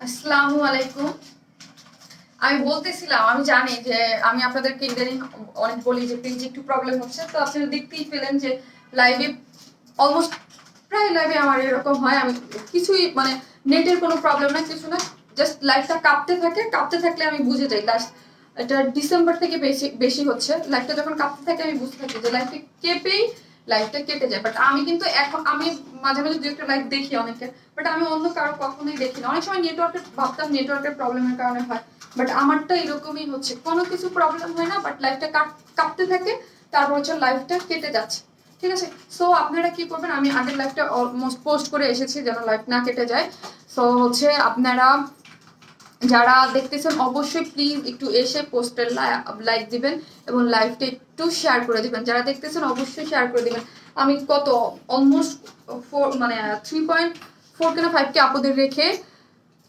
আসসালামু আলাইকুম। আমি বলতেছিলাম, আমি জানি যে আমি আপনাদেরকে ইদানিং অনেক বলি যে পেজে একটু প্রবলেম হচ্ছে, তো আপনারা দেখতেই পেলেন যে লাইভে অলমোস্ট প্রায় লাইভে আমার এরকম হয়। আমি কিছুই মানে নেটের কোনো প্রবলেম না, কিছু না, জাস্ট লাইভটা কাঁপতে থাকলে আমি বুঝে যাই। লাস্ট এটা ডিসেম্বর থেকে বেশি বেশি হচ্ছে। লাইভটা যখন কাঁপতে থাকে আমি বুঝতে থাকি যে লাইভটা কেঁপেই লাইভটা কেটে যায়। বাট আমি কিন্তু এখন আমি মাঝে মাঝে দু একটা লাইভ দেখি অনেকে, বাট আমি অন্য কারো কখনোই দেখি না। অনেক সময় ভাবতাম নেটওয়ার্কের প্রবলেমের কারণে হয়, বাট আমারটা এরকমই হচ্ছে, কোনো কিছু প্রবলেম হয় না, বাট লাইভটা কাঁপতে থাকে, তারপর হচ্ছে লাইভটা কেটে যাচ্ছে। ঠিক আছে, সো আপনারা কি করবেন, আমি আগের লাইভটা অলমোস্ট পোস্ট করে এসেছি যেন লাইভ না কেটে যায়। সো হচ্ছে আপনারা যারা দেখতেছেন অবশ্যই প্লিজ একটু এসে পোস্টের লাইক দিবেন এবং লাইভটা একটু শেয়ার করে দিবেন। যারা দেখতেছেন অবশ্যই শেয়ার করে দিবেন। আমি কত অলমোস্ট 3.4 কিনা 5 কে আপুদের রেখে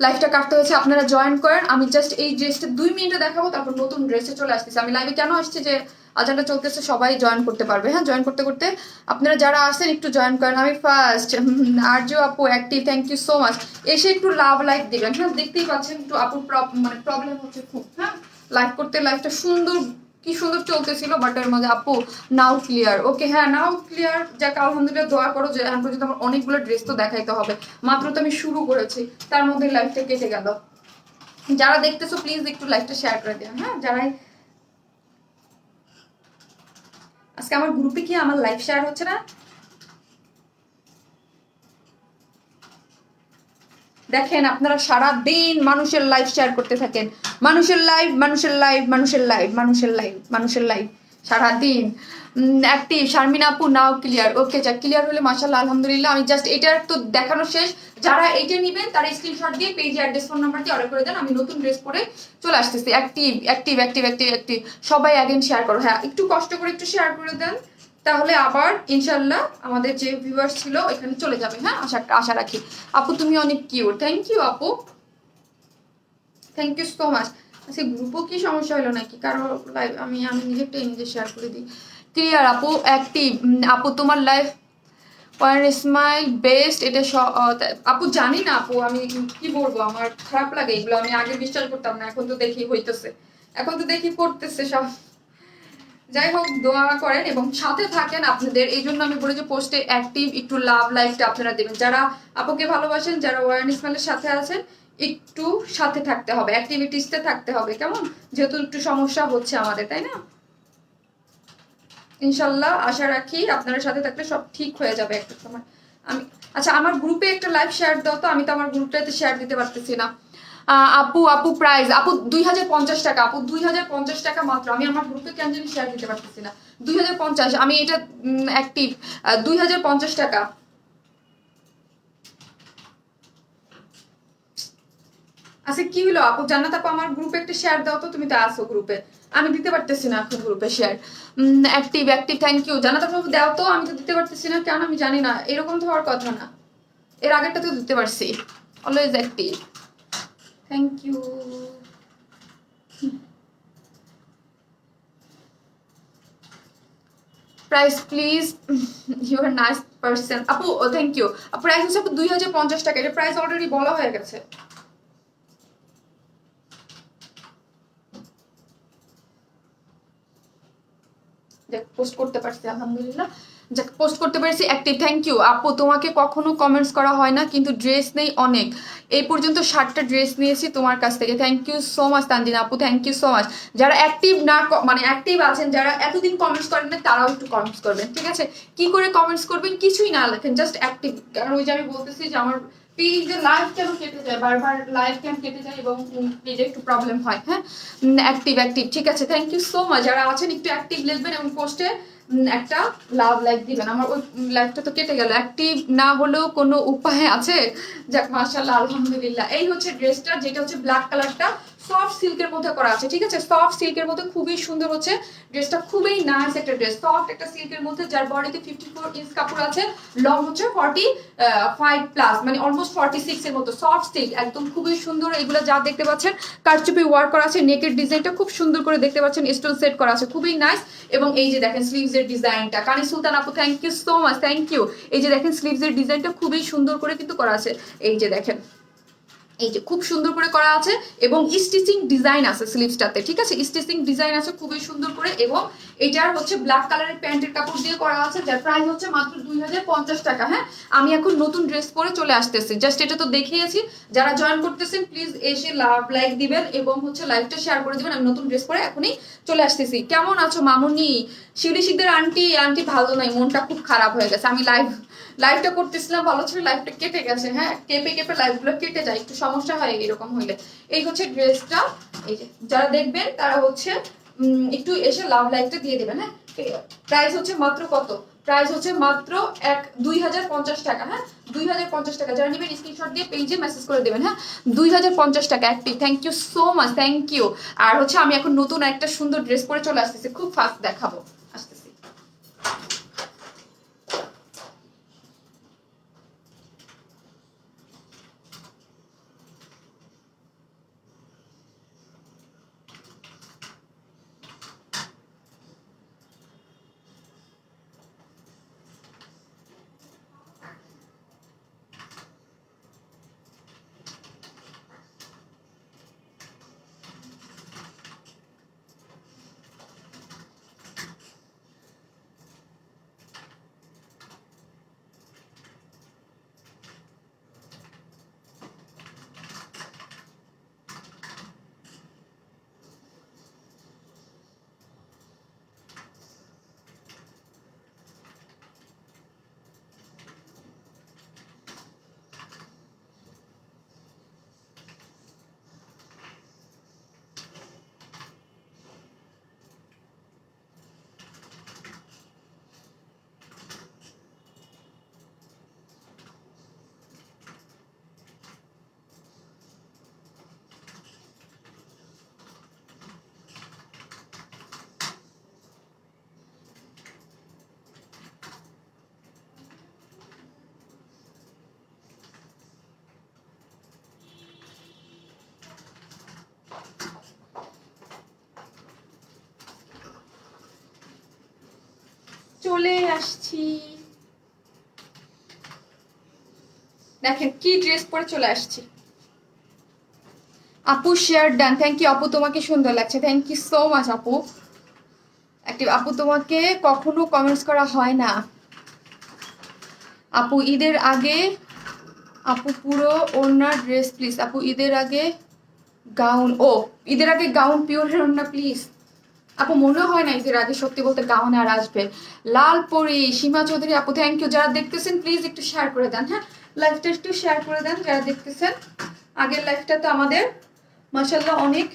লাইভটা কাটতে হয়েছে। আপনারা জয়েন করেন। আমি জাস্ট এই ড্রেসটা 2 মিনিটে দেখাবো, তারপর নতুন ড্রেসে চলে আসতেছি। আমি লাইভে কেন আসছি, যে আজানটা চলতেছে, সবাই জয়েন করতে পারবে। হ্যাঁ, জয়েন করতে করতে আপনারা যারা আসেন একটু জয়েন করেন। আমি ফার্স্ট আরজ আপু active, thank you so much. এসে একটু লাভ লাইক দিবেন। হ্যাঁ, দেখতেই পাচ্ছেন একটু আপুর মানে প্রবলেম হচ্ছে খুব। হ্যাঁ, লাইভ করতে লাইভটা কি সুন্দর চলতেছিল, বাট এর মধ্যে আপু নাও ক্লিয়ার। ওকে, হ্যাঁ নাও ক্লিয়ার। যাক আলহামদুলিল্লাহ, দোয়া করো যে এখন পর্যন্ত আমার অনেকগুলো ড্রেস তো দেখাইতে হবে, মাত্র তো আমি শুরু করেছি, তার মধ্যে লাইভটা কেটে গেল। যারা দেখতেছো প্লিজ একটু লাইভটা শেয়ার করে দেন। হ্যাঁ, যারাই আজকে আমার গ্রুপে কি আমার লাইভ শেয়ার হচ্ছে না? দেখেন, আপনারা সারা দিন মানুষের লাইভ শেয়ার করতে থাকেন, মানুষের লাইভ মানুষের লাইভ মানুষের লাইভ মানুষের লাইভ মানুষের লাইভ সারাদিন অ্যাক্টিভ। শারমিনা আপু নাও ক্লিয়ার। ওকে, যা ক্লিয়ার হলে মাশাআল্লাহ আলহামদুলিল্লাহ। আমি জাস্ট এটার তো দেখানো শেষ। যারা এইটা নেবেন তারা স্ক্রিনশট দিয়ে পেজে অ্যাড্রেস ফোন নাম্বার দিয়ে অর্ডার করে দেন। আমি নতুন ড্রেস পরে চলে আসতেছি। Active active active active active সবাই অ্যাগেন শেয়ার করো। হ্যাঁ, একটু কষ্ট করে একটু শেয়ার করে দেন, তাহলে আবার ইনশাল্লাহ আমাদের যে ভিউয়ার্স ছিল এখানে চলে যাবে। হ্যাঁ, আশা রাখি। আপু তুমি অনেক কিউট, থ্যাংক ইউ আপু, থ্যাংক ইউ সো মাচ। আচ্ছা, গ্রুপও কি সমস্যা হলো নাকি কারো? লাইভ আমি নিজেরটাই নিজে শেয়ার করে দিই। ক্লিয়ার আপু অ্যাক্টিভ। আপু তোমার লাইভ ওয়ান স্মাইল বেস্ট। এটা আপু জানি না আপু, আমি কি বলবো, আমার খারাপ লাগে এগুলো। আমি আগে বিশ্বাস করতাম না, এখন তো দেখি হইতেছে, এখন তো দেখি করতেছে সব। যাই হোক, দোয়া করেন এবং সাথে থাকেন আপনাদের। এই জন্য আমি বলি যে পোস্টে অ্যাক্টিভ, একটু লাভ লাইকটা আপনারা দেবেন। যারা আপুকে ভালোবাসেন, যারা ওয়ান স্মাইলের সাথে আছেন, একটু সাথে থাকতে হবে, অ্যাক্টিভিটিসতে থাকতে হবে, কেমন? যেহেতু একটু সমস্যা হচ্ছে আমাদের, তাই না? ইনশাল্লাহ আশা রাখি আপনারা সাথে থাকলে সব ঠিক হয়ে যাবে একটা সময়। আমি আচ্ছা, আমার গ্রুপে একটা লাইভ শেয়ার দাও তো, আমি তো আমার গ্রুপটাতে শেয়ার দিতে পারতেছি না। আপু প্রাইস আপু 2050 টাকা। আপু 2050 টাকা মাত্র। আমি আমার গ্রুপে কেন জানি শেয়ার দিতে পারতেছি না। 2050, আমি এটা অ্যাক্টিভ 2050 টাকা। আচ্ছা, কি হলো আপু? জান্নাত আপু আমার গ্রুপে একটা শেয়ার দাও তো, তুমি তো আসো গ্রুপে। আমি দিতে পারতেছি না এখন গ্রুপে share. Active active, thank you. জানাতে প্রভু দাও তো, আমি তো দিতে পারতেছি না কেন আমি জানি না, এরকম তো হওয়ার কথা না। এর আগেরটা তো দিতে পারছি। Always active, thank you. Price please, you are nice person. আপু থ্যাংক ইউ। প্রাইস হচ্ছে আপু 2050 টাকা। এটা প্রাইস অলরেডি বলা হয়ে গেছে। পোস্ট করতে পারছি আলহামদুলিল্লাহ, যাক পোস্ট করতে পেরেছি। অ্যাক্টিভ, থ্যাংক ইউ আপু। তোমাকে কখনো কমেন্টস করা হয় না, কিন্তু ড্রেস নেই অনেক। এই পর্যন্ত 60টা ড্রেস নিয়েছি তোমার কাছ থেকে। Thank you so much Tanjina আপু, থ্যাংক ইউ সো মাচ। যারা অ্যাক্টিভ না, মানে অ্যাক্টিভ আছেন যারা, এতদিন কমেন্টস করেন না, তারাও একটু কমেন্টস করবেন, ঠিক আছে? কি করে কমেন্টস করবেন? কিছুই না লেখেন, জাস্ট অ্যাক্টিভ। কারণ ওই যে আমি বলতেছি যে আমার পেজে লাইভ কেন কেটে যায়, বারবার লাইভ কেন কেটে যায় এবং পেজে একটু প্রবলেম হয়। হ্যাঁ, অ্যাক্টিভ অ্যাক্টিভ, ঠিক আছে, থ্যাংক ইউ সো মাচ। যারা আছেন একটু অ্যাক্টিভ লিখবেন এবং পোস্টে একটা লাভ লাইক দিবেন। আমার ওই লাইকটা তো কেটে গেল, অ্যাক্টিভ না হলেও কোনো উপায় আছে? যাক মাশাআল্লাহ আলহামদুলিল্লাহ। এই হচ্ছে ড্রেসটা, যেটা হচ্ছে ব্ল্যাক কালারটা, সফট সিল্কের মধ্যে করা আছে, ঠিক আছে? সফট সিল্কের মধ্যে খুবই সুন্দর হচ্ছে ড্রেসটা, খুবই নাইস একটা ড্রেস, সফট একটা সিল্কের মধ্যে, যার বডিতে 54 ইঞ্চ কাপড় আছে, লং হচ্ছে 45 প্লাস, মানে অলমোস্ট 46 এর মতো, সফট সিল্ক একদম খুবই সুন্দর। এগুলো যা দেখতে পাচ্ছেন কারচুপি ওয়ার্ক করা আছে, নেকের ডিজাইনটা খুব সুন্দর করে দেখতে পাচ্ছেন, স্টোন সেট করা আছে, খুবই নাইস। এবং এই যে দেখেন স্লিভসের ডিজাইনটা, কানি সুলতান আপু thank you so much, thank you. এই যে দেখেন স্লিভসের ডিজাইনটা খুবই সুন্দর করে কিন্তু করা আছে, এই যে দেখেন, এই যে খুব সুন্দর করে করা আছে এবং স্টিচিং ডিজাইন আছে স্লিভসটাতে, ঠিক আছে? স্টিচিং ডিজাইন আছে খুবই সুন্দর করে। এবং এটার হচ্ছে ব্ল্যাক কালারের প্যান্টের কাপড় দিয়ে করা আছে, যার প্রাইস হচ্ছে মাত্র 2050 টাকা। হ্যাঁ, আমি এখন নতুন ড্রেস পরে চলে আসতেছি, জাস্ট এটা তো দেখিয়েছি। যারা জয়েন করতেছেন প্লিজ এসে লাভ লাইক দিবেন এবং হচ্ছে লাইভটা শেয়ার করে দিবেন। আমি নতুন ড্রেস পরে এখনই চলে আসতেছি। কেমন আছো মামুনি? শিউলি শিকদের আন্টি, আন্টি ভালো নাই, মনটা খুব খারাপ হয়ে গেছে। আমি লাইভটা করতেছিলাম, ভালো ছিল, লাইভটা কেটে গেছে। হ্যাঁ, কেঁপে কেঁপে লাইভগুলো কেটে যায়, একটু সমস্যা হয় এরকম হইলে। এই হচ্ছে ড্রেসটা, এই যে যারা দেখবেন তারা হচ্ছে একটু এসে লাভ লাইভটা দিয়ে দেবেন। হ্যাঁ, প্রাইস হচ্ছে মাত্র কত? প্রাইস হচ্ছে মাত্র 2050 টাকা। হ্যাঁ, 2050 টাকা। যারা নেবেন স্ক্রিনশট দিয়ে পেজে মেসেজ করে দেবেন। হ্যাঁ, 2050 টাকা active, thank you so much, thank you. আর হচ্ছে আমি এখন নতুন একটা সুন্দর ড্রেস পরে চলে আসতেছি, খুব ফাস্ট দেখাবো, আসতেছি। চলে আসছি, দেখেন কি ড্রেস পরে চলে আসছি। আপু শেয়ার ডান, থ্যাংক ইউ আপু, তোমাকে সুন্দর লাগছে, থ্যাংক ইউ সো মাচ আপু। অ্যাক্টিভ আপু, তোমাকে কখনো কমেন্টস করা হয় না আপু। ঈদের আগে আপু পুরো ওড়নার ড্রেস প্লিজ আপু। ঈদের আগে গাউন, ও ঈদের আগে গাউন পিওরের ওড়না প্লিজ আপু। মনে হয় না ঈদের আগে সত্যি বলতে গাউন আর আসবে। লাল পরি সীমা চৌধুরী আপু থ্যাংক ইউ। যারা দেখতেছেন প্লিজ একটু শেয়ার করে দেন। হ্যাঁ, লাইভটা একটু শেয়ার করে দেন যারা দেখতেছেন। আগের লাইভটা তো আমাদের মাশাআল্লাহ অনেক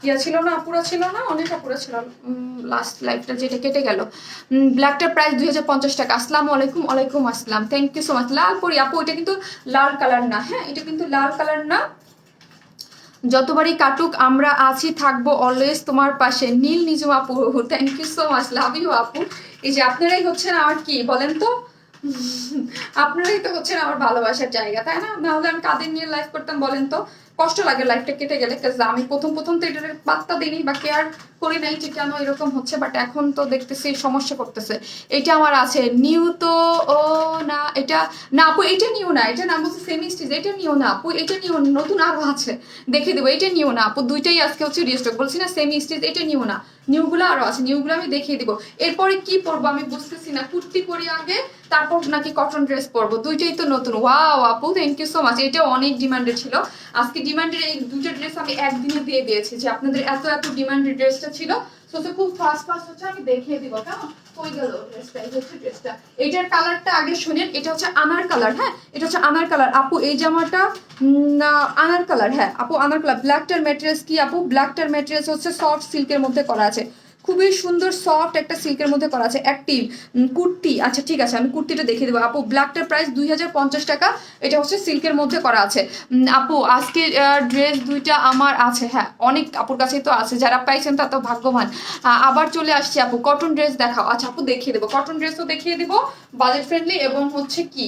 ইয়া ছিল না, আপুরা ছিল না, অনেক আপুরা ছিল। লাস্ট লাইভটা যেটা কেটে গেল। ব্ল্যাকটার প্রাইস 2050 টাকা। আসসালামু আলাইকুম। ওয়ালাইকুম আসসালাম, থ্যাংক ইউ সো মাচ। লাল পরি আপু, এটা কিন্তু লাল কালার না। হ্যাঁ, এটা কিন্তু লাল কালার না, যতবারই কাটুক আমরা আছি, থাকবো অলওয়েজ তোমার পাশে, নীল নিজম আপু। Thank you so much, love you আপু। এই যে আপনারাই হচ্ছেন আমার কি বলেন তো, আপনারাই তো হচ্ছেন আমার ভালোবাসার জায়গা, তাই না? না হলে আমি কাদের নিয়ে লাইভ করতাম বলেন তো? কষ্ট লাগে লাইফটা কেটে গেলে, আমি প্রথম প্রথম তো এটার পাত্তা দিইনি বা কেয়ার করি নাই যে কেন এরকম হচ্ছে, বাট এখন তো দেখতেছি সমস্যা করতেছে। এটা আমার আছে নিউ তো, ও না এটা না আপু, এটা নিও না, এটা নাম হচ্ছে সেমি স্টিচ, এটা নিও না আপু, এটা নিও না, নতুন আরো আছে দেখে দেবো, এটা নিও না আপু, দুইটাই আজকে হচ্ছে রিস্টক, বলছি না সেমি স্টিচ, এটা নিও না, নিউগুলো আরো আছে, নিউগুলো আমি দেখিয়ে দিব। এরপরে কি পরবো আমি বুঝতেছি না, কুর্তি পরি আগে তারপর নাকি কটন ড্রেস পরবো, দুইটাই তো নতুন। ওয়াও আপু, থ্যাংক ইউ সো মাচ, এটা অনেক ডিমান্ডেড ছিল। আজকে ডিমান্ডের এই দুটো ড্রেস আমি একদিনে দিয়ে দিয়েছি, যে আপনাদের এত এত ডিমান্ডেড ড্রেসটা ছিল, সো খুব ফাস্ট ফাস্ট হচ্ছে আমি দেখিয়ে দিব। কেমন কই গেল ড্রেসটা? এই হচ্ছে ড্রেসটা, এইটার কালারটা আগে শুনেন, এটা হচ্ছে আনার কালার। হ্যাঁ, এটা হচ্ছে আনার কালার আপু, এই জামাটা আনার কালার। হ্যাঁ আপু, আনার কালার। ব্ল্যাকটার ম্যাটেরিয়ালস কি আপু? ব্ল্যাকটার ম্যাটেরিয়ালস হচ্ছে সফট সিল্কের মধ্যে করা আছে, খুবই সুন্দর সফট একটা সিল্কের মধ্যে করা আছে। অ্যাক্টিভ কুর্তি, আচ্ছা ঠিক আছে আমি কুর্তিটা দেখিয়ে দেবো আপু। ব্ল্যাকটার প্রাইস 2050 টাকা, এটা হচ্ছে সিল্কের মধ্যে করা আছে। আপু আজকে ড্রেস দুইটা আমার আছে, হ্যাঁ অনেক আপুর কাছেই তো আছে, যারা পাইছেন তা তো ভাগ্যবান। আবার চলে আসছি আপু, কটন ড্রেস দেখাও। আচ্ছা আপু দেখিয়ে দেবো, কটন ড্রেসও দেখিয়ে দেবো, বাজেট ফ্রেন্ডলি, এবং হচ্ছে কি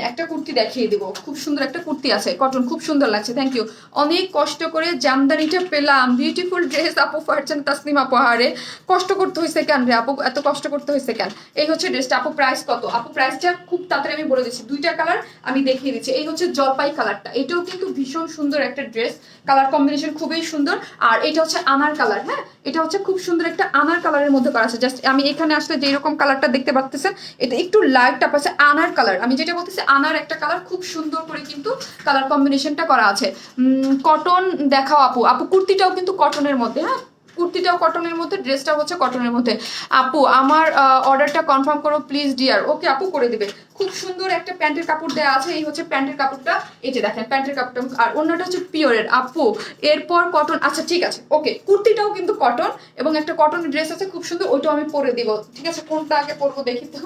একটা কুর্তি দেখিয়ে দিব, খুব সুন্দর একটা কুর্তি আছে কটন, খুব সুন্দর লাগছে, থ্যাংক ইউ। অনেক কষ্ট করে জামদানিটা পেলাম, বিউটিফুল ড্রেস আপু ফারজান তাসনিমা পাহাড়ে। কষ্ট করতে হয়েছে কেন রে আপু, এত কষ্ট করতে হয়েছে কেন? এই হচ্ছে ড্রেসটা আপু, প্রাইস কত আপু? প্রাইসটা খুব তাড়াতাড়ি আমি বলে দিচ্ছি, দুইটা কালার আমি দেখিয়ে দিচ্ছি। এই হচ্ছে জলপাই কালারটা, এটাও কিন্তু ভীষণ সুন্দর একটা ড্রেস, কালার কম্বিনেশন খুবই সুন্দর। আর এটা হচ্ছে আনার কালার, হ্যাঁ এটা হচ্ছে খুব সুন্দর একটা আনার কালারের মধ্যে করা আছে। জাস্ট আমি এখানে আসলে যে এরকম কালারটা দেখতে পাচ্ছেন, এটা একটু লাইট টাপ আছে, আনার কালার, আমি যেটা বলতেছি আনার একটা কালার, খুব সুন্দর করে কিন্তু কালার কম্বিনেশনটা করা আছে। কটন দেখাও আপু। আপু কুর্তিটাও কিন্তু কটনের মধ্যে, হ্যাঁ কুর্তিটাও কটনের মধ্যে, ড্রেসটাও হচ্ছে কটনের মধ্যে। আপু আমার অর্ডারটা কনফার্ম করো প্লিজ ডিয়ার। ওকে আপু করে দিবে। খুব সুন্দর একটা প্যান্টের কাপড় দেওয়া আছে, এই হচ্ছে প্যান্টের কাপড়টা, এই যে দেখেন প্যান্টের কাপড়টা, আর অন্যটা হচ্ছে পিওরের আপু। এরপর কটন, আচ্ছা ঠিক আছে ওকে, কুর্তিটাও কিন্তু কটন এবং একটা কটনের ড্রেস আছে খুব সুন্দর, ওইটাও আমি পরে দিব। ঠিক আছে, কোনটা আগে পরবো দেখি তো,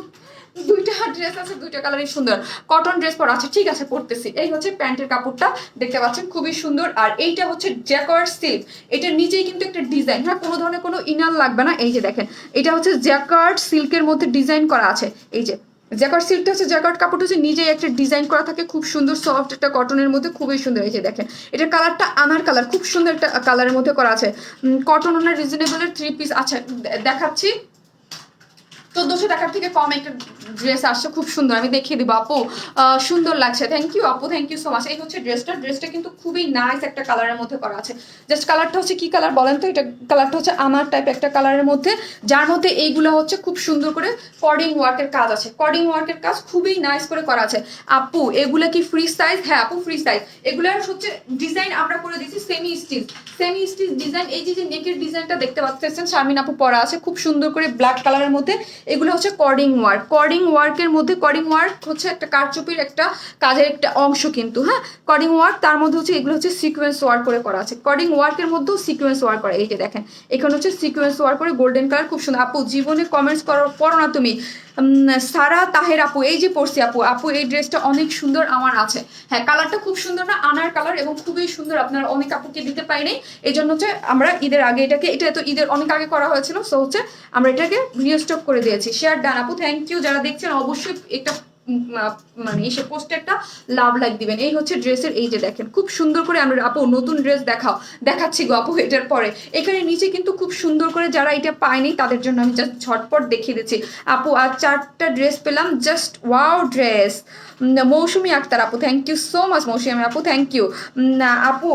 দুইটা ড্রেস আছে, দুইটা কালারই সুন্দর, কটন ড্রেস পরা আছে, ঠিক আছে পরতেছি। এই হচ্ছে প্যান্টের কাপড়টা, দেখতে পাচ্ছেন খুবই সুন্দর। আর এইটা হচ্ছে জ্যাকার্ড সিল্ক, এটার নিচেই কিন্তু একটা ডিজাইন, হ্যাঁ কোনো ধরনের কোনো ইনার লাগবে না। এই যে দেখেন, এটা হচ্ছে জ্যাকার্ড সিল্কের মধ্যে ডিজাইন করা আছে। এই যে জ্যাকার্ড সিল্কটা হচ্ছে, জ্যাকার্ড কাপড়টা হচ্ছে নিজেই একটা ডিজাইন করা থাকে, খুব সুন্দর সফট একটা কটনের মধ্যে, খুবই সুন্দর। এই যে দেখেন, এটার কালারটা আনার কালার, খুব সুন্দর একটা কালারের মধ্যে করা আছে। কটন ওনার রিজনেবলের 3 পিস। আচ্ছা দেখাচ্ছি, 1400 টাকার থেকে কম একটা ড্রেস আসছে, খুব সুন্দর, আমি দেখিয়ে দিব আপু, সুন্দর লাগছে, থ্যাংক ইউ আপু, থ্যাংক ইউ সো মাচ। এই হচ্ছে ড্রেসটা কিন্তু খুবই নাইস একটা কালারের মধ্যে করা আছে। জাস্ট কালারটা হচ্ছে কি কালার বলেন তো? এটা কালারটা হচ্ছে আমার টাইপ একটা কালারের মধ্যে, যার মধ্যে এইগুলো হচ্ছে খুব সুন্দর করে কর্ডিং ওয়ার্কের কাজ আছে, কর্ডিং ওয়ার্কের কাজ খুবই নাইস করে করা আছে। আপু এগুলা কি ফ্রি সাইজ? হ্যাঁ আপু ফ্রি সাইজ। এগুলার হচ্ছে ডিজাইন আমরা করে দিচ্ছি semi stitch, semi stitch design. এই যে নেকের ডিজাইনটা দেখতে পাচ্ছেন শারমিন আপু পরা আছে খুব সুন্দর করে ব্ল্যাক কালারের মধ্যে। এগুলো হচ্ছে কর্ডিং ওয়ার্ক, কর্ডিং ওয়ার্কের মধ্যে, কর্ডিং ওয়ার্ক হচ্ছে একটা কারচুপির একটা কাজের একটা অংশ কিন্তু, হ্যাঁ কর্ডিং ওয়ার্ক, তার মধ্যে হচ্ছে এগুলো হচ্ছে সিকোয়েন্স ওয়ার্ক করে করা আছে, কর্ডিং ওয়ার্কের মধ্যেও সিকোয়েন্স ওয়ার্ক করা। এই যে দেখেন এখানে হচ্ছে সিকোয়েন্স ওয়ার্ক করে গোল্ডেন কালার, খুব সুন্দর। আপু জীবনে কমেন্টস করো না তুমি, সারা তাহের আপু, এই যে পড়ছি আপু, আপু এই ড্রেসটা অনেক সুন্দর আমার আছে। হ্যাঁ কালারটা খুব সুন্দর না, আনার কালার এবং খুবই সুন্দর, আপনার অনেক আপুকে দিতে পাইনি, এই জন্য হচ্ছে আমরা ঈদের আগে এটাকে, এটা তো ঈদের অনেক আগে করা হয়েছিল, সো হচ্ছে আমরা এটাকে রিস্টক করে দিয়েছি। শেয়ার ডান আপু, থ্যাংক ইউ। যারা দেখছেন অবশ্যই একটা মানে এসে পোস্টে একটা লাভ লাইক দিবেন। এই হচ্ছে ড্রেসের, এই যে দেখেন খুব সুন্দর করে আমরা, আপু নতুন ড্রেস দেখাও, দেখাচ্ছি গো আপু এটার পরে। এখানে নিচে কিন্তু খুব সুন্দর করে, যারা এটা পায়নি তাদের জন্য আমি জাস্ট ঝটপট দেখিয়ে দিচ্ছি আপু। আর 4টা ড্রেস পেলাম, জাস্ট ওয়াও ড্রেস। মৌসুমি আক্তার আপু, থ্যাংক ইউ সো মাচ মৌসুমি আপু, থ্যাংক ইউ। আপু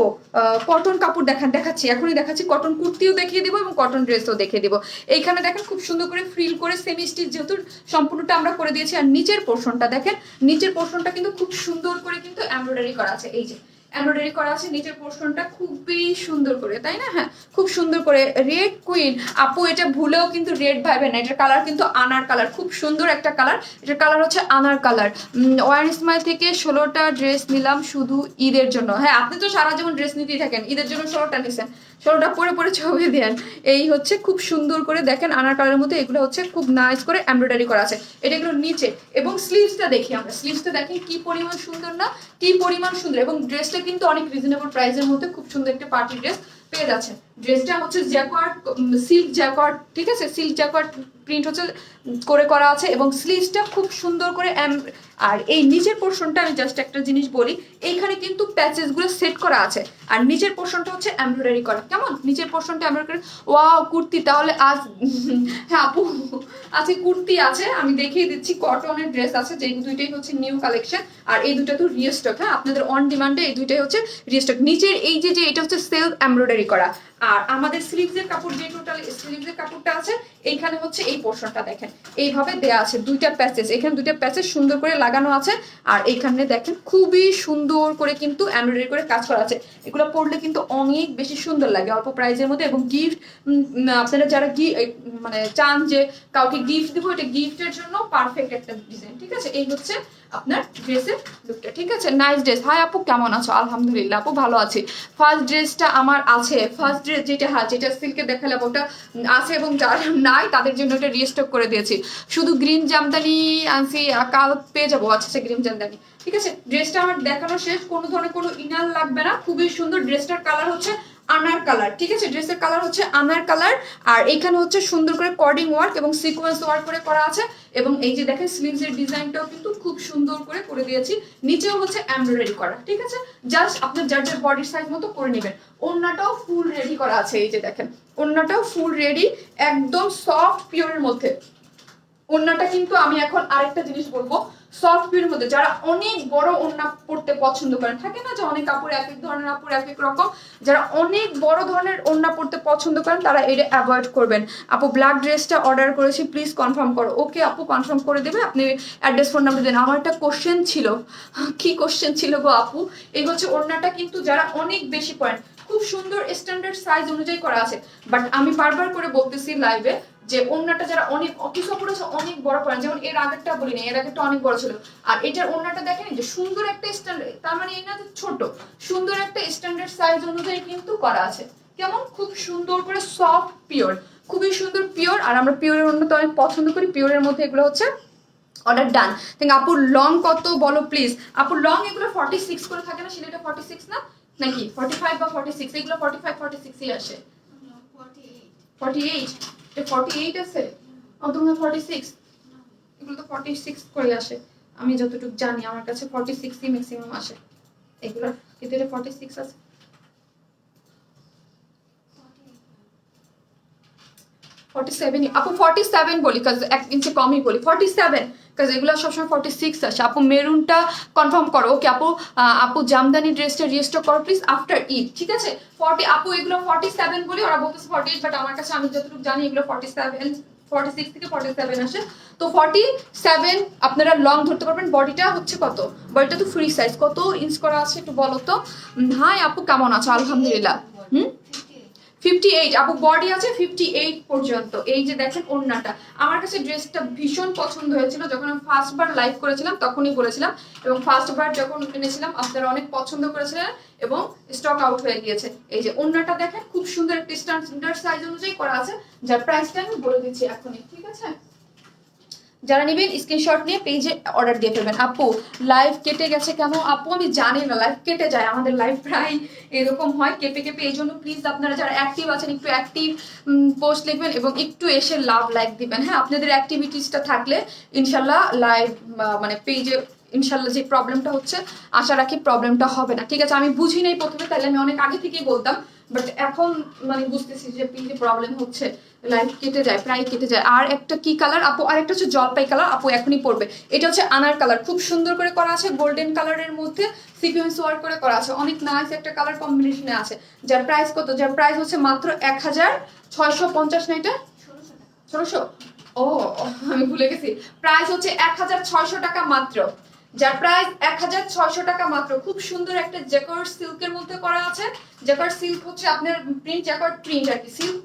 কটন কাপড় দেখাচ্ছি, এখনই দেখাচ্ছি, কটন কুর্তিও দেখিয়ে দিব এবং কটন ড্রেসও দেখিয়ে দিব। এইখানে দেখেন খুব সুন্দর করে ফ্রিল করে সেমি স্টিচ যেহেতু সম্পূর্ণটা আমরা করে দিয়েছি। আর নিচের পোর্শনটা দেখেন, নিচের পোর্শনটা কিন্তু খুব সুন্দর করে কিন্তু এমব্রয়ডারি করা আছে, এই যে এমব্রয়ডারি করা আছে নিচের পোর্শনটা খুবই সুন্দর করে, তাই না? হ্যাঁ খুব সুন্দর করে। রেড কুইন আপু, এটা ভুলেও কিন্তু রেড ভাইবেন না, এটার কালার কিন্তু আনার কালার, খুব সুন্দর একটা কালার, এটার কালার হচ্ছে আনার কালার। ওয়ান স্মাইল থেকে 16টা ড্রেস নিলাম শুধু ঈদের জন্য। হ্যাঁ আপনি তো সারা জীবন ড্রেস নিতেই থাকেন, ঈদের জন্য 16টা নিছেন, ষোলোটা পরে পরে ছবি দেন। এই হচ্ছে খুব সুন্দর করে দেখেন আনার কালারের মধ্যে, এগুলো হচ্ছে খুব নাইস করে এমব্রয়ডারি করা আছে। এটা এগুলো নিচে, এবং স্লিভসটা দেখি আমরা, স্লিভসটা দেখি কি পরিমাণ সুন্দর না, কি পরিমাণ সুন্দর। এবং ড্রেসটা কিন্তু অনেক রিজনেবল প্রাইসের মধ্যে খুব সুন্দর একটা পার্টি ড্রেস পেয়ে যাচ্ছে। ড্রেসটা হচ্ছে জ্যাকোয়ার্ড, সিল্ক জ্যাকোয়ার্ড, ঠিক আছে, সিল্ক জ্যাকোয়ার্ড প্রিন্ট হচ্ছে করে করা আছে, এবং স্লিভসটা খুব সুন্দর করে আর এই নিচের পোর্শনটা আমি জাস্ট একটা জিনিস বলি, এইখানে কিন্তু প্যাচেসগুলো সেট করা আছে, আর নিচের পোর্শনটা হচ্ছে এমব্রয়ডারি করা। কেমন নিচের পোর্শনটা এমব্রয়ডারি? ওয়াও কুর্তি, তাহলে আজ হ্যাঁ আপু আজকে কুর্তি আছে, আমি দেখিয়ে দিচ্ছি। কটনের ড্রেস আছে, যে দুইটাই হচ্ছে নিউ কালেকশন, আর এই দুটো তো রিস্টক। হ্যাঁ, আপনাদের অন ডিমান্ডে এই দুইটাই হচ্ছে রিস্টক। নিচের এই যে এটা হচ্ছে সেলফ এমব্রয়ডারি করা, আর আমাদের স্লিভসের কাপড়, যে টোটাল স্লিভসের কাপড়টা আছে এইখানে হচ্ছে এই পোর্শনটা দেখেন এইভাবে দেয়া আছে, দুইটা প্যাচেস, এখানে দুইটা প্যাচেস সুন্দর করে লাগানো আছে, আর এইখানে দেখেন খুবই সুন্দর করে কিন্তু এমব্রয়ডারি করে কাজ করা আছে। এগুলো পরলে কিন্তু অনেক বেশি সুন্দর লাগে অল্প প্রাইসের মধ্যে। এবং গিফট, আপনারা যারা মানে চান যে কাউকে গিফট দিব, এটা গিফটের জন্য পারফেক্ট একটা ডিজাইন। ঠিক আছে, এই হচ্ছে আপনার ড্রেসের লুকটা। ঠিক আছে, নাইস ড্রেস। হাই আপু, কেমন আছো? আলহামদুলিল্লাহ আপু, ভালো আছি। ফার্স্ট ড্রেসটা আমার আছে, ফার্স্ট ড্রেস যেটা, হ্যাঁ যেটা সিল্কে দেখালাম ওটা আছে, এবং যারা নাই তাদের জন্য এটা রিস্টক করে দিয়েছি। শুধু গ্রিন জামদানি আনছি, কাল পেয়ে যাবো। আচ্ছা গ্রিন জামদানি, ঠিক আছে। ড্রেসটা আমার দেখানো শেষ, কোনো ধরনের কোনো ইনার লাগবে না, খুবই সুন্দর। ড্রেসটার কালার হচ্ছে আনার কালার, ঠিক আছে, ড্রেসের কালার হচ্ছে আনার কালার, আর এখানে হচ্ছে সুন্দর করে কর্ডিং ওয়ার্ক এবং সিকোয়েন্স ওয়ার্ক করে করা আছে। এবং এই যে দেখেন স্লিভস এর ডিজাইনটাও কিন্তু খুব সুন্দর করে দিয়েছি, নিচেও হচ্ছে এমব্রয়ডারি করা। ঠিক আছে, জাস্ট আপনার যার যার বডির সাইজ মতো করে নেবেন। ওড়নাটাও ফুল রেডি করা আছে, এই যে দেখেন ওড়নাটাও ফুল রেডি, একদম সফট পিওরের মধ্যে। ওড়নাটা কিন্তু আমি এখন আরেকটা জিনিস বলবো, সফট পিওরের মধ্যে যারা অনেক বড় ওড়না পড়তে পছন্দ করেন, থাকে না যে অনেক কাপড় এক এক ধরনের, কাপড় এক এক রকম, যারা অনেক বড় ধরনের ওড়না পড়তে পছন্দ করেন তারা এটা অ্যাভয়েড করবেন। আপু ব্ল্যাক ড্রেসটা অর্ডার করেছি, প্লিজ কনফার্ম করো। ওকে আপু, কনফার্ম করে দেবে, আপনি অ্যাড্রেস ফোন নাম্বার দেন। আমার একটা কোশ্চেন ছিল, কি কোশ্চেন ছিল গো আপু? এই হচ্ছে ওড়নাটা কিন্তু যারা অনেক বেশি পড়েন, খুব সুন্দর স্ট্যান্ডার্ড সাইজ অনুযায়ী করা আছে, বাট আমি বারবার করে বলতেছি লাইভে যে ওড়নাটা যারা অনেক কিছু কাপড় আছে অনেক বড় পড়েন, যেমন এর আগেরটা বলিনি, এর আগেরটা অনেক বড় ছিল, আর এটার ওড়নাটা দেখেন যে সুন্দর একটা স্ট্যান্ডার্ড, তার মানে এই না যে ছোট, সুন্দর একটা স্ট্যান্ডার্ড সাইজ অনুযায়ী কিন্তু করা আছে। কেমন খুব সুন্দর করে সফট পিওর, খুবই সুন্দর পিওর। আর আমরা পিওরের ওড়না তো অনেক পছন্দ করি, পিওরের মধ্যে এগুলো হচ্ছে অর্ডার ডান। থ্যাংক। আপুর লং কত বলো প্লিজ। আপুর লং এগুলো 46 করে থাকে না, সেটা 46 না নাকি 45 বা 46? এগুলো 45 46ই আসে। 48, এটা 48 আছে, তোমার 46, এগুলো তো 46 করে আসে, আমি যতটুকু জানি আমার কাছে 46ই ম্যাক্সিমাম আসে এগুলো, কিন্তু এটা 46 আছে। 47 আপু, 47 বলি কাজ 1 ইঞ্চি কমই বলি, 47 কাজ এগুলো সবসময় 46 আসে। আপু মেরুনটা কনফার্ম করো। ওকে আপু, আপু জামদানি ড্রেসটা রিস্টক করো প্লিজ আফটার ঈদ। ঠিক আছে, 40 আপু এগুলো 47 বলি, ওরা বলতেছে 48, বাট আমার কাছে আমি যতটুকু জানি এগুলো 47, 46 থেকে 47 আসে। তো 47 আপনারা লং ধরতে পারবেন। বডিটা হচ্ছে কত? বডিটা তো ফ্রি সাইজ, কত ইঞ্চ করা আছে একটু বলো তো। হাই আপু, কেমন আছো? আলহামদুলিল্লাহ। 58 আপু, বডি আছে 58 পর্যন্ত। এই যে দেখেন ওড়নাটা, আমার কাছে ড্রেসটা ভীষণ পছন্দ হয়েছিল, যখন আমি ফার্স্ট বার লাইভ করেছিলাম তখনই বলেছিলাম, এবং ফার্স্ট বার যখন কিনেছিলাম আপনারা অনেক পছন্দ করেছিলেন এবং স্টক আউট হয়ে গিয়েছে। এই যে ওড়নাটা দেখেন খুব সুন্দর একটা স্ট্যান্ডার্ড সাইজ অনুযায়ী করা আছে, যার প্রাইসটা আমি বলে দিচ্ছি এখনই। ঠিক আছে, যারা নেবেন স্ক্রিনশট নিয়ে পেজে অর্ডার দিয়ে ফেলবেন। আপু লাইভ কেটে গেছে কেন? আপু আমি জানি না, লাইভ কেটে যায়, আমাদের লাইভ প্রায় এরকম হয় কেঁপে কেঁপে। এই জন্য প্লিজ আপনারা যারা অ্যাক্টিভ আছেন একটু অ্যাক্টিভ পোস্ট লিখবেন এবং একটু এসে লাইক দিবেন। হ্যাঁ, আপনাদের অ্যাক্টিভিটিসটা থাকলে ইনশাল্লাহ লাইভ মানে পেজে ইনশাল্লাহ যে প্রবলেমটা হচ্ছে, আশা রাখি প্রবলেমটা হবে না। ঠিক আছে, আমি বুঝি নাই প্রথমে, তাহলে আমি অনেক আগে থেকেই বলতাম, বাট এখন মানে বুঝতেছি যে পেজে প্রবলেম হচ্ছে, লাইট কেটে যায়, প্রায় কেটে যায়। আর একটা কি কালার আপু? আর একটা হচ্ছে জলপাই কালার, আপু এখনই পড়বে। এটা হচ্ছে আনার কালার, খুব সুন্দর করে করা আছে, গোল্ডেন কালারের মধ্যে সিকোয়েন্স ওয়ার্ক করে করা আছে, অনেক নাইস একটা কালার কম্বিনেশনে আছে। যার প্রাইস কত? যার প্রাইস হচ্ছে মাত্র 1650 না, এটা 1600। ও আমি ভুলে গেছি, প্রাইস হচ্ছে 1600 টাকা মাত্র। যার প্রাইস 1600 টাকা মাত্র। খুব সুন্দর একটা জ্যাকোয়ার্ড সিল্কের মধ্যে করা আছে। জ্যাকোয়ার্ড সিল্ক হচ্ছে আপনার প্রিন্ট, জ্যাকোয়ার্ড প্রিন্ট আর কি, সিল্ক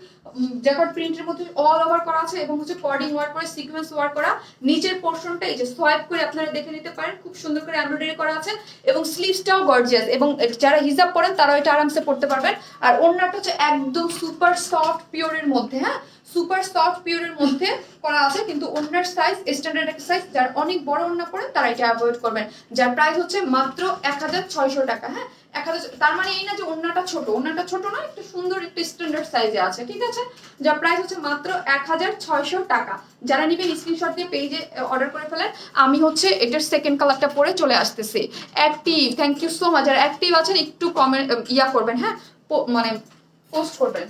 জ্যাকট প্রিন্টের মধ্যে অল ওভার করা আছে এবং হচ্ছে কর্ডিং ওয়ার্ক করে সিকোয়েন্স ওয়ার্ক করা। নিচের পোর্শনটা এই যে সোয়াইপ করে আপনারা দেখে নিতে পারেন, খুব সুন্দর করে এমব্রয়ডারি করা আছে এবং স্লিভসটাও গর্জিয়াস, এবং যারা হিজাব পরেন তারা এটা আরামসে পড়তে পারবেন। আর ওড়নাটা হচ্ছে একদম সুপার সফট পিওরের মধ্যে, হ্যাঁ সুপার সফট পিওরের মধ্যে করা আছে, কিন্তু ওড়নার সাইজ স্ট্যান্ডার্ড একটা সাইজ, যারা অনেক বড় ওড়না পরেন তারা এটা অ্যাভয়েড করবেন। যার প্রাইস হচ্ছে মাত্র 1600 টাকা। হ্যাঁ 1000, তার মানে এই না যে ওড়নাটা ছোট, ওড়নাটা ছোট না, একটু সুন্দর একটু স্ট্যান্ডার্ড সাইজে আছে, ঠিক আছে। যার প্রাইস হচ্ছে মাত্র 1600 টাকা। যারা নিবেন স্ক্রিনশট দিয়ে পেজে অর্ডার করে ফেলেন। আমি হচ্ছে এটার সেকেন্ড কালারটা পরে চলে আসতেছি। Active, thank you so much. যারা অ্যাক্টিভ আছেন একটু কমেন্ট করবেন, হ্যাঁ মানে পোস্ট করবেন।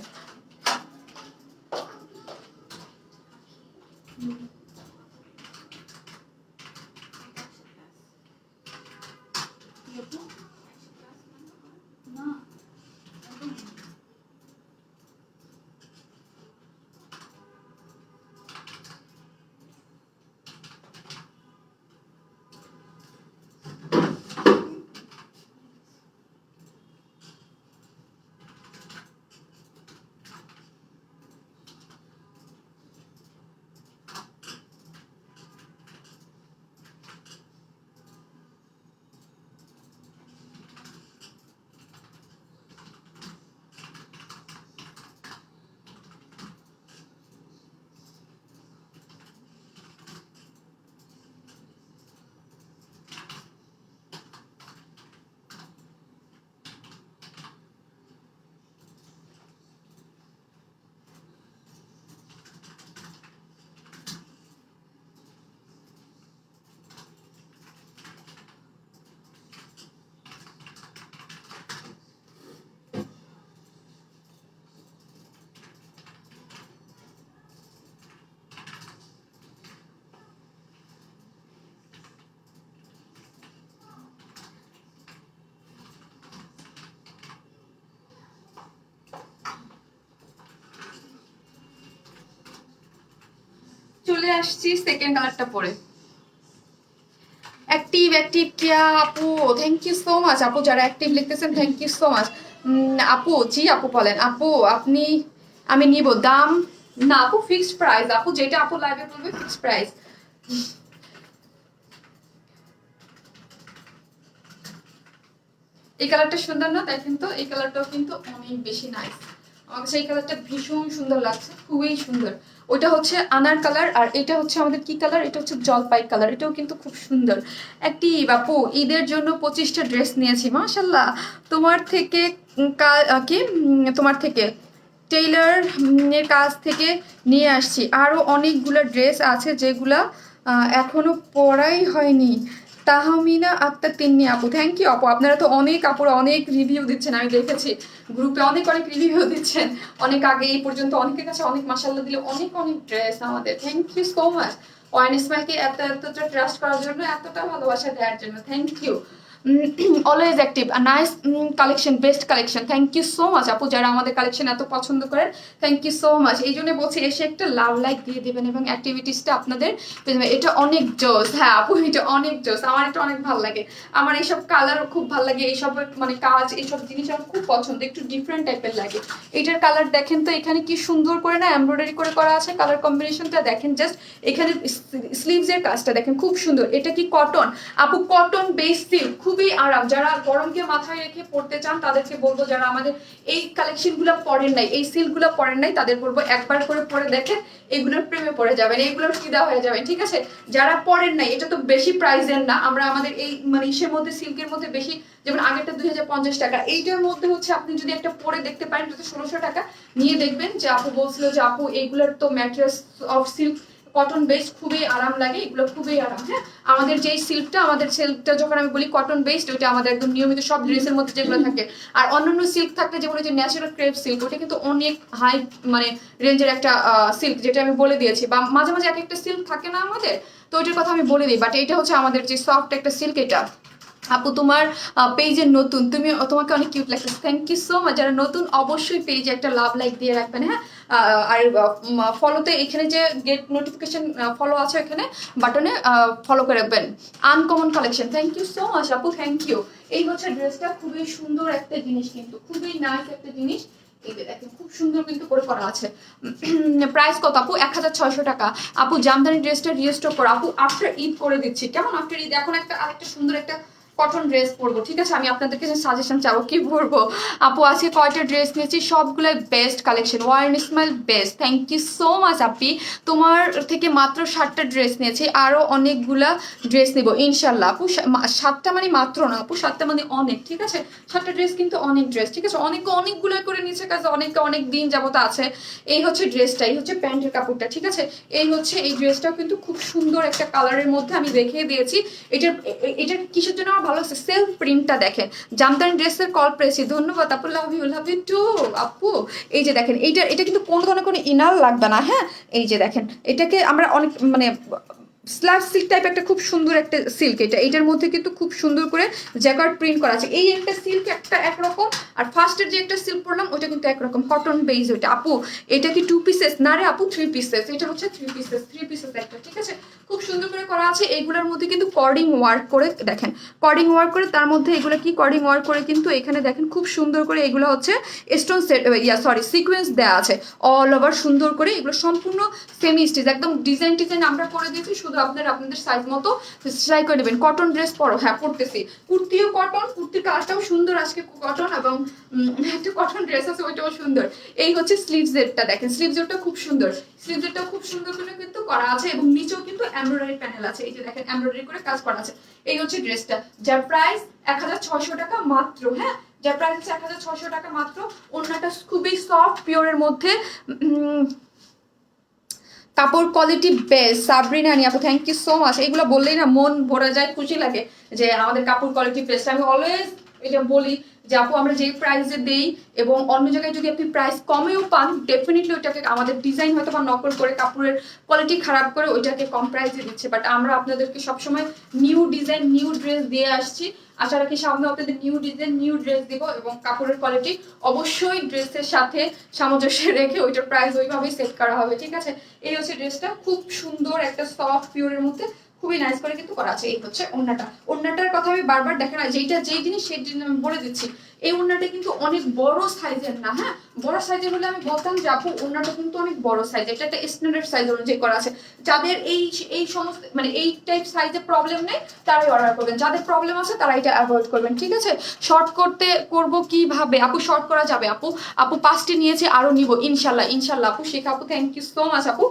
চলে আসছি সেকেন্ড কালারটা পরে। অ্যাক্টিভ অ্যাক্টিভ কিয়া আপু, থ্যাংক ইউ সো মাচ আপু, যারা অ্যাক্টিভ লিখতেছেন থ্যাংক ইউ সো মাচ। আপু জি আপু বলেন, আপু আপনি আমি নিব দাম না আপু, ফিক্সড প্রাইস আপু, যেটা আপু লাইভে বলবে ফিক্সড প্রাইস। এই কালারটা সুন্দর না, দেখেন তো এই কালারটাও কিন্তু অনেক বেশি নাইস। আমার কাছে এই কালারটা ভীষণ সুন্দর লাগছে, খুবই সুন্দর। ওইটা হচ্ছে আনার কালার, আর এটা হচ্ছে আমাদের কি কালার, এটা হচ্ছে জলপাই কালার, এটাও কিন্তু খুব সুন্দর। একটি বাপু ঈদের জন্য 25টা ড্রেস নিয়েছি, মাশাল্লাহ। তোমার থেকে কি তোমার থেকে টেইলার এর কাছ থেকে নিয়ে আসছি, আরও অনেকগুলো ড্রেস আছে যেগুলা এখনো পরাই হয়নি। তাহমিনা আক্তার তিন্নি আপু, থ্যাংক ইউ আপু। আপনারা তো অনেক আপুরা অনেক রিভিউ দিচ্ছেন, আমি দেখেছি গ্রুপে অনেক অনেক রিভিউ দিচ্ছেন অনেক আগে এই পর্যন্ত, অনেকের কাছে অনেক মাশাআল্লাহ দিলে অনেক অনেক ড্রেস আমাদের। Thank you so much Wine স্মাইলকে এতটা ট্রাস্ট করার জন্য, এতটা ভালোবাসা দেওয়ার জন্য, thank you. Always active, nice collection, best collection, thank you so much আপু। যারা আমাদের কালেকশন এত পছন্দ করেন থ্যাংক ইউ সো মাচ। এই জন্য বলছি এসে একটা লাভ লাইক দিয়ে দেবেন এবং অ্যাক্টিভিটিসটা আপনাদের, এটা অনেক জোস। হ্যাঁ আপু এটা অনেক জোস, আমার এটা অনেক ভালো লাগে। আমার এইসব কালারও খুব ভালো লাগে, এইসব মানে কাজ এইসব জিনিস আমার খুব পছন্দ, একটু ডিফারেন্ট টাইপের লাগে। এটার কালার দেখেন তো, এখানে কি সুন্দর করে না এমব্রয়ডারি করে করা আছে, কালার কম্বিনেশনটা দেখেন জাস্ট। এখানে স্লিভস এর কাজটা দেখেন খুব সুন্দর। এটা কি কটন আপু? কটন বেস সিল্ক, খুবই আরাম। যারা গরমকে মাথায় রেখে পড়তে চান তাদেরকে বলবো, যারা আমাদের এই কালেকশন গুলো পরেন নাই, এই সিল্ক গুলো পরেন নাই, তাদের বলবো একবার করে পরে দেখেন, এগুলোর প্রেমে পড়ে যাবেন, এইগুলোর ফিদা হয়ে যাবেন, ঠিক আছে। যারা পরেন নাই, এটা তো বেশি প্রাইসের না, আমরা আমাদের এই মানে ইসের মধ্যে সিল্কের মধ্যে বেশি, যেমন আগেরটা 2050 টাকা, এইটার মধ্যে হচ্ছে আপনি যদি একটা পরে দেখতে পারেন এটা 1600 টাকা। নিয়ে দেখবেন যে আপু বলছিল যে আপু এইগুলোর তো materials of silk cotton based, খুবই আরাম লাগে, এগুলো খুবই আরাম। হ্যাঁ আমাদের যেই সিল্কটা যখন আমি বলি কটন বেসড, ওইটা আমাদের একদম নিয়মিত সব ড্রেসের মধ্যে যেগুলো থাকে। আর অন্যান্য সিল্ক থাকলে যেমন যে ন্যাচারাল ক্রেপ সিল্ক, ওটা কিন্তু অনেক হাই মানে রেঞ্জের একটা সিল্ক, যেটা আমি বলে দিয়েছি। বা মাঝে মাঝে এক একটা সিল্ক থাকে না আমাদের, তো ওইটার কথা আমি বলে দিই। বাট এটা হচ্ছে আমাদের যে সফট একটা সিল্ক। এটা আপু তোমার পেজের নতুন, তোমাকে অনেক কিউট লাগতেছে, থ্যাংক ইউ সো মাচ। যারা নতুন অবশ্যই পেজে একটা লাভ লাইক দিয়ে রাখবেন, হ্যাঁ। আর ফলোতে এখানে যে গেট নোটিফিকেশন ফলো আছে, এখানে বাটনে ফলো করে রাখবেন। Uncommon collection, thank you so much আপু, থ্যাংক ইউ। এই হচ্ছে ড্রেসটা, খুবই সুন্দর একটা জিনিস, কিন্তু খুবই নাইস একটা জিনিস। এই যে দেখেন খুব সুন্দর কিন্তু করে করা আছে। প্রাইস কত আপু? 1600 টাকা। আপু জামদানি ড্রেসটা রিস্টক করো আপু, আফটার ঈদ করে দিচ্ছি কেমন? আফটার ঈদ এখন একটা আরেকটা সুন্দর একটা কটন ড্রেস পরবো, ঠিক আছে? আমি আপনাদেরকে সাজেশন চাবো কি পরবো। আপু আজকে কয়টা ড্রেস নিয়েছি, সবগুলাই best collection. Warm smile best, thank you so much আপি। তোমার থেকে মাত্র 7টা ড্রেস নিয়েছি, আরো অনেকগুলা ড্রেস নিব ইনশাল্লাহ আপু। 7টা মানে মাত্র না আপু, 7টা মানে অনেক, ঠিক আছে? 7টা ড্রেস কিন্তু অনেক ড্রেস, ঠিক আছে? অনেকগুলো করে নিয়েছে, কাজে অনেক দিন যাবত আছে। এই হচ্ছে ড্রেসটা, এই হচ্ছে প্যান্টের কাপড়টা, ঠিক আছে? এই হচ্ছে এই ড্রেসটাও কিন্তু খুব সুন্দর একটা কালারের মধ্যে আমি দেখিয়ে দিয়েছি। এটার কিসের জন্য আমার ভালো লাগছে, সেলফ প্রিন্টটা দেখেন। জামদানি ড্রেসের কল প্রেসি, ধন্যবাদ আপু, লাভ ইউ টু আপু। এই যে দেখেন এটা কিন্তু কোনো ধরনের কোনো ইনার লাগবে না, হ্যাঁ? এই যে দেখেন এটাকে আমরা অনেক মানে স্ল্যাব সিল্ক টাইপ একটা খুব সুন্দর একটা সিল্ক, এটার মধ্যে কিন্তু খুব সুন্দর করে জ্যাকার্ড প্রিন্ট করা আছে। এই একটা সিল্ক একটা একরকম, আর ফার্স্টের যে একটা সিল্ক পরলাম ওটা কিন্তু একরকম কটন বেজ। ওইটা আপু এটা কি 2 পিসেস? না রে আপু 3 পিসেস, এটা হচ্ছে 3 পিসেস একটা, ঠিক আছে? খুব সুন্দর করে করা আছে। এইগুলোর মধ্যে কিন্তু কর্ডিং ওয়ার্ক করে দেখেন, কর্ডিং ওয়ার্ক করে, তার মধ্যে এগুলো কি কর্ডিং ওয়ার্ক করে কিন্তু এখানে দেখেন খুব সুন্দর করে এগুলো হচ্ছে স্টোন সেট সিকোয়েন্স দেওয়া আছে অল ওভার সুন্দর করে। এগুলো সম্পূর্ণ সেমি স্টিচ, একদম ডিজাইন আমরা করে দিয়েছি, শুধু আপনাদের সাইজ মতো সেলাই করে নেবেন। কটন ড্রেস পরো, হ্যাঁ পরতেছি। কুর্তিও কটন, কুর্তির কালারটাও সুন্দর আজকে কটন, এবং একটা কটন ড্রেস আছে ওইটাও সুন্দর। এই হচ্ছে স্লিভসেরটা দেখেন, স্লিভসেরটা খুব সুন্দর, স্লিভসেরটা খুব সুন্দর করে কিন্তু করা আছে, এবং নিচেও কিন্তু এমব্রয়ডারি প্যানেল আছে। এই যে দেখেন এমব্রয়ডারি করে কাজ করা আছে। এই হচ্ছে ড্রেসটা, যার প্রাইস 1600 টাকা মাত্র, হ্যাঁ? যার প্রাইস হচ্ছে 1600 টাকা মাত্র। ওড়নাটা খুবই সফট পিওরের মধ্যে, কাপড় কোয়ালিটি বেস্ট। সাবরিনা আনি আপু, থ্যাংক ইউ সো মাচ। এগুলো বললেই না মন ভরে যায়, খুশি লাগে যে আমাদের কাপড় কোয়ালিটি বেস্ট। আমি অলওয়েজ এটা বলি যে আপু আমরা যে প্রাইসে দেই, এবং অন্য জায়গায় যদি আপনি প্রাইস কমেও পান, ডেফিনেটলি ওইটাকে আমাদের ডিজাইন হয়তো বা নকল করে কাপড়ের কোয়ালিটি খারাপ করে ওইটাকে কম প্রাইসে দিচ্ছে, বাট আমরা আপনাদেরকে সবসময় নিউ ডিজাইন নিউ ড্রেস দিয়ে আসছি। আশা রাখি সামনে আপনাদের নিউ ডিজাইন নিউ ড্রেস দিব, এবং কাপড়ের কোয়ালিটি অবশ্যই ড্রেসের সাথে সামঞ্জস্য রেখে ওইটার প্রাইস ওইভাবেই সেট করা হবে, ঠিক আছে? এই হচ্ছে ড্রেসটা, খুব সুন্দর একটা সফট পিওরের মধ্যে, খুবই নাইস করে কিন্তু করা আছে। এই হচ্ছে ওড়নাটা, ওড়নাটার কথা আমি বারবার দেখেন না, যেই জিনিস সেই জিনিস আমি বলে দিচ্ছি। এই ওড়নাটা কিন্তু অনেক বড় সাইজের না, হ্যাঁ? বড় সাইজের হলে আমি বলতাম যে আপু ওড়নাটা কিন্তু অনেক বড় সাইজ, এটা একটা স্ট্যান্ডার্ড সাইজ অনুযায়ী করা আছে। যাদের এই সমস্ত মানে এই টাইপ সাইজে প্রবলেম নেই তারাই অর্ডার করবেন, যাদের প্রবলেম আছে তারা এটা অ্যাভয়েড করবেন, ঠিক আছে? শর্ট করবো কিভাবে আপু? শর্ট করা যাবে আপু, আপু 5টি নিয়েছে, আরো নিব ইনশাল্লাহ আপু। শেখ আপু থ্যাংক ইউ সো মাচ আপু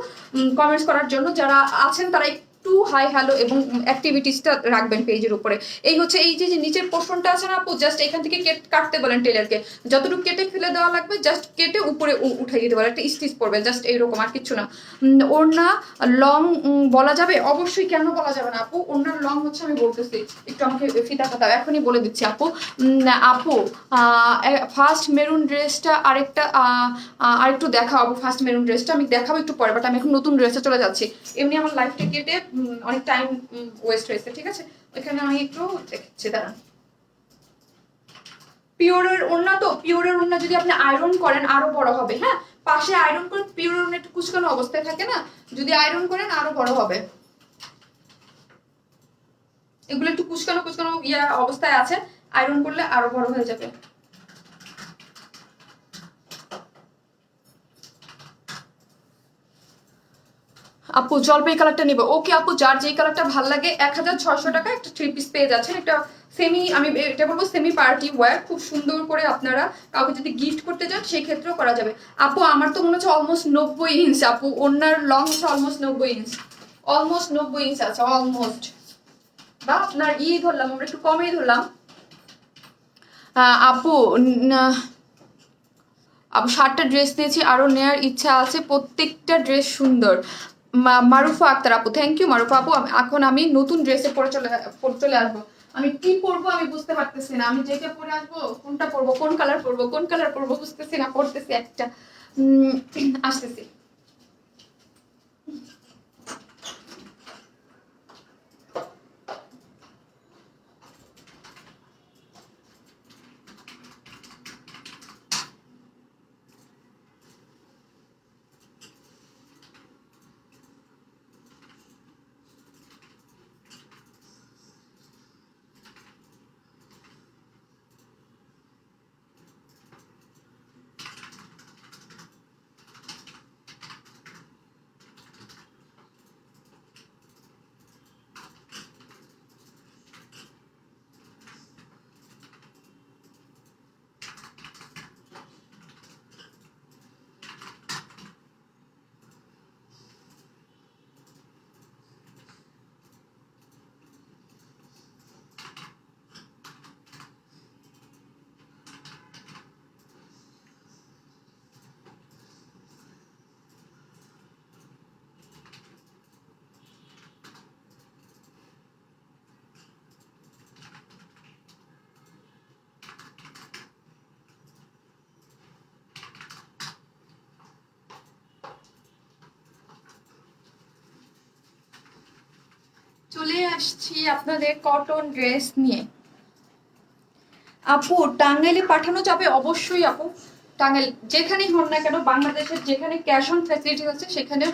কমেন্টস করার জন্য। যারা আছেন তারা একটু হাই হ্যালো এবং অ্যাক্টিভিটিসটা রাখবেন পেজের উপরে। এই হচ্ছে এই যে নিচের পোর্শনটা আছে না আপু, জাস্ট এখান থেকে কাটতে বলেন টেলারকে, যতটুকু কেটে ফেলে দেওয়া লাগবে জাস্ট কেটে উপরে উঠাই দিতে বলেন, একটা স্টিচ পড়বে জাস্ট এইরকম, আর কিছু না। ওড়না লং বলা যাবে? অবশ্যই, কেন বলা যাবে না আপু? ওড়নার লং হচ্ছে আমি বলতেছি, একটু আমাকে ফিতা খাতাও এখনই বলে দিচ্ছি আপু। আপু ফার্স্ট মেরুন ড্রেসটা আরেকটু দেখাও আপু। ফার্স্ট মেরুন ড্রেসটা আমি দেখাবো একটু পরে, বাট আমি এখন নতুন ড্রেসে চলে যাচ্ছি। এমনি আমার লাইফটা কেটে অনেক টাইম ওয়েস্ট হয়েছে, ঠিক আছে? ওইখানে আমি একটু দেখছি, দাঁড়ান। পিওরের ওড়না তো, পিওরের ওড়না যদি আপনি আয়রন করেন আরো বড় হবে, হ্যাঁ? পাশে আয়রন করে পিওরের ওড়না একটু কুচকানো অবস্থায় থাকে না, যদি আয়রন করেন আরো বড় হবে। এগুলো একটু কুচকানো অবস্থায় আছে, আয়রন করলে আরো বড় হয়ে যাবে। আপু জলপাই কালারটা নিব, ওকে আপু, যার যেই কালারটা ভালো লাগে। 1600 টাকা একটা 3 পিস পেয়ে যাচ্ছেন। একটা সেমি, আমি এটা বলবো সেমি পার্টি ওয়্যার, খুব সুন্দর করে আপনারা কাউকে যদি গিফট করতে চান সেই ক্ষেত্রেও করা যাবে। আপু আমার তো মনে হচ্ছে অলমোস্ট 90 ইঞ্চ আপু, ওনার লং হচ্ছে অলমোস্ট 90 ইঞ্চ, অলমোস্ট 90 ইঞ্চ আছে অলমোস্ট। বা আপনার ধরলাম, আমরা একটু কমেই ধরলাম। আপু আপু 7টা ড্রেস নিয়েছি, আরো নেওয়ার ইচ্ছা আছে, প্রত্যেকটা ড্রেস সুন্দর। মারুফা আক্তার আপু, থ্যাংক ইউ মারুফা আপু। এখন আমি নতুন ড্রেসে পরে চলে আসবো। আমি কি পরবো আমি বুঝতে পারতেছি না, আমি যেটা পরে আসবো কোনটা পরবো, কোন কালার পরবো বুঝতেছি না, পড়তেছি একটা আসতেছি। চলে আসছি আপনাদের কটন ড্রেস নিয়ে। আপু টাঙ্গাইলে পাঠানো যাবে? অবশ্যই আপু, টাঙ্গাইল যেখানেই হন না কেন, বাংলাদেশের যেখানে ক্যাশ অন ফ্যাসিলিটি আছে সেখানে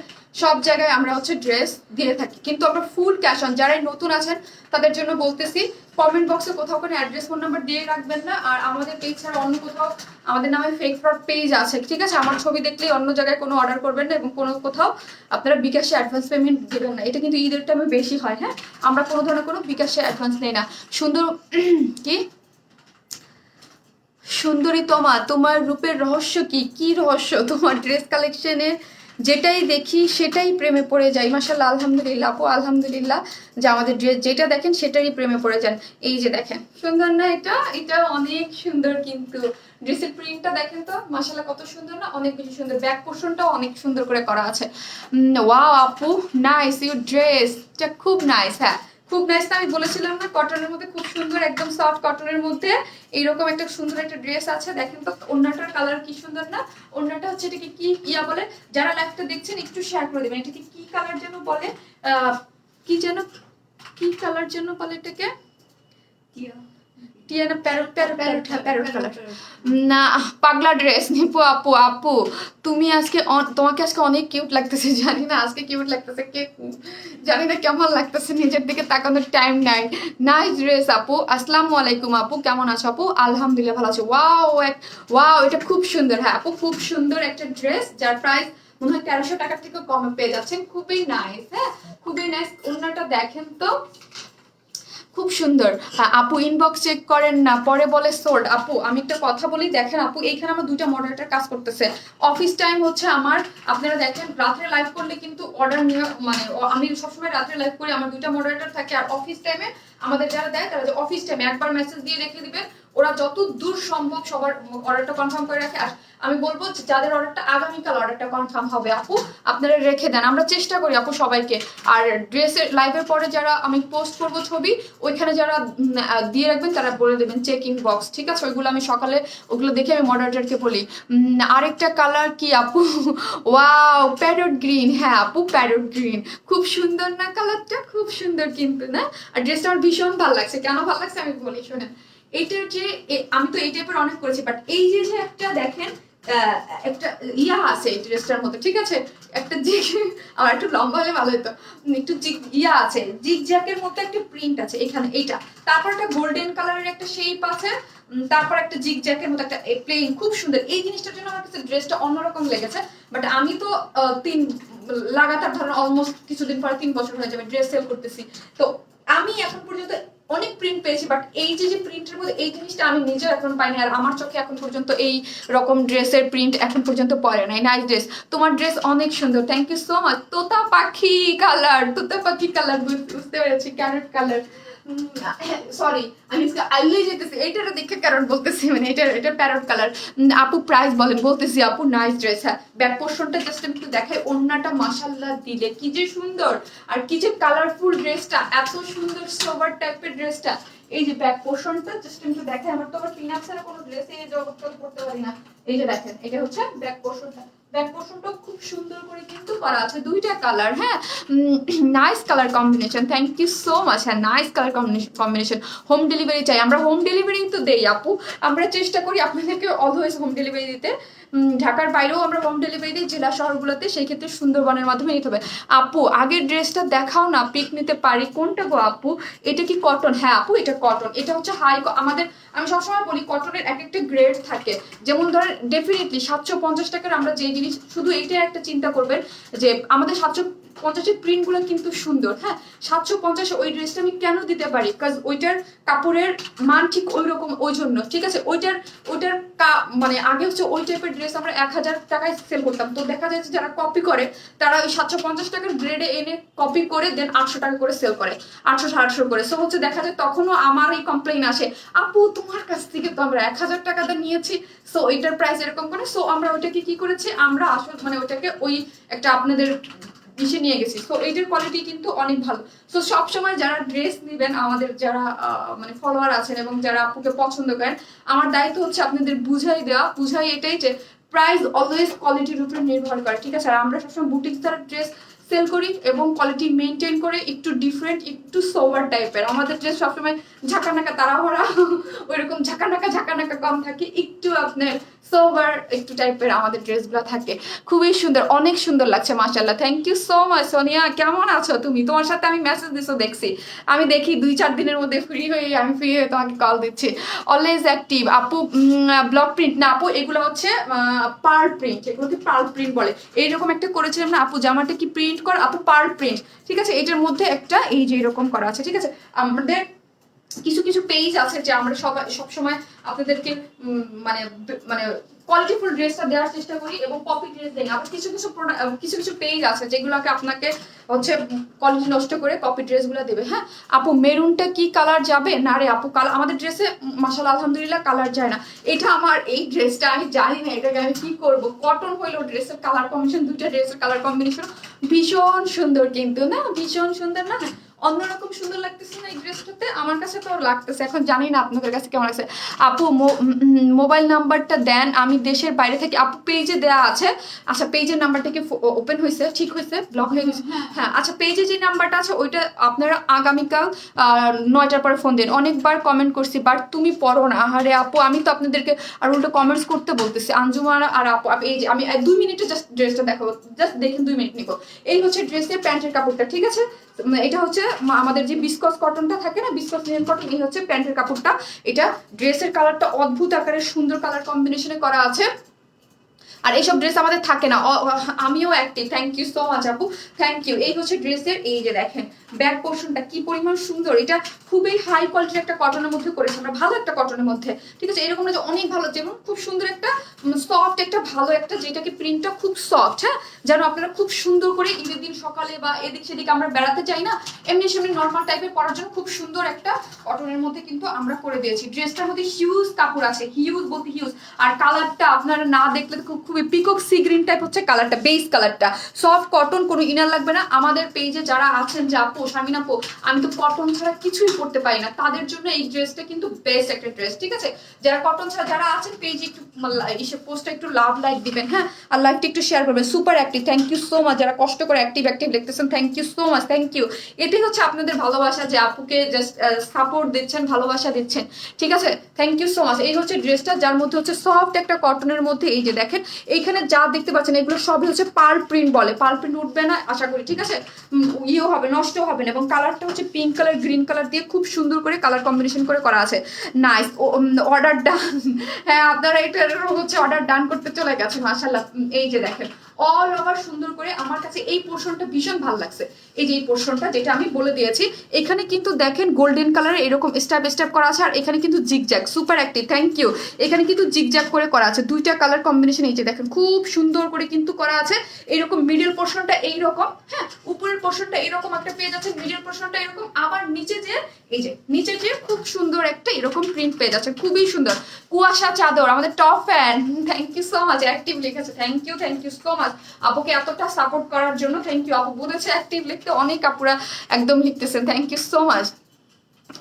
সব জায়গায় আমরা হচ্ছে ড্রেস দিয়ে থাকি, কিন্তু আমরা ফুল ক্যাশ অন। যারাই নতুন আছেন তাদের জন্য বলতেছি, কমেন্ট বক্সে কোথাও কোনো অ্যাড্রেস ফোন নাম্বার দিয়ে রাখবেন না। আর আমাদের পেজ ছাড়া অন্য কোথাও আমাদের নামে ফেক ফ্রড পেজ আছে, ঠিক আছে? আমার ছবি দেখলেই অন্য জায়গায় কোনো অর্ডার করবেন না, এবং কোনো কোথাও আপনারা বিকাশে অ্যাডভান্স পেমেন্ট দেবেন না। এটা কিন্তু ঈদের টাইমে বেশি হয়। হ্যাঁ, আমরা কোনো ধরনের কোনো বিকাশে অ্যাডভান্স নেই না। সুন্দর কি সুন্দরী তোমা, তোমার রূপের রহস্য কি? কি রহস্য? তোমার ড্রেস কালেকশনে যেটাই দেখি সেটাই প্রেমে পড়ে যাই। মাশাআল্লাহ, আলহামদুলিল্লাহ আপু, আলহামদুলিল্লাহ যে আমাদের ড্রেস যেটা দেখেন সেটারই প্রেমে পড়ে যান। এই যে দেখেন, সুন্দর না? এটা এটা অনেক সুন্দর, কিন্তু ড্রেসের প্রিন্টটা দেখেন তো, মাশাআল্লাহ কত সুন্দর না? অনেক বেশি সুন্দর। ব্যাক পোর্শনটাও অনেক সুন্দর করে করা আছে। ওয়াও আপু, নাইস ইউর ড্রেসটা, খুব নাইস। হ্যাঁ, খুব নাইস না? আমি বলেছিলাম না কটনের মধ্যে খুব সুন্দর, একদম সফট কটনের মধ্যে এইরকম একটা সুন্দর একটা ড্রেস আছে। দেখেন তো ওড়নাটার কালার কি সুন্দর না? ওড়নাটা হচ্ছে, এটাকে কি ইয়া বলে? যারা লাইভটা দেখছেন একটু শেয়ার করে দেবেন, এটাকে কি কালার যেন বলে? কি যেন, কি কালার যেন বলে এটাকে? টিয়ানা, প্যারট প্যারট প্যারট, হ্যাঁ প্যারট কালার না? পাগলা ড্রেস নিপু আপু। আপু তুমি আজকে তোমাকে আজকে অনেক কিউট লাগতেছে। জানি না আজকে কিউট লাগতেছে, কে জানি না কেমন লাগতেছে, নিজের দিকে তাকানোর টাইম নাই। নাইস ড্রেস আপু। আসসালামু আলাইকুম আপু, কেমন আছো আপু? আলহামদুলিল্লাহ ভালো আছো। ওয়াও, ওয়াও এটা খুব সুন্দর। হ্যাঁ আপু, খুব সুন্দর একটা ড্রেস, যার প্রাইস মনে হয় 1300 টাকার থেকে কমে পেয়ে যাচ্ছেন। খুবই নাইস। হ্যাঁ, খুবই নাইস। ওড়নাটা দেখেন তো, খুব সুন্দর। আপু ইনবক্স চেক করেন না, পরে বলে সোল্ড। আপু আমি একটা কথা বলি, দেখেন আপু, এইখানে আমার দুইটা মডারেটর কাজ করতেছে। অফিস টাইম হচ্ছে আমার, আপনারা দেখেন রাত্রে লাইভ করলে কিন্তু অর্ডার নিয়ে, মানে আমি সবসময় রাত্রে লাইভ করি, আমার দুইটা মডারেটর থাকে। আর অফিস টাইমে আমাদের যারা দেয় তারা যে অফিস টাইমে একবার মেসেজ দিয়ে রেখে দিবেন, ওরা যত দূর সম্ভব সবার অর্ডারটা কনফার্ম করে রাখে। আর আমি বলবো যাদের অর্ডারটা আগামীকাল অর্ডারটা কনফার্ম হবে আপু, আপনারা রেখে দেন, আমরা চেষ্টা করি আপু সবাইকে। আর ড্রেসের লাইভের পরে যারা আমি পোস্ট করব ছবি, ওইখানে যারা দিয়ে রাখবেন তারা বলে দেবেন চেকিং বক্স, ঠিক আছে? ওইগুলো আমি সকালে ওগুলো দেখে আমি মডারেটরকে বলি। আরেকটা কালার কি আপু? Wow, parrot green. হ্যাঁ আপু, প্যারট গ্রিন খুব সুন্দর না? কালারটা খুব সুন্দর কিন্তু না? আর ড্রেসটা আমার ভীষণ ভালো লাগছে। কেন ভালো লাগছে আমি বলি শোনেন। এইটার যে আমি তো এই টাইপের অনেক করেছি, বাট এই যে যে একটা দেখেন একটা ইয়া আছে এই ড্রেসটার মধ্যে, ঠিক আছে? একটা জিগ, আমার একটু লম্বা হলে ভালো হতো, একটু জিগ ইয়া আছে, জিগ জ্যাকের মধ্যে একটা প্রিন্ট আছে এখানে, এইটা। তারপর একটা গোল্ডেন কালারের একটা শেপ আছে, তারপর একটা জিগ জ্যাকের মতো একটা প্লেন, খুব সুন্দর। এই জিনিসটার জন্য আমার কাছে ড্রেসটা অন্যরকম লেগেছে। বাট আমি তো তিন লাগাতার ধরেন অলমোস্ট কিছুদিন পরে 3 বছর হয়ে যাবে ড্রেস সেল করতেছি, তো আমি এখন পর্যন্ত অনেক প্রিন্ট পেয়েছি, বাট এই যে যে প্রিন্টের মধ্যে এই জিনিসটা আমি নিজেও এখন পাইনি। আর আমার চোখে এখন পর্যন্ত এই রকম ড্রেসের প্রিন্ট এখন পর্যন্ত পরে নাই। নাইস ড্রেস, তোমার ড্রেস অনেক সুন্দর, থ্যাংক ইউ সো মাচ। তোতা পাখি কালার, তোতা পাখি কালার, বুঝতে পেরেছি, ক্যারেট কালার। সরি, আমি আইলে যেতেছি এইটার দেখে কারণ বলতেছি, মানে এটা প্যারট কালার। আপু প্রাইস বলেন, বলতেছি আপু নাইস ড্রেস। হ্যাঁ, ব্যাক পোর্শনটা জাস্ট একটু দেখাই, ওড়নাটা মাশাআল্লাহ দিলে কি যে সুন্দর, আর কি যে কালারফুল ড্রেসটা, এত সুন্দর সোবার টাইপের ড্রেসটা। এই যে ব্যাক পোর্শনটা জাস্ট একটু দেখাই, আমার তো আবার পিন-আপ ছাড়া কোনো ড্রেসে জগৎকাল করতে পারি না। এই যে দেখেন, এটা হচ্ছে ব্যাক পোর্শনটা। ব্যাক পোর্শনটা খুব সুন্দর করে কিন্তু করা আছে, দুইটা কালার। হ্যাঁ, nice colour combination, thank you so much. হ্যাঁ, nice colour combination. Home delivery চাই, আমরা হোম ডেলিভারি তো দেই আপু, আমরা চেষ্টা করি আপনাদেরকে অলওয়েজ হোম ডেলিভারি দিতে। ঢাকার বাইরেও আমরা হোম ডেলিভারি দিই, জেলা শহরগুলোতে, সেই ক্ষেত্রে সুন্দরবনের মাধ্যমে নিতে হবে। আপু আগের ড্রেসটা দেখাও না, পিক নিতে পারি। কোনটা গো আপু? এটা কি কটন? হ্যাঁ আপু, এটা কটন। এটা হচ্ছে হাই, আমাদের আমি সবসময় বলি কটনের এক একটা গ্রেড থাকে। যেমন ধরেন ডেফিনেটলি 750 টাকার আমরা যে জিনিস, শুধু এইটা একটা চিন্তা করবেন যে আমাদের 750-এর প্রিন্টগুলো কিন্তু সুন্দর। হ্যাঁ, 750 ওই ড্রেসটা আমি কেন দিতে পারি? বিকজ ওইটার কাপড়ের মান ঠিক ওই রকম, ওই জন্য, ঠিক আছে? ওইটার মানে আগে হচ্ছে ওই টাইপের ড্রেস আমরা 1000 টাকায় সেল করতাম, তো দেখা যাচ্ছে যারা কপি করে তারা ওই 750 টাকার গ্রেডে এনে কপি করে দেন 800 টাকা করে সেল করে, 800-800 করে। সো হচ্ছে দেখা যায় তখনও আমার এই কমপ্লেইন আসে, আপু তোমার কাছ থেকে তো আমরা 1000 টাকাটা নিয়েছি, সো ওইটার প্রাইস এরকম করে। সো আমরা ওইটাকে কি করেছি, আমরা আসল মানে ওইটাকে ওই একটা আপনাদের ইসে নিয়ে গেছি। তো এইটার কোয়ালিটি কিন্তু অনেক ভালো। তো সবসময় যারা ড্রেস নেবেন, আমাদের যারা মানে ফলোয়ার আছেন এবং যারা আপুকে পছন্দ করেন, আমার দায়িত্ব হচ্ছে আপনাদের বুঝাই দেওয়া। বুঝাই এটাই যে প্রাইস অলওয়েজ কোয়ালিটির উপরে নির্ভর করে, ঠিক আছে? আর আমরা সবসময় বুটিক দ্বারা ড্রেস সেল করি এবং কোয়ালিটি মেনটেন করে একটু ডিফারেন্ট একটু সোভার টাইপের। আমাদের ড্রেস সবসময় ঝাঁকানাকা তাড়াহুড়া ওইরকম ঝাঁকানাকা কম থাকে, একটু আপনার সোভার একটু টাইপের আমাদের ড্রেসগুলো থাকে। খুবই সুন্দর, অনেক সুন্দর লাগছে মাশাআল্লাহ। Thank you so much Sonia. কেমন আছো তুমি? তোমার সাথে আমি মেসেজ দিছো দেখছি, আমি দেখি 2-4 দিনের মধ্যে ফ্রি হয়ে তোমাকে কল দিচ্ছি। অলওয়েজ অ্যাক্টিভ আপু। ব্লক প্রিন্ট না আপু, এগুলো হচ্ছে পার্ল প্রিন্ট, এগুলোকে পার্ল প্রিন্ট বলে। এইরকম একটা করেছিলাম না আপু, জামাটা কি প্রিন্ট কর আপু? পার্ল প্রিন্ট, ঠিক আছে। এটার মধ্যে একটা এই যে এরকম করা আছে, ঠিক আছে। আমাদের কিছু কিছু পেজ আছে যে আমরা সবসময় আপনাদেরকে মানে মানে কোয়ালিটিফুল ড্রেসটা দেওয়ার চেষ্টা করি এবং কপি ড্রেস দেই। আবার কিছু কিছু পেজ আছে যেগুলোকে আপনাকে হচ্ছে কোয়ালিটি নষ্ট করে কপি ড্রেসগুলো দেবে। হ্যাঁ আপু, মেরুনটা কি কালার যাবে? না রে আপু, কালার আমাদের ড্রেসে মাশাআল্লাহ আলহামদুলিল্লাহ কালার যায় না। এটা আমার এই ড্রেসটা আমি জানি না এটাকে আমি কি করব। কটন হইলো ড্রেসের কালার কম্বিনেশন, দুইটা ড্রেসের কালার কম্বিনেশন ভীষণ সুন্দর, কিন্তু না ভীষণ সুন্দর না? অন্যরকম সুন্দর লাগতেছে না এই ড্রেসটাতে? আমার কাছে তো লাগতেছে, এখন জানি না আপনাদের কাছে কেমন লাগছে। আপু মোবাইল নাম্বারটা দেন, আমি দেশের বাইরে থেকে। আপু পেজে দেওয়া আছে। আচ্ছা পেজের নাম্বারটা কি ওপেন হয়েছে? ঠিক হয়েছে? ব্লক হয়ে গেছে? হ্যাঁ আচ্ছা, পেজে যে নাম্বারটা আছে ওইটা আপনারা আগামীকাল 9টার পরে ফোন দিন। অনেকবার কমেন্ট করছি বাট তুমি পড়ো না। আরে আপু আমি তো আপনাদেরকে আর উল্টো কমেন্টস করতে বলতেছি। আঞ্জুমানা আর আপু, এই যে আমি 2 মিনিটে জাস্ট ড্রেসটা দেখাবো, জাস্ট দেখেন 2 মিনিট নিবো। এই হচ্ছে ড্রেসের প্যান্টের কাপড়টা, ঠিক আছে। এটা হচ্ছে আমাদের যে বিসকস কটনটা থাকে না, বিসকস লিনেন কটন, এই হচ্ছে প্যান্টের কাপড়টা। এটা ড্রেসের কালারটা অদ্ভুত আকারের সুন্দর কালার কম্বিনেশনে করা আছে। আর এইসব ড্রেস আমাদের থাকে না। আমিও active. Thank you so much আপু, থ্যাংক ইউ। এই হচ্ছে ড্রেসের এই যে দেখেন ব্যাক পোর্শনটা কি পরিমাণ সুন্দর। এটা খুবই হাই কোয়ালিটির একটা কটনের মধ্যে করেছে আমরা, ভালো একটা কটনের মধ্যে, ঠিক আছে। এরকম না যে অনেক ভালো, যেমন খুব সুন্দর একটা সফট একটা ভালো একটা, যেটাকে প্রিন্টটা খুব সফট। হ্যাঁ যেন আপনারা খুব সুন্দর করে ঈদের দিন সকালে বা এদিক সেদিক আমরা বেড়াতে চাই না, এমনি সেমনি নর্মাল টাইপের পরার জন্য খুব সুন্দর একটা কটনের মধ্যে কিন্তু আমরা করে দিয়েছি। ড্রেসটার মধ্যে হিউজ কাপড় আছে, হিউজ বলতে হিউজ। আর কালারটা আপনারা না দেখলে খুবই পিকক সি গ্রিন টাইপ হচ্ছে কালারটা, বেস কালারটা। সফট কটন, কোনো ইনার লাগবে না। আমাদের পেজে যারা আছেন যে আপু শারমিন আপু আমি তো কটন ছাড়া কিছুই পড়তে পারি না, তাদের জন্য এই ড্রেসটা কিন্তু বেস্ট একটা ড্রেস, ঠিক আছে। যারা কটন ছাড়া যারা আছেন পেজে একটু পোস্টটা একটু লাভ লাইক দিবেন, হ্যাঁ, আর লাইকটা একটু শেয়ার করবেন। Super active, thank you so much. যারা কষ্ট করে অ্যাক্টিভ লিখতেছেন, thank you so much, thank you. এটাই হচ্ছে আপনাদের ভালোবাসা যে আপুকে জাস্ট সাপোর্ট দিচ্ছেন, ভালোবাসা দিচ্ছেন, ঠিক আছে। Thank you so much. এই হচ্ছে ড্রেসটা, যার মধ্যে হচ্ছে সফট একটা কটনের মধ্যে এই যে দেখেন এইখানে যা দেখতে পাচ্ছেন এগুলো সবই হচ্ছে পার্ল প্রিন্ট বলে। পার্ল প্রিন্ট উঠবে না আশা করি, ঠিক আছে, ইয়েও হবে, নষ্ট হবে না। এবং কালারটা হচ্ছে পিঙ্ক কালার গ্রিন কালার দিয়ে খুব সুন্দর করে কালার কম্বিনেশন করে করা আছে। নাইস, অর্ডার ডান। হ্যাঁ আপনারা এটা হচ্ছে অর্ডার ডান করতে চলে গেছে মাশাআল্লাহ। এই যে দেখেন অল ওভার সুন্দর করে, আমার কাছে এই পোর্শনটা ভীষণ ভালো লাগছে। এই যে এই পোর্শনটা যেটা আমি বলে দিয়েছি, এখানে কিন্তু দেখেন গোল্ডেন কালারে এরকম স্টেপ স্টেপ করা আছে। আর এখানে কিন্তু zigzag, super active, thank you. এখানে কিন্তু জিগজ্যাগ করে করা আছে, দুইটা কালার কম্বিনেশন। এই যে দেখেন খুব সুন্দর করে কিন্তু করা আছে। এরকম মিডল পোর্শনটা এইরকম, হ্যাঁ উপরের পোর্শনটা এরকম একটা পেজ আছে, মিডল পোর্শনটা এরকম, আবার নিচে যে এই যে নিচে যে খুব সুন্দর একটা এরকম প্রিন্ট পেজ আছে, খুবই সুন্দর। কুয়াশা চাদর আমাদের top fan, thank you so much. Active লিখেছে, থ্যাংক ইউ সো মাচ আপুকে এতটা সাপোর্ট করার জন্য। থ্যাংক ইউ আপু, বলেছে অ্যাক্টিভ লিখতে, অনেক আপুরা একদম লিখতেছেন, থ্যাংক ইউ সো মাচ।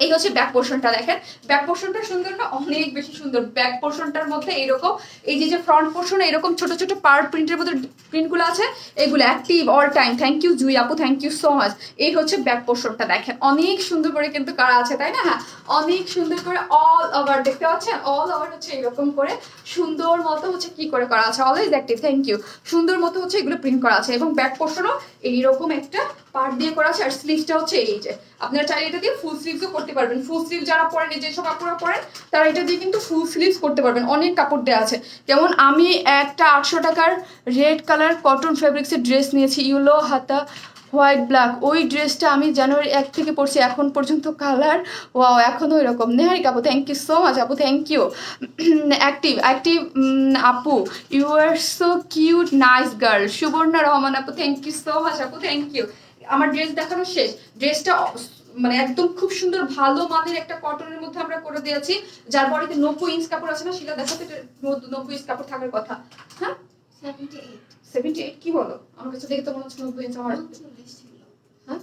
এই হচ্ছে ব্যাক পোর্শনটা, দেখেন ব্যাক পোর্শনটা সুন্দর না? অনেক বেশি সুন্দর। ব্যাক পোর্শনটার মধ্যে এইরকম এই যে ফ্রন্ট পোর্শনে এরকম ছোট ছোট পার্ট প্রিন্টের মধ্যে প্রিন্টগুলো আছে, এগুলো active all time. Thank you Jui আপু, থ্যাংক ইউ সো মাচ। এই হচ্ছে ব্যাক পোর্শনটা, দেখেন অনেক সুন্দর করে কিন্তু করা আছে, তাই না? হ্যাঁ অনেক সুন্দর করে অল ওভার দেখতে পাচ্ছেন, অল ওভার হচ্ছে এরকম করে সুন্দর মতো হচ্ছে কি করে করা আছে, অলওয়েজ অ্যাক্টিভ, থ্যাংক ইউ। সুন্দর মতো হচ্ছে এগুলো প্রিন্ট করা আছে এবং ব্যাক পোর্শনও এইরকম একটা পার্ট দিয়ে করা আছে। আর স্লিভসটা হচ্ছে এই যে, আপনারা চাইলে এটা দিয়ে ফুল স্লিভসও করতে পারবেন। ফুল স্লিভ যারা পরেন, যেসব কাপড় পরেন তারা এটা দিয়ে কিন্তু ফুল স্লিভস করতে পারবেন। অনেক কাপড় দেওয়া আছে। যেমন আমি একটা 800 টাকার রেড কালার কটন ফেব্রিক্সের ড্রেস নিয়েছি, ইয়েলো হাতা হোয়াইট ব্ল্যাক। ওই ড্রেসটা আমি জানুয়ারি 1 থেকে পরছি, এখন পর্যন্ত কালার ওয়াও এখনো এরকম। নেহারি আপু, থ্যাংক ইউ সো মাচ আপু, থ্যাংক ইউ। অ্যাক্টিভ আপু, you are so cute, nice girl. Suborna Rahman আপু, থ্যাংক ইউ সো মাচ আপু, থ্যাংক ইউ। আমার ড্রেস দেখানো শেষ। ড্রেসটা মানে একদম খুব সুন্দর ভালো মানের একটা কটনের মধ্যে আমরা করে দিয়েছি, যার বডিতে 90 ইঞ্চ কাপড় আছে না, সেটা দেখাতে 90 ইঞ্চ কাপড় থাকার কথা। হ্যাঁ 78 কি বলো? আমার কাছে দেখে তো মনে হচ্ছে 90 ইঞ্চ। আমার হ্যাঁ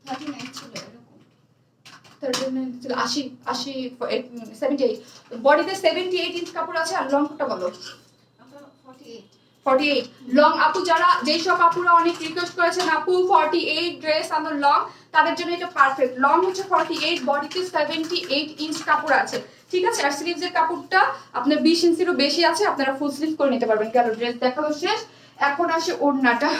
39 ছিল, এরকম 39 ছিল, 80 78 বডিতে 78 ইঞ্চ কাপড় আছে। আর লংটা বলো? 48 48 লং আপু, যারা যেই সব আপুরা অনেক রিকোয়েস্ট করেছেন আপু 48 ড্রেস আমার লং, তাদের জন্য এটা পারফেক্ট। লং হচ্ছে 48, বডিতে 78 ইঞ্চ কাপড় আছে, ঠিক আছে। আর স্লিভসের কাপড়টা আপনার 20 ইঞ্চিরও বেশি আছে, আপনারা ফুল স্লিভ করে নিতে পারবেন। গেল ড্রেস দেখানো শেষ, এখন আসে ওড়নাটা।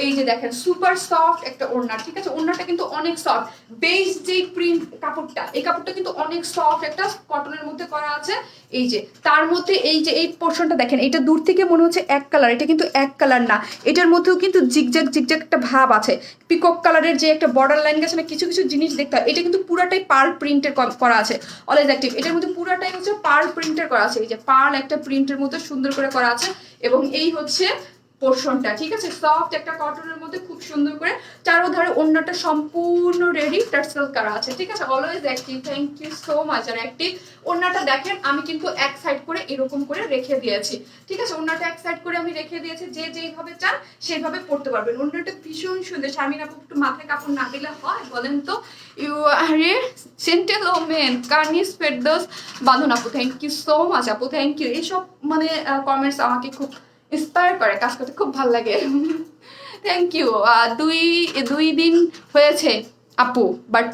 এই যে দেখেন সুপার সফট একটা ওড়না, ঠিক আছে। ওড়নাটা কিন্তু অনেক সফট, বেস যে প্রিন্ট কাপড়টা, এই কাপড়টা কিন্তু অনেক সফট, একটা কটনের মধ্যে করা আছে। এই যে তার মধ্যে এই যে এই পোর্শনটা দেখেন, এটা দূর থেকে মনে হচ্ছে এক কালার, এটা কিন্তু এক কালার না, এটার মধ্যেও কিন্তু জিগজ্যাগ জিগজ্যাগ একটা ভাব আছে। পিকক কালারের যে একটা বর্ডার লাইন গেছে না, কিছু কিছু জিনিস দেখতে হয়। এটা কিন্তু পুরাটাই পার্ল প্রিন্টের করা আছে, অলওয়েজ অ্যাক্টিভ। এটার মধ্যে পুরাটাই হচ্ছে পার্ল প্রিন্টের করা আছে, এই যে পার্ল একটা প্রিন্টের মধ্যে সুন্দর করে করা আছে। এবং এই হচ্ছে পোর্শনটা, ঠিক আছে। সফট একটা কটনের মধ্যে খুব সুন্দর করে চারোধারে ওড়নাটা সম্পূর্ণ রেডি টার্সেল করা আছে, ঠিক আছে। Always active, thank you so much. আর অ্যাক্টিভ ওড়নাটা দেখেন, আমি কিন্তু এক সাইড করে এরকম করে রেখে দিয়েছি, ঠিক আছে। ওড়নাটা এক সাইড করে আমি রেখে দিয়েছি, যে যেইভাবে চান সেইভাবে পড়তে পারবেন। ওড়নাটা ভীষণ সুন্দর। শারমিন আপু একটু মাথায় কাপড় না দিলে হয় বলেন তো? ইউ আর এ সেন্টেলমেন কার্নিস ফেরদৌস বাঁধন আপু, থ্যাংক ইউ সো মাচ আপু, থ্যাংক ইউ। এইসব মানে কমেন্টস আমাকে খুব ইন্সপায়ার করে, কাজ করতে খুব ভালো লাগে। Thank you. দুই দিন হয়েছে আপু, বাট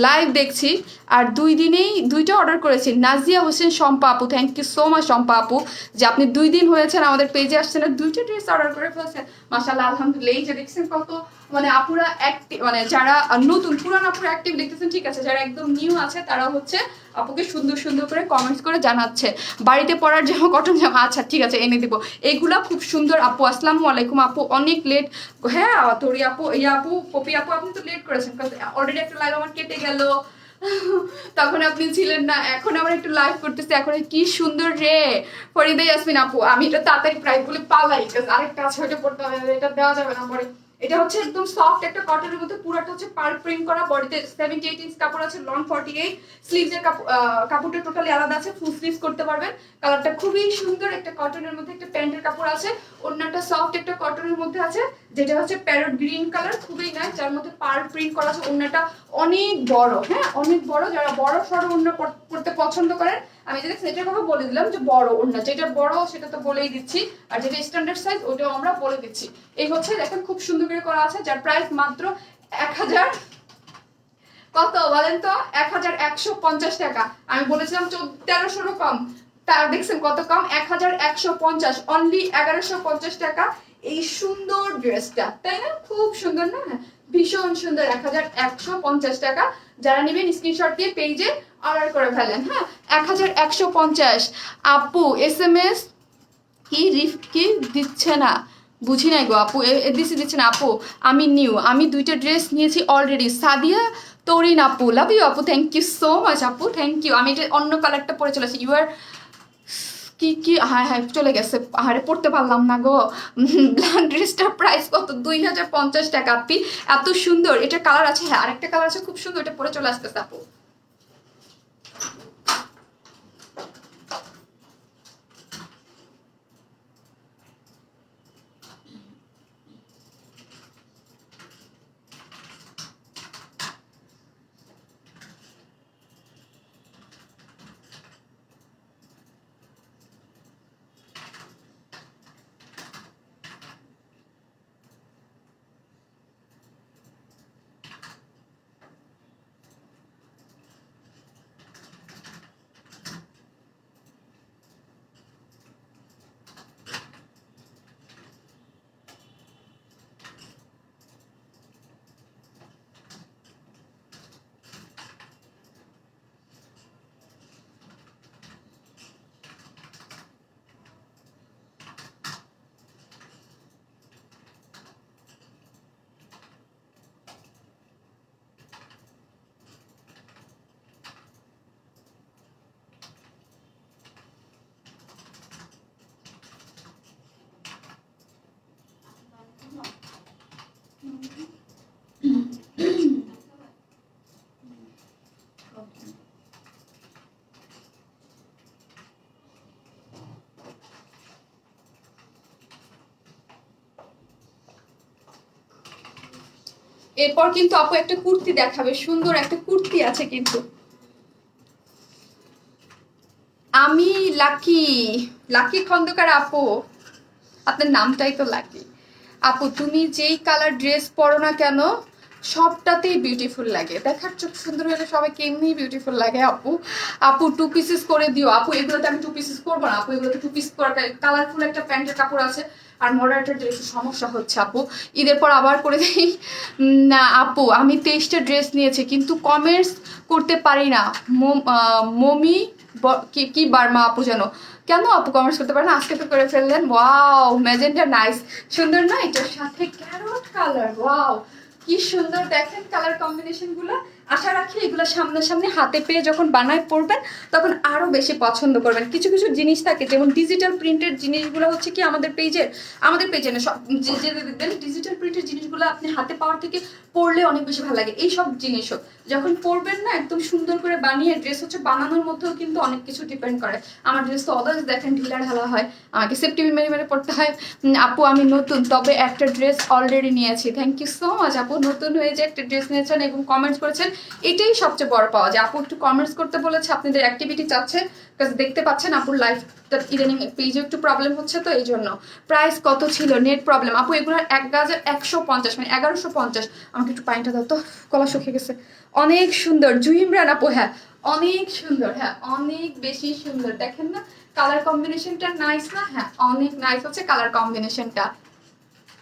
লাইভ দেখছি, আর 2 দিনেই 2টা অর্ডার করেছি। নাজিয়া হোসেন শম্পা আপু, thank you so much Shompa আপু, যে আপনি 2 দিন হয়েছেন আমাদের পেজে আসছেন আর 2টা ড্রেস অর্ডার করে ফেলছেন। মাশাআল্লাহ, আলহামদুলিল্লাহ। এই যে দেখছেন কত মানে আপুরা অ্যাক্টিভ, মানে যারা নতুন, পুরান আপুরা অ্যাক্টিভ লিখতেছেন, ঠিক আছে। যারা একদম নিউ আছে তারা হচ্ছে আপুকে সুন্দর সুন্দর করে কমেন্টস করে জানাচ্ছে বাড়িতে পরার জামা, কটন জামা, আচ্ছা ঠিক আছে এনে দিব। এগুলা খুব সুন্দর আপু। আসসালামু আলাইকুম আপু, অনেক লেট। হ্যাঁ তোরি আপু, ইয়া আপু, পপি আপু, আপনি তো লেট করেছেন, অলরেডি একটা লাইভ আমার কেটে গেল, তখন আপনি ছিলেন না। এখন আবার একটু লাইভ করতেছি, এখন কি সুন্দর রে ফরিদা ইয়াসমিন আপু। আমি এটা তাড়াতাড়ি প্রায় বলে পালাই, আরেকটা আছে ওইটা পড়তে হবে, এটা দেওয়া যাবে না পরে। এটা হচ্ছে একদম সফট একটা কটনের মধ্যে, পুরোটা হচ্ছে পার্ল প্রিন্ট করা, বডিতে 78 ইঞ্চ কাপড় আছে, লং 48, স্লিভসের কাপড়টা টোটালি আলাদা আছে, ফুল স্লিভস করতে পারবেন। কালারটা খুবই সুন্দর, একটা কটনের মধ্যে একটা প্যান্টের কাপড় আছে। ওড়নাটা সফট একটা কটনের মধ্যে আছে, যেটা হচ্ছে প্যারট গ্রিন কালার, খুবই নাইস, যার মধ্যে পার্ল প্রিন্ট করা আছে। ওড়নাটা অনেক বড়, হ্যাঁ অনেক বড়। যারা বড় সড়ো ওড়না পড়তে পছন্দ করেন, আমি যেটা সেটার কথা বলে দিলাম যে বড় ওড়না, যেটা বড় সেটা তো বলেই দিচ্ছি, আর যেটা স্ট্যান্ডার্ড সাইজ ওটাও আমরা বলে দিচ্ছি। এই হচ্ছে দেখেন খুব সুন্দর করে করা আছে, যার প্রাইস মাত্র 1000, কত বলেন তো? 1150 টাকা। আমি বলেছিলাম 1300 কম, তার দেখছেন কত কম, 1150, অনলি 1150 টাকা এই সুন্দর ড্রেসটা, তাই না? খুব সুন্দর না? ভীষণ সুন্দর। 1150 টাকা। যারা নেবেন স্ক্রিনশট দিয়ে পেজে অর্ডার করে ফেলেন। হ্যাঁ 1150 আপু। SMS কি দিচ্ছে না, বুঝি নাই গো আপু, দিচ্ছে না আপু। আমি নিউ, আমি 2টা ড্রেস নিয়েছি অলরেডি। সাদিয়া তরিন আপু, লাভ ইউ আপু, থ্যাংক ইউ সো মাচ আপু, থ্যাংক ইউ। আমি এটা অন্য কালারটা পরে চলে আসি। ইউ আর কি হ্যাঁ হ্যাঁ চলে গেছে, আরে পড়তে পারলাম না গো। ব্ল্যাক ড্রেসটার প্রাইস কত? 2050 টাকা। আপনি এত সুন্দর, এটা কালার আছে, হ্যাঁ আরেকটা কালার আছে খুব সুন্দর, এটা পরে চলে আসতেছে আপু। এরপর কিন্তু আপু একটা কুর্তি দেখাবে, সুন্দর একটা কুর্তি আছে কিন্তু। আমি লাকি খন্দকার আপু, আপনার নামটাই তো লাকি। আপু তুমি যেই কালার ড্রেস পরো না কেন সবটাতেই বিউটিফুল লাগে, দেখার চোখ সুন্দর হলে সবাইকে এমনি বিউটিফুল লাগে। আপু আপু 2 পিসেস করে দিও। আপু এগুলোতে আমি 2 পিসেস করবো না আপু, এগুলোতে 2 পিস করা কালারফুল একটা প্যান্টের কাপড় আছে আর মডারেটার একটু সমস্যা হচ্ছে আপু, ঈদের পর আবার করে দিই। না আপু আমি 23টা ড্রেস নিয়েছি কিন্তু কমেন্টস করতে পারি না। মমি কি বার্মা আপু যেন, কেন আপু কমেন্টস করতে পারেন? আজকে তো করে ফেললেন। ওয়াও ম্যাজেন্টা নাইস, সুন্দর না এটার সাথে ক্যারট কালার, ওয়াও কি সুন্দর দেখেন কালার কম্বিনেশন গুলো। আশা রাখি এগুলো সামনাসামনি হাতে পেয়ে যখন বানায় পড়বেন তখন আরো বেশি পছন্দ করবেন। কিছু কিছু জিনিস থাকে যেমন ডিজিটাল প্রিন্টের জিনিসগুলো হচ্ছে কি আমাদের পেজে না সব যে দেখবেন ডিজিটাল প্রিন্টের জিনিসগুলো আপনি হাতে পাওয়ার থেকে পরলে অনেক বেশি ভালো লাগে। এই সব জিনিসও যখন পরবেন না একদম সুন্দর করে বানিয়ে, ড্রেস হচ্ছে বানানোর মধ্যেও কিন্তু অনেক কিছু ডিপেন্ড করে। আমার ড্রেস তো অদার্স দেখেন ঢিলা ঢালা হয়, আমাকে সেফটি মেরে মেরে পড়তে হয়। আপু আমি নতুন তবে একটা ড্রেস অলরেডি নিয়েছি। থ্যাংক ইউ সো মাচ আপু, নতুন হয়ে যে একটা ড্রেস নিয়েছেন এবং কমেন্টস করেছেন, এটাই সবচেয়ে বড় পাওয়া যায়। আপু একটু কমেন্টস করতে বলেছে, আপনাদের অ্যাক্টিভিটি চাচ্ছে, দেখতে পাচ্ছেন আপুর লাইফটা ইদানিং পেজে একটু প্রবলেম হচ্ছে তো এই জন্য। প্রাইস কত ছিল? নেট প্রবলেম আপু, এগুলোর 1150 মানে 1150। আমাকে একটু পানিটা দাও তো, গলা শুকিয়ে গেছে। অনেক সুন্দর জুইমরান আপু, হ্যাঁ অনেক সুন্দর, হ্যাঁ অনেক বেশি সুন্দর। দেখেন না কালার কম্বিনেশনটা নাইস না? হ্যাঁ অনেক নাইস হচ্ছে কালার কম্বিনেশনটা।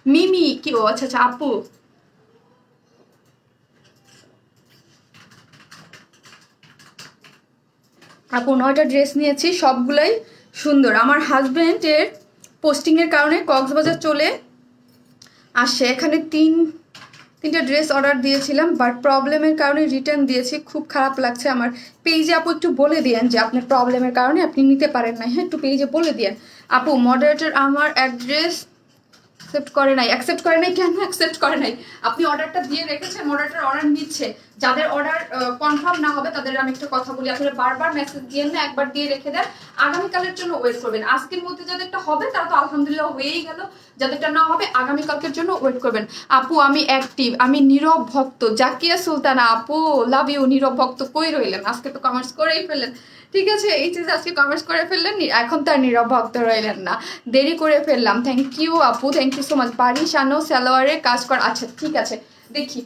মিমি কি, ও আচ্ছা আচ্ছা আপু আপু 9টা ড্রেস নিয়েছি, সবগুলাই সুন্দর। আমার হাজব্যান্ডের পোস্টিংয়ের কারণে কক্সবাজার চলে আসে, এখানে তিনটা ড্রেস অর্ডার দিয়েছিলাম বাট প্রবলেমের কারণে রিটার্ন দিয়েছি, খুব খারাপ লাগছে আমার। পেজে আপু একটু বলে দিয়েন যে আপনার প্রবলেমের কারণে আপনি নিতে পারেন না, হ্যাঁ একটু পেজে বলে দিয়েন। আপু মডারেটর আমার অ্যাড্রেস অ্যাকসেপ্ট করে নাই কেন অ্যাকসেপ্ট করে নাই? আপনি অর্ডারটা দিয়ে রেখেছেন, মডারেটর অর্ডার নিচ্ছে। যাদের অর্ডার কনফার্ম না হবে তাদের আমি একটা কথা বলি, আপনারা বারবার মেসেজ দিয়ে না, একবার দিয়ে রেখে দেন, আগামীকালের জন্য ওয়েট করবেন। আজকের মধ্যে যাদেরটা হবে তারা তো আলহামদুলিল্লাহ হয়েই গেল, যাদেরটা না হবে আগামীকালকের জন্য ওয়েট করবেন। আপু আমি অ্যাক্টিভ, আমি নীরব ভক্ত। জাকিয়া সুলতানা আপু লাভ ইউ। নীরব ভক্ত কই রইলেন? আজকে তো কমেন্টস করেই ফেললেন, ঠিক আছে এই যে আজকে কমেন্টস করে ফেললেন, এখন তো আর নীরব ভক্ত রইলেন না, দেরি করে ফেললাম। থ্যাংক ইউ আপু, থ্যাংক ইউ সো মাচ। বারিশ আনো সালোয়ারে কাজ কর, আচ্ছা ঠিক আছে দেখি।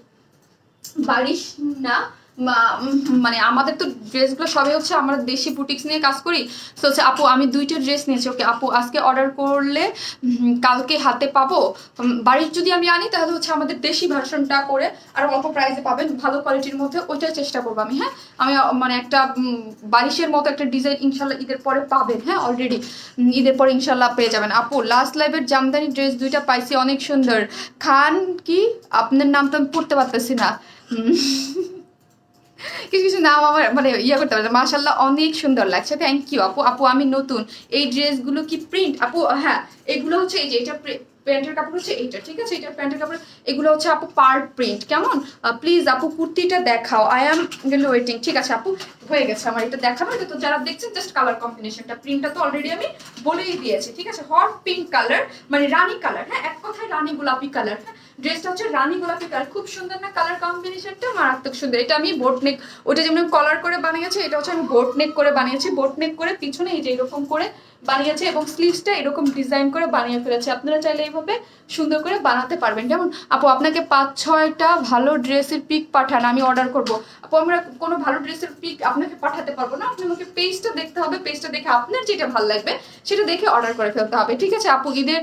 বারিশ না মানে আমাদের তো ড্রেসগুলো সবই হচ্ছে আমরা দেশি বুটিক্স নিয়ে কাজ করি, তো হচ্ছে আপু আমি 2টা ড্রেস নিয়েছি। ওকে আপু আজকে অর্ডার করলে কালকে হাতে পাবো? বাড়ির যদি আমি আনি তাহলে হচ্ছে আমাদের দেশি ভার্সনটা করে আর অল্প প্রাইসে পাবেন, ভালো কোয়ালিটির মধ্যে, ওইটার চেষ্টা করবো আমি। হ্যাঁ আমি মানে একটা বারিশের মতো একটা ডিজাইন ইনশাল্লাহ ঈদের পরে পাবেন, হ্যাঁ অলরেডি ঈদের পরে ইনশাল্লাহ পেয়ে যাবেন। আপু লাস্ট লাইভের জামদানি ড্রেস 2টা পাইছি, অনেক সুন্দর। খান কি আপনার নাম তো আমি পড়তে পারতেছি না, কিছু কিছু নাম আমার মানে করতে পারে। মাশাল্লাহ অনেক সুন্দর লাগছে, থ্যাংক ইউ আপু। আপু আমি নতুন, এই ড্রেসগুলো কি প্রিন্ট? আপু হ্যাঁ এগুলো হচ্ছে এই যে এটা প্যান্টের কাপড় হচ্ছে এইটা, ঠিক আছে এটা প্যান্টের কাপড়, এগুলো হচ্ছে আপু পার প্রিন্ট। কেমন প্লিজ আপু কুর্তিটা দেখাও, আই এম ওয়েটিং। ঠিক আছে আপু হয়ে গেছে আমার এটা দেখানো, এটা তো যারা দেখছেন জাস্ট কালার কম্বিনেশনটা, প্রিন্টটা তো অলরেডি আমি বলেই দিয়েছি, ঠিক আছে হট পিঙ্ক কালার মানে রানী কালার, হ্যাঁ এক কথায় রানী গোলাপি কালার। হ্যাঁ ড্রেসটা হচ্ছে রানী গোলাপি কালার, খুব সুন্দর না কালার কম্বিনেশনটা? মারাত্মক সুন্দর। এটা আমি বোট নেক, ওটা যেমন কলার করে বানিয়েছি, এটা হচ্ছে আমি বোট নেক করে বানিয়েছি, বোট নেক করে পিছনে এই যে এরকম করে বানিয়েছে এবং স্লিভসটা এরকম ডিজাইন করে বানিয়ে ফেলেছে। আপনারা চাইলে এইভাবে সুন্দর করে বানাতে পারবেন। যেমন আপু আপনাকে 5-6টা ভালো ড্রেসের পিক পাঠান, আমি অর্ডার করব। আপু আমরা কোনো ভালো ড্রেসের পিক আপনাকে পাঠাতে পারবো না, আপনি আমাকে পেজটা দেখতে হবে, পেজটা দেখে আপনার যেটা ভালো লাগবে সেটা দেখে অর্ডার করে ফেলতে হবে, ঠিক আছে আপু। ঈদের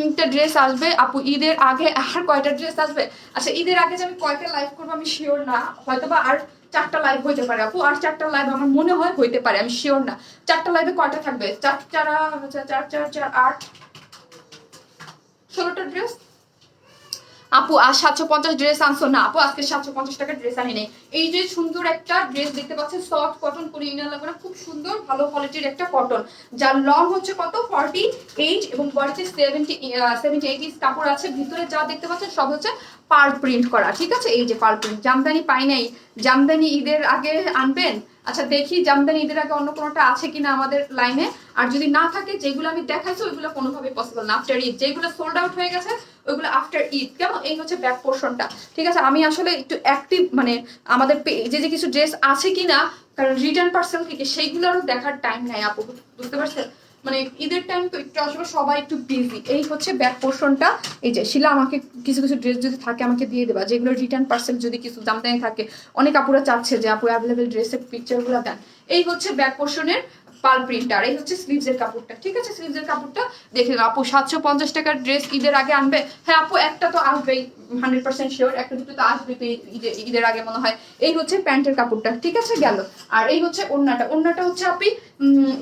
একটা ড্রেস আসবে আপু, ঈদের আগে আর কয়টা ড্রেস আসবে? আচ্ছা ঈদের আগে যে আমি কয়টা লাইভ করবো আমি শিওর না, হয়তো বা আর 4টা লাইভ হইতে পারে আপু, আর 4টা লাইভ আমার মনে হয় হইতে পারে, আমি শিওর না। 4টা লাইভে কয়টা থাকবে? 4 4 4 16টা ড্রেস। আপু আর 750 ড্রেস আনছো না? আপু আজকে 750 টাকা ড্রেস আনি নেই। এই যে সুন্দর একটা ড্রেস দেখতে পাচ্ছেন, সফট কটন, কোনো ইনার লাগবে না, খুব সুন্দর ভালো কোয়ালিটির একটা কটন, যার লং হচ্ছে কত 48 এবং বডিতে 78 কাপড় আছে। ভিতরে যা দেখতে পাচ্ছেন সব হচ্ছে পার প্রিন্ট করা, ঠিক আছে এই যে পার প্রিন্ট। জামদানি পাই নাই, জামদানি ঈদের আগে আনবেন। আচ্ছা দেখি জামদানি ঈদের আগে অন্য কোনোটা আছে কিনা আমাদের লাইনে, আর যদি না থাকে যেগুলো আমি দেখাইছি ওইগুলো কোনোভাবে পসিবল না। আফটার ঈদ যেগুলো সোল্ড আউট হয়ে গেছে ওইগুলো আফটার ঈদ, কেমন? এই হচ্ছে ব্যাক পোর্শনটা, ঠিক আছে। আমি আসলে একটু অ্যাক্টিভ মানে আমাদের যে কিছু ড্রেস আছে কিনা, কারণ রিটার্ন পার্সেল থেকে সেইগুলোরও দেখার টাইম নাই আপু, বুঝতে পারছেন? মানে ঈদের টাইম তো একটু আসলে সবাই একটু বিজি। এই হচ্ছে ব্যাক পোর্শনটা। এই যে শিলা আমাকে কিছু কিছু ড্রেস যদি থাকে আমাকে দিয়ে দেবা, যেগুলো রিটার্ন পার্সেল যদি কিছু জামদানি থাকে। অনেক আপুরা চাচ্ছে যে আপু অ্যাভেলেবেল ড্রেসের পিকচারগুলো দেন। এই হচ্ছে ব্যাক পোর্শনের পাল প্রিন্টার। এই হচ্ছে স্লিভসের কাপড়টা, ঠিক আছে? স্লিভসের কাপড়টা দেখে নাও আপু। 750 টাকার ড্রেস ঈদের আগে আনবে? হ্যাঁ আপু, একটা তো আসবেই, 100% শিওর, একটা দুটো তো আসবে তো ঈদের আগে মনে হয়। এই হচ্ছে প্যান্টের কাপড়টা, ঠিক আছে, গেল। আর এই হচ্ছে ওড়নাটা। ওড়নাটা হচ্ছে আপনি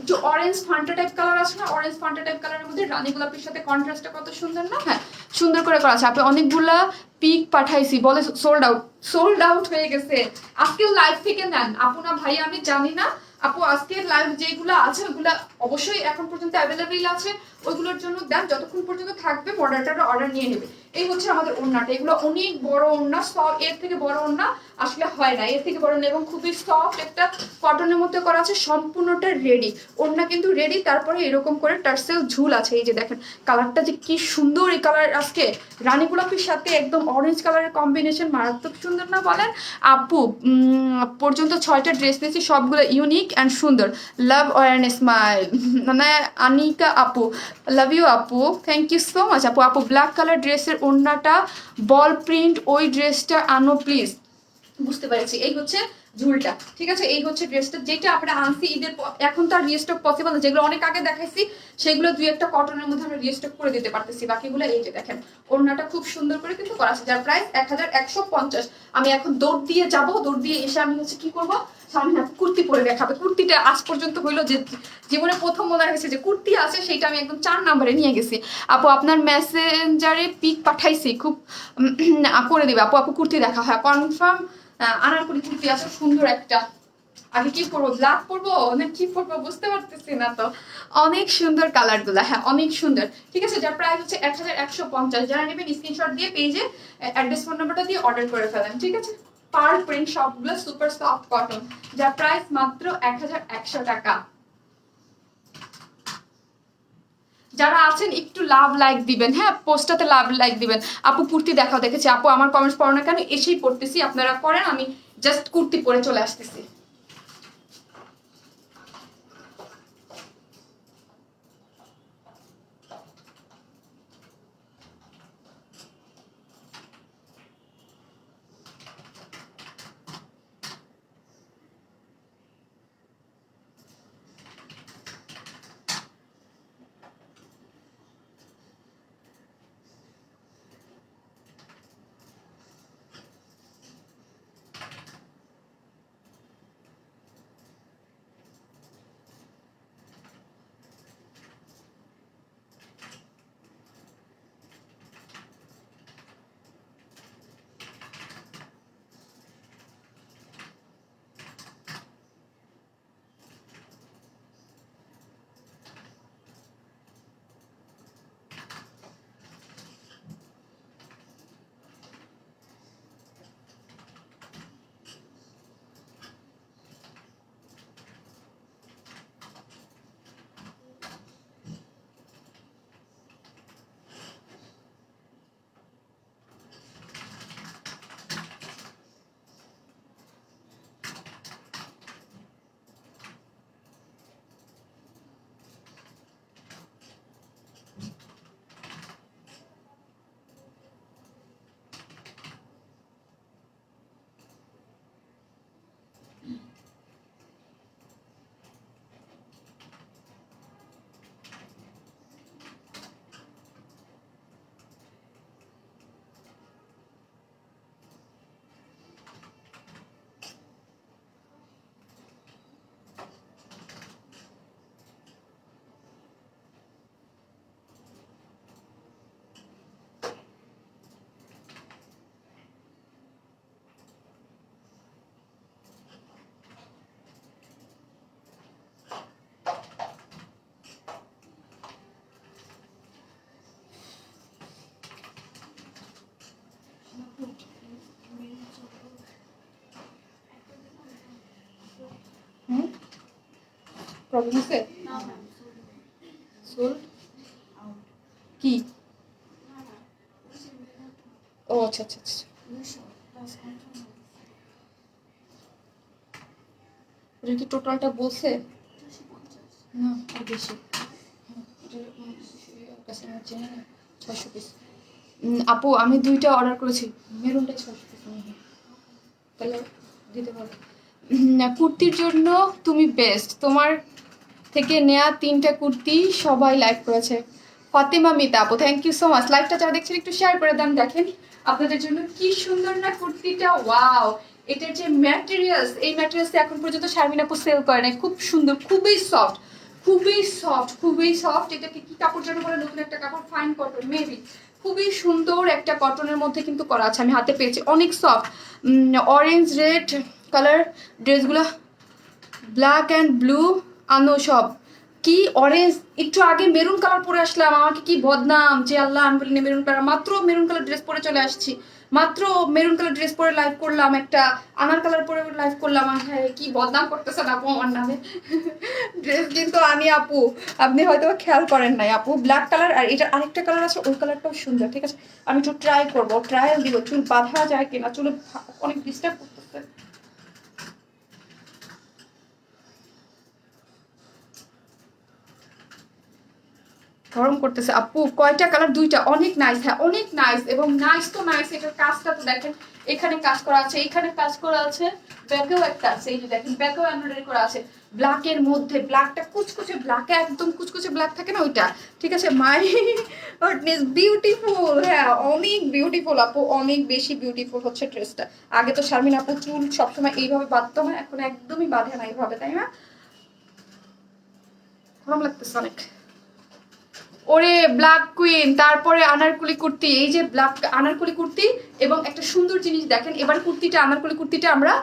যে অরেঞ্জ ফান্টা টাইপ কালার আছে না, অরেঞ্জ ফান্টা টাইপ কালারের মধ্যে রানী গোলাপির সাথে কন্ট্রাস্টটা কত সুন্দর না? হ্যাঁ, সুন্দর করে করা আছে। আপনি অনেকগুলা পিক পাঠাইছি, বলে সোল্ড আউট, সোল্ড আউট হয়ে গেছে। আজকে লাইভ থেকে নেন আপু না ভাই আমি জানি না আপু। আজকে লাইভ যেগুলো আছে ওইগুলা অবশ্যই এখন পর্যন্ত অ্যাভেলেবেল আছে, ওইগুলোর জন্য দেন। যতক্ষণ পর্যন্ত থাকবে মডেলটা অর্ডার নিয়ে নেবে। এই হচ্ছে আমাদের ওড়নাটা। এগুলো অনেক বড় ওড়না, সব এর থেকে বড় ওড়না আসলে হয় না, এর থেকে বড় না। এবং খুবই সফট একটা কটনের মধ্যে করা আছে, সম্পূর্ণটা রেডি। ওড়না কিন্তু রেডি। তারপরে এরকম করে টার্সেল ঝুল আছে। এই যে দেখেন কালারটা যে কি সুন্দর। এই কালার আজকে রানী গোলাপির সাথে একদম অরেঞ্জ কালারের কম্বিনেশন, মারাত্মক সুন্দর না বলেন? আপু পর্যন্ত 6টা ড্রেস নিয়েছি, সবগুলো ইউনিক অ্যান্ড সুন্দর। লাভ অ্যান্ড স্মাইল, মানে আনিকা আপু, লাভ ইউ আপু, থ্যাংক ইউ সো মাচ আপু। আপু ব্ল্যাক কালার ড্রেসের ওড়নাটা বল প্রিন্ট, ওই ড্রেসটা আনো প্লিজ। বুঝতে পেরেছি। এই হচ্ছে ঝুলটা, ঠিক আছে? এই হচ্ছে ড্রেসটা যেটা আমরা আনছি ঈদের। এখন তো আর রিস্টক পসিবল না, যেগুলো অনেক আগে দেখাইছি সেগুলো দুই একটা কটনের মধ্যে আমরা রিস্টক করে দিতে পারতেছি, বাকিগুলো এই যে দেখেন ওড়নাটা খুব সুন্দর করে কিন্তু করা আছে, যার প্রাইস 1150। আমি এখন দৌড় দিয়ে যাব, দৌড় দিয়ে এসে আমি হচ্ছে কি করবো, সামনে কুর্তি পরে দেখাবে। কুর্তিটা আজ পর্যন্ত হইলো যে জীবনে প্রথম মনে হয়েছে যে কুর্তি আছে, সেইটা আমি একদম 4 নম্বরে নিয়ে গেছি। আপু আপনার মেসেঞ্জারে পিক পাঠাইছি, খুব করে দিবে আপু। আপু কুর্তি দেখা হয় কনফার্ম। আনারকলি কুর্তি আছে সুন্দর একটা। আগে কি পরবো, ব্ল্যাক পরবো না কি পরবো বুঝতে পারতেছি না তো। অনেক সুন্দর কালার গুলা, হ্যাঁ অনেক সুন্দর, ঠিক আছে? যার প্রাইস হচ্ছে 1150। যারা নেবেন স্ক্রিনশট দিয়ে পেজে অ্যাড্রেস ফোন নাম্বারটা দিয়ে অর্ডার করে ফেলেন, ঠিক আছে? পার প্রিন্ট সবগুলো সুপার সফট কটন, যার প্রাইস মাত্র 1100 টাকা। যারা আছেন একটু লাভ লাইক দিবেন, হ্যাঁ পোস্টটাতে লাভ লাইক দিবেন। আপু কুর্তি দেখাও, দেখেছি আপু আমার কমেন্টস পড়ো না কেন, এসেই পড়তেছি, আপনারা করেন, আমি জাস্ট কুর্তি পরে চলে আসতেছি। প্রবলেম আছে সোল কি? ও আচ্ছা আচ্ছা আচ্ছা। ওটা কি টোটালটা বলছে? না আর বেশি। 600 পিস। আপু আমি 2টা অর্ডার করেছি, মেরুনটা 600 পিস তাহলে দিতে পারবো। কুর্তির জন্য তুমি বেস্ট, তোমার থেকে নেয়া 3টা কুর্তি সবাই লাইক করেছে। ফাতেমা মিতা আপু থ্যাংক ইউ সো মাচ। লাইভটা যারা দেখছেন একটু শেয়ার করে দেন। দেখেন আপনাদের জন্য কি সুন্দর না কুর্তিটা, ওয়াও। এটার যে ম্যাটেরিয়ালস, এই ম্যাটেরিয়ালস এখন পর্যন্ত শারমিন আপু সেল করে নাই। খুব সুন্দর, খুবই সফট, খুবই সফট, খুবই সফট। এটাকে কি কাপড় যেন বলে, নতুন একটা কাপড়, ফাইন কটন মেবি। খুবই সুন্দর একটা কটনের মধ্যে কিন্তু করা আছে, আমি হাতে পেয়েছি, অনেক সফট। অরেঞ্জ রেড কালার ড্রেসগুলো, ব্ল্যাক অ্যান্ড ব্লু আনো সব। কি অরেঞ্জ, একটু আগে মেরুন কালার পরে আসলাম, আমাকে কি বদনাম যে আল্লাহ, আমি বলিনি মেরুন কালার, মাত্র মেরুন কালার ড্রেস পরে চলে আসছি, মাত্র মেরুন কালার ড্রেস পরে লাইভ করলাম, একটা আনার কালার পরে লাইভ করলাম। হ্যাঁ কি বদনাম করতেছেন আপু আমার নামে। ড্রেস কিন্তু আনি আপু, আপনি হয়তো খেয়াল করেন নাই আপু। ব্ল্যাক কালার আর এটা আরেকটা কালার আছে, ওই কালারটাও সুন্দর। ঠিক আছে আমি একটু ট্রাই করবো, ট্রায়াল দিব, চুল বাঁধা যায় কিনা, চুলে অনেক ডিস্টার্ব করতেছে। গরম করতেছে আপু। কয়টা কালার? 2টা। অনেক নাইস, হ্যাঁ অনেক নাইস, এবং নাইস তো নাইস। এটার কাজটা তো দেখেন, এখানে কাজ করা আছে, এখানে কাজ করা আছে, ব্যাকেও একটা আছে, এই যে দেখেন ব্যাকেও এমব্রয়ডারি করা আছে। ব্ল্যাকের মধ্যে, ব্ল্যাকটা কুচকুচে ব্ল্যাকে, একদম কুচকুচে ব্ল্যাক থাকে না ওইটা। ঠিক আছে মাই গডনেস বিউটিফুল, হ্যাঁ অনেক বিউটিফুল আপু, অনেক বেশি বিউটিফুল হচ্ছে ড্রেসটা। আগে তো শারমিন আপু চুল সবসময় এইভাবে বাঁধতো না, এখন একদমই বাঁধে না এইভাবে, তাই না? গরম লাগতেছে অনেক। ওরে ব্ল্যাক কুইন, তারপরে আনারকলি কুর্তি, এই যে ব্ল্যাক আনারকলি কুর্তি, এবং একটা সুন্দর জিনিস দেখেন, এবার কুর্তিটা আনারকলি কুর্তিটা আমরা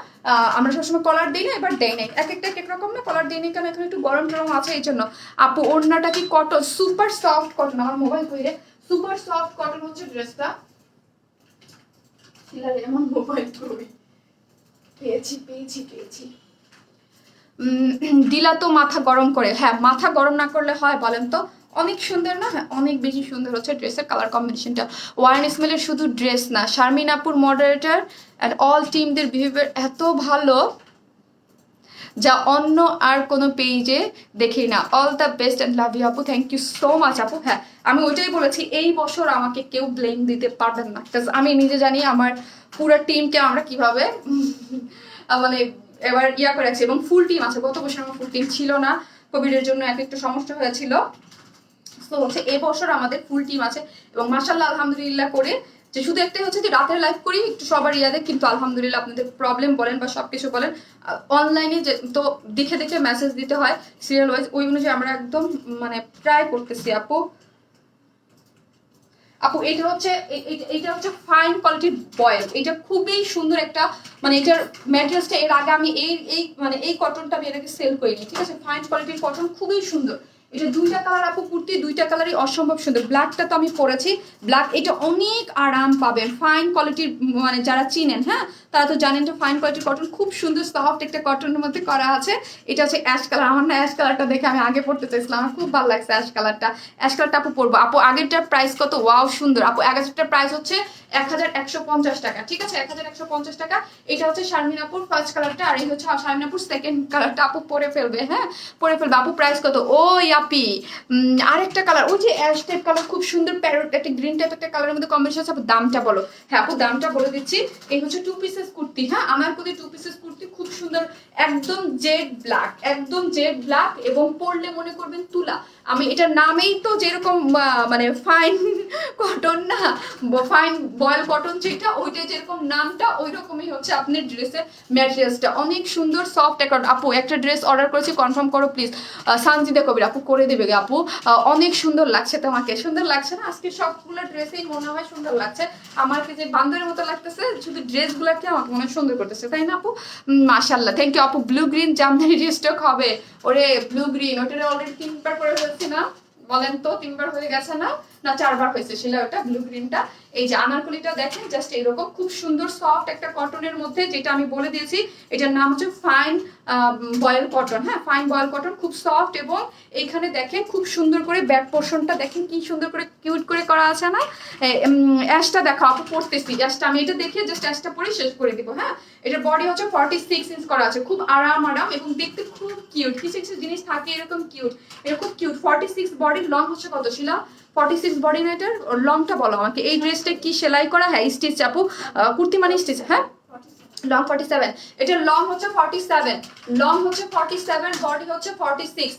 সবসময় কলার দিই না, এবার দেই নাই, এক একটা এক এক রকম না, কলার দিই নি কেন, এখন একটু গরম টরম আছে এই জন্য। আপু ওড়নাটা কি কটন? সুপার সফট কটন, আমার মোবাইল কইরে, সুপার সফট কটন হচ্ছে ড্রেসটা। এমন মোবাইল কই পেয়েছি পেয়েছি পেয়েছি। দিলা তো মাথা গরম করে, হ্যাঁ মাথা গরম না করলে হয় বলেন তো? অনেক সুন্দর না? হ্যাঁ অনেক বেশি সুন্দর হচ্ছে ড্রেসের কালার কম্বিনেশনটা। ওয়াইন স্মেলের শুধু ড্রেস না, শারমিন আপুর মডারেটর অ্যান্ড অল টিমদের বিহেভিয়ার এত ভালো যা অন্য আর কোনো পেজে দেখি না। All the best and love you আপু, থ্যাংক ইউ সো মাচ আপু। হ্যাঁ আমি ওইটাই বলেছি, এই বছর আমাকে কেউ ব্লেম দিতে পারবেন না, আমি নিজে জানি আমার পুরো টিমকে আমরা কিভাবে মানে এবার ইয়া করে রাখছি, এবং ফুল টিম আছে। গত বছর আমার ফুল টিম ছিল না, কোভিডের জন্য একটু সমস্যা হয়েছিল। তো হচ্ছে এবছর আমাদের ফুল টিম আছে, এবং মাশাআল্লাহ আলহামদুলিল্লাহ করে, যে শুধু একটাই হচ্ছে যে রাতের লাইভ করি একটু সবার ইয়াদে, কিন্তু আলহামদুলিল্লাহ আপনাদের প্রবলেম বলেন বা সবকিছু বলেন অনলাইনে যে তো দেখে দেখে মেসেজ দিতে হয় সিরিয়াল ওয়াইজ, ওই অনুযায়ী আমরা একদম মানে ট্রাই করতেছি আপু। আপু এটা হচ্ছে ফাইন কোয়ালিটির বয়েল, এটা খুবই সুন্দর একটা, মানে এটার ম্যাটেরিয়ালসটা এর আগে আমি এই কটনটা আমি এর আগে সেল করিনি। ঠিক আছে ফাইন কোয়ালিটির কটন, খুবই সুন্দর। এটা 2টা কালার আপু, কুর্তি 2টা কালারই অসম্ভব সুন্দর। ব্ল্যাকটা তো আমি পরেছি, ব্ল্যাক এটা অনেক আরাম পাবেন, ফাইন কোয়ালিটির, মানে যারা চিনেন হ্যাঁ তারা তো জানেন যে ফাইন কোয়ালিটির কটন, খুব সুন্দর সফট একটা কটনের মধ্যে করা আছে। এটা হচ্ছে অ্যাশ কালার, আমার না অ্যাশ কালারটা দেখে আমি আগে পড়তে চাইছিলাম, আমার খুব ভালো লাগছে অ্যাশ কালারটা। অ্যাশ কালারটা আপু পরবো। আপু আগেরটার প্রাইস কত? ওয়াও সুন্দর আপু, আগেরটার প্রাইস হচ্ছে 1150 টাকা। ঠিক আছে 1150 টাকা। এটা হচ্ছে শারমিন আপুর ফার্স্ট কালারটা, আর এই হচ্ছে শারমিন আপুর সেকেন্ড কালারটা। আপু পরে ফেলবে, হ্যাঁ পরে ফেলবে। আপু প্রাইস কত? ওই আপি আরেকটা কালার, ওই যে অ্যাশ টাইপ কালার, খুব সুন্দর প্যারট একটা গ্রিন টাইপ একটা কালারের মধ্যে কম্বিনেশন আছে। আপু দামটা বলো। হ্যাঁ আপু দামটা বলে দিচ্ছি। এই হচ্ছে 2 পিসেস কুর্তি, হ্যাঁ আমার প্রতি 2 পিসেস কুর্তি, খুব সুন্দর, একদম জেড ব্ল্যাক, একদম জেড ব্ল্যাক, এবং পরলে মনে করবেন তুলা। আমি এটার নামেই তো যেরকম মানে ফাইন কটন না, ফাইন বয়েল কটন যেটা, ওইটা যেরকম নামটা ওই রকমই হচ্ছে আপনার ড্রেসের ম্যাটেরিয়ালসটা, অনেক সুন্দর সফট একটা। আপু একটা ড্রেস অর্ডার করেছি, কনফার্ম করো প্লিজ। সানজিদা কবির আপু করে দেবে গে আপু। অনেক সুন্দর লাগছে তোমাকে, সুন্দর লাগছে না? আজকে সবগুলো ড্রেসেই মনে হয় সুন্দর লাগছে, আমাকে যে বান্ধবের মতো লাগতেছে, শুধু ড্রেসগুলোকে আমাকে মনে হয় সুন্দর করতেছে, তাই না আপু? মাশাআল্লাহ থ্যাংক ইউ আপু। ব্লু গ্রিন জামদানি রিস্টক হবে? ওরে ব্লু গ্রিন ওটারে অলরেডি 3বার করে ফেলছি না, বলেন তো 3বার হয়ে গেছে না? না 4 বার হয়েছে শিলা ওটা ব্লু গ্রিনটা। এই যে আনারকলিটা দেখেন জাস্ট এরকম খুব সুন্দর সফট একটা কটনের মধ্যে, যেটা আমি বলে দিয়েছি এটার নাম হচ্ছে ফাইন বয়েল কটন। হ্যাঁ, ফাইন বয়েল কটন, খুব সফট। এবং এইখানে দেখেন খুব সুন্দর করে ব্যাক পোর্শনটা দেখেন কি সুন্দর করে কিউট করে করা আছে না। অ্যাশটা দেখো আপু পড়তেছি, জাস্ট আমি এটা দেখে জাস্ট অ্যাশটা পরে শেষ করে দিব। হ্যাঁ, এটার বডি হচ্ছে 46 ইঞ্চ করা আছে, খুব আরাম এবং দেখতে খুব কিউট। কিছু কিছু জিনিস থাকে এরকম কিউট, এরকম কিউট। 46 বডির লং হচ্ছে কত শিলা? 46 বডি না, এটার লংটা বলো আমাকে। এই ড্রেসটা কি সেলাই করা? হ্যাঁ স্টিচ আপু, কুর্তি মানে স্টিচ। হ্যাঁ, লং 47, এটার লং হচ্ছে 47, লং হচ্ছে 47, বডি হচ্ছে 46,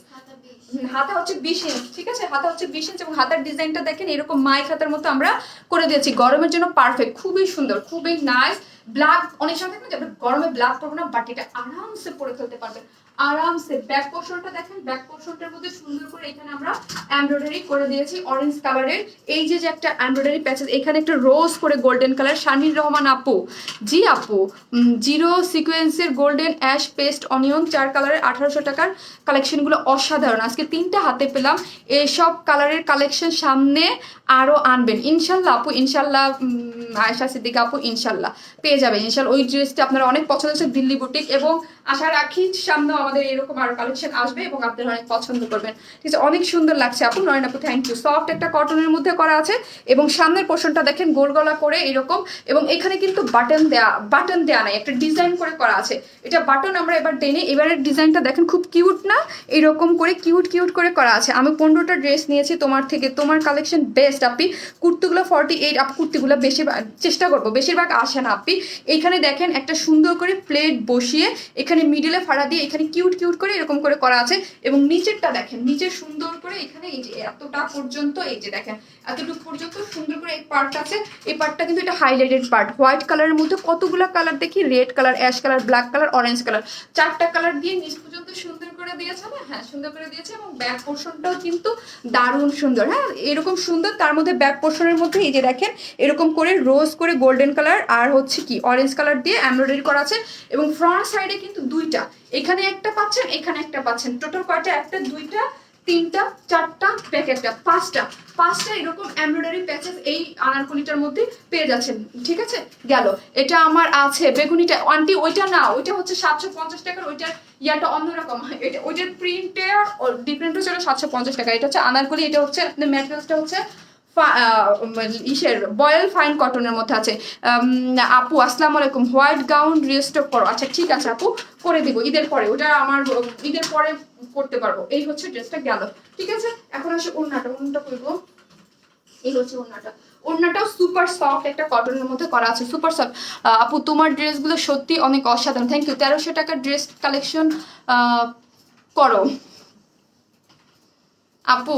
হাতা হচ্ছে 20 ইঞ্চ। ঠিক আছে, হাতা হচ্ছে 20 ইঞ্চ এবং হাতার ডিজাইনটা দেখেন এরকম মাইক হাতার মতো আমরা করে দিয়েছি, গরমের জন্য পারফেক্ট, খুবই সুন্দর, খুবই নাইস। ব্ল্যাক অনেক সময় দেখবেন যে গরমে ব্ল্যাক পরবো না, বাট এটা আরামসে পরে ফেলতে পারবেন, আরামসে। ব্যাক পোর্শনটা দেখেন, ব্যাক পোর্শনটার মধ্যে সুন্দর করে এখানে আমরা এমব্রয়ডারি করে দিয়েছি অরেঞ্জ কালারের। এই যে একটা এমব্রয়ডারি প্যাচেস, এখানে একটা রোজ করে গোল্ডেন কালার। শারমিন রহমান আপু, জি আপু, জিরো সিকোয়েন্সের গোল্ডেন অ্যাশ পেস্ট অনিয়ন 4 কালারের 1800 টাকার কালেকশনগুলো অসাধারণ। আজকে 3টা হাতে পেলাম। এসব কালারের কালেকশন সামনে আরও আনবেন ইনশাল্লাহ আপু, ইনশাল্লাহ। আয়েশা সিদ্দিকা আপু ইনশাল্লাহ পেয়ে যাবেন ইনশাল্লাহ। ওই ড্রেসটা আপনারা অনেক পছন্দ হচ্ছে, দিল্লি বুটিক, এবং আশা রাখি সামনেও আমাদের এরকম আরো কালেকশন আসবে এবং আপনারা অনেক পছন্দ করবেন। ঠিক আছে, অনেক সুন্দর লাগছে আপু, নয়ন আপু থ্যাংক ইউ। সফট একটা কটনের মধ্যে করা আছে এবং সামনের পোর্শনটা দেখেন গোল গলা করে এরকম, এবং এখানে কিন্তু বাটন দেয়া নাই, একটা ডিজাইন করে করা আছে। এটা বাটন আমরা এবার টেনে, এবারের ডিজাইনটা দেখেন খুব কিউট না, এরকম করে কিউট কিউট করে করা আছে। আমি 15টা ড্রেস নিয়েছি তোমার থেকে, তোমার কালেকশন বেস্ট আপি। কুর্তিগুলো 48 আপু, কুর্তিগুলো বেশি চেষ্টা করবো, বেশিরভাগ আসে না আপি। এইখানে দেখেন একটা সুন্দর করে প্লেট বসিয়ে এখানে মিডিলে ফাড়া দিয়ে এখানে কিউট কিউট করে এরকম করে করা আছে, এবং নিচেরটা দেখেন, নিচে সুন্দর করে এখানে এই যে এতটা পর্যন্ত, এই যে দেখেন এতটুকু পর্যন্ত সুন্দর করে এই পার্ট আছে। এই পার্টটা কিন্তু এটা হাইলাইটেড পার্ট, হোয়াইট কালারের মধ্যে কতগুলো কালার দেখি, red colour, ash colour, black colour, orange colour, 4টা কালার দিয়ে নিচ পর্যন্ত সুন্দর করে দিয়েছে না। হ্যাঁ, সুন্দর করে দিয়েছে, এবং ব্যাক পোর্শনটাও কিন্তু দারুণ সুন্দর। হ্যাঁ, এরকম সুন্দর। তার মধ্যে ব্যাক পোর্শনের মধ্যে এই যে দেখেন এরকম করে রোজ করে গোল্ডেন কালার আর হচ্ছে কি অরেঞ্জ কালার দিয়ে এমব্রয়ডারি করা আছে, এবং ফ্রন্ট সাইডে কিন্তু 2টা, এখানে একটা পাচ্ছেন, এখানে একটা পাচ্ছেন। টোটাল কয়টা? 1টা 2টা 3টা 4টা, ব্যাক একটা 5টা এরকম এমব্রয়ডারি প্যাচেস এই আনারকলিটার মধ্যে পেয়ে যাচ্ছেন। ঠিক আছে, গেল। এটা আমার আছে বেগুনিটা আন্টি, ওইটা না, ওইটা হচ্ছে 750 টাকার, ওইটার ইয়াটা অন্যরকম, এটা ওইটার প্রিন্টের ডিফারেন্ট হচ্ছে 750 টাকা। এটা হচ্ছে আনারকলি, এটা হচ্ছে আপনার ম্যাটেরিয়ালসটা হচ্ছে ইসের বয়েল ফাইন কটনের মধ্যে আছে। আপু আসসালামু আলাইকুম, হোয়াইট গাউন রিস্টক করো। আচ্ছা ঠিক আছে আপু, করে দিব ঈদের পরে, ওটা আমার ঈদের পরে করতে পারবো। এই হচ্ছে ড্রেসটা গেল। ঠিক আছে, এখন আসে ওড়নাটা করবো। এই হচ্ছে ওড়নাটাও সুপার সফট একটা কটনের মধ্যে করা আছে, সুপার সফট। আপু তোমার ড্রেসগুলো সত্যি অনেক অসাধারণ, থ্যাংক ইউ। 1300 টাকার ড্রেস কালেকশন করো আপু।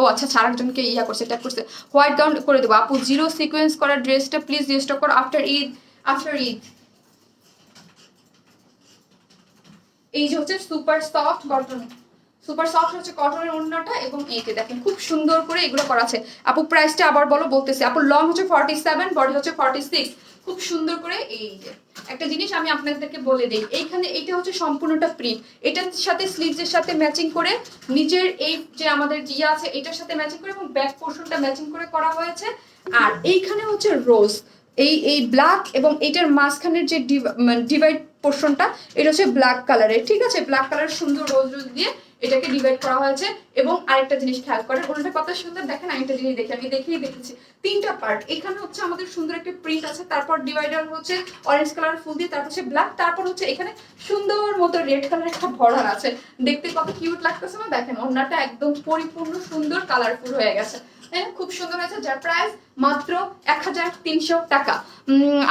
ও আচ্ছা, আরেকজনকে ইয়া করছে, ট্যাগ করছে। হোয়াইট গাউন করে দেবো আপু, জিরো সিকোয়েন্স করা ড্রেসটা প্লিজ রিস্টক করো আফটার ঈদ। এই যে হচ্ছে super soft cotton, super soft হচ্ছে কটনের ওড়নাটা, এবং এই যে দেখেন খুব সুন্দর করে এগুলো করা আছে। আপু প্রাইসটা আবার বলো, বলতেছি আপু। লং হচ্ছে 47, বডি হচ্ছে 46, খুব সুন্দর করে। এই যে একটা জিনিস আমি আপনাদেরকে বলে দিই, এইখানে এইটা হচ্ছে সম্পূর্ণটা প্রিন্ট, এটার সাথে স্লিভসের সাথে ম্যাচিং করে, নিচের এই যে আমাদের জিয়া আছে এটার সাথে ম্যাচিং করে, এবং ব্যাক পোর্শনটা ম্যাচিং করে করা হয়েছে। আর এইখানে হচ্ছে রোজ, এই ব্ল্যাক এবং এটার মাঝখানের যে ডিভাইড পোর্শনটা, এটা হচ্ছে ব্ল্যাক কালারের। ঠিক আছে, ব্ল্যাক কালার সুন্দর রোজ দিয়ে এটাকে ডিভাইড করা হয়েছে। এবং আরেকটা জিনিস খেয়াল করেন, ওনাটা কত সুন্দর দেখেন। আরেকটা জিনিস দেখি, আমি দেখেছি 3টা পার্ট। এখানে হচ্ছে আমাদের সুন্দর একটা প্রিন্ট আছে, তারপর ডিভাইডার হচ্ছে অরেঞ্জ কালার ফুল দিয়ে, তারপর হচ্ছে ব্ল্যাক, তারপর হচ্ছে এখানে সুন্দর মতো রেড কালার একটা বর্ডার আছে। দেখতে কত কিউট লাগতেছে না? দেখেন ওনাটা একদম পরিপূর্ণ সুন্দর কালারফুল হয়ে গেছে, খুব সুন্দর হয়েছে। যার প্রাইস মাত্র 1300 টাকা।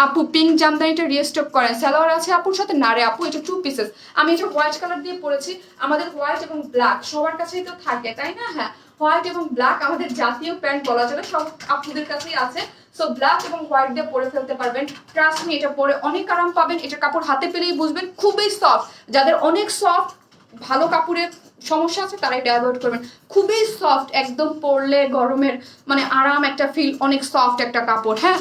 আপু পিঙ্ক জামদানিটা রিস্টক করেন, সালোয়ার আছে আপুর সাথে? না রে আপু, এটা 2 পিসেস। আমি এটা হোয়াইট কালার দিয়ে পরেছি, আমাদের হোয়াইট এবং ব্ল্যাক সবার কাছেই তো থাকে তাই না? হ্যাঁ, হোয়াইট এবং ব্ল্যাক আমাদের জাতীয় প্যান্ট বলা যাবে, সব আপুদের কাছেই আছে। সো ব্ল্যাক এবং হোয়াইট দিয়ে পরে ফেলতে পারবেন, ট্রাস্ট মি এটা পরে অনেক আরাম পাবেন। এটা কাপড় হাতে পেলেই বুঝবেন, খুবই সফট। যাদের অনেক সফট ভালো কাপড়ের সমস্যা আছে তারা এটা অ্যাভয়েড করবেন। খুবই সফট, একদম পরলে গরমের মানে আরাম একটা ফিল, অনেক সফট একটা কাপড়। হ্যাঁ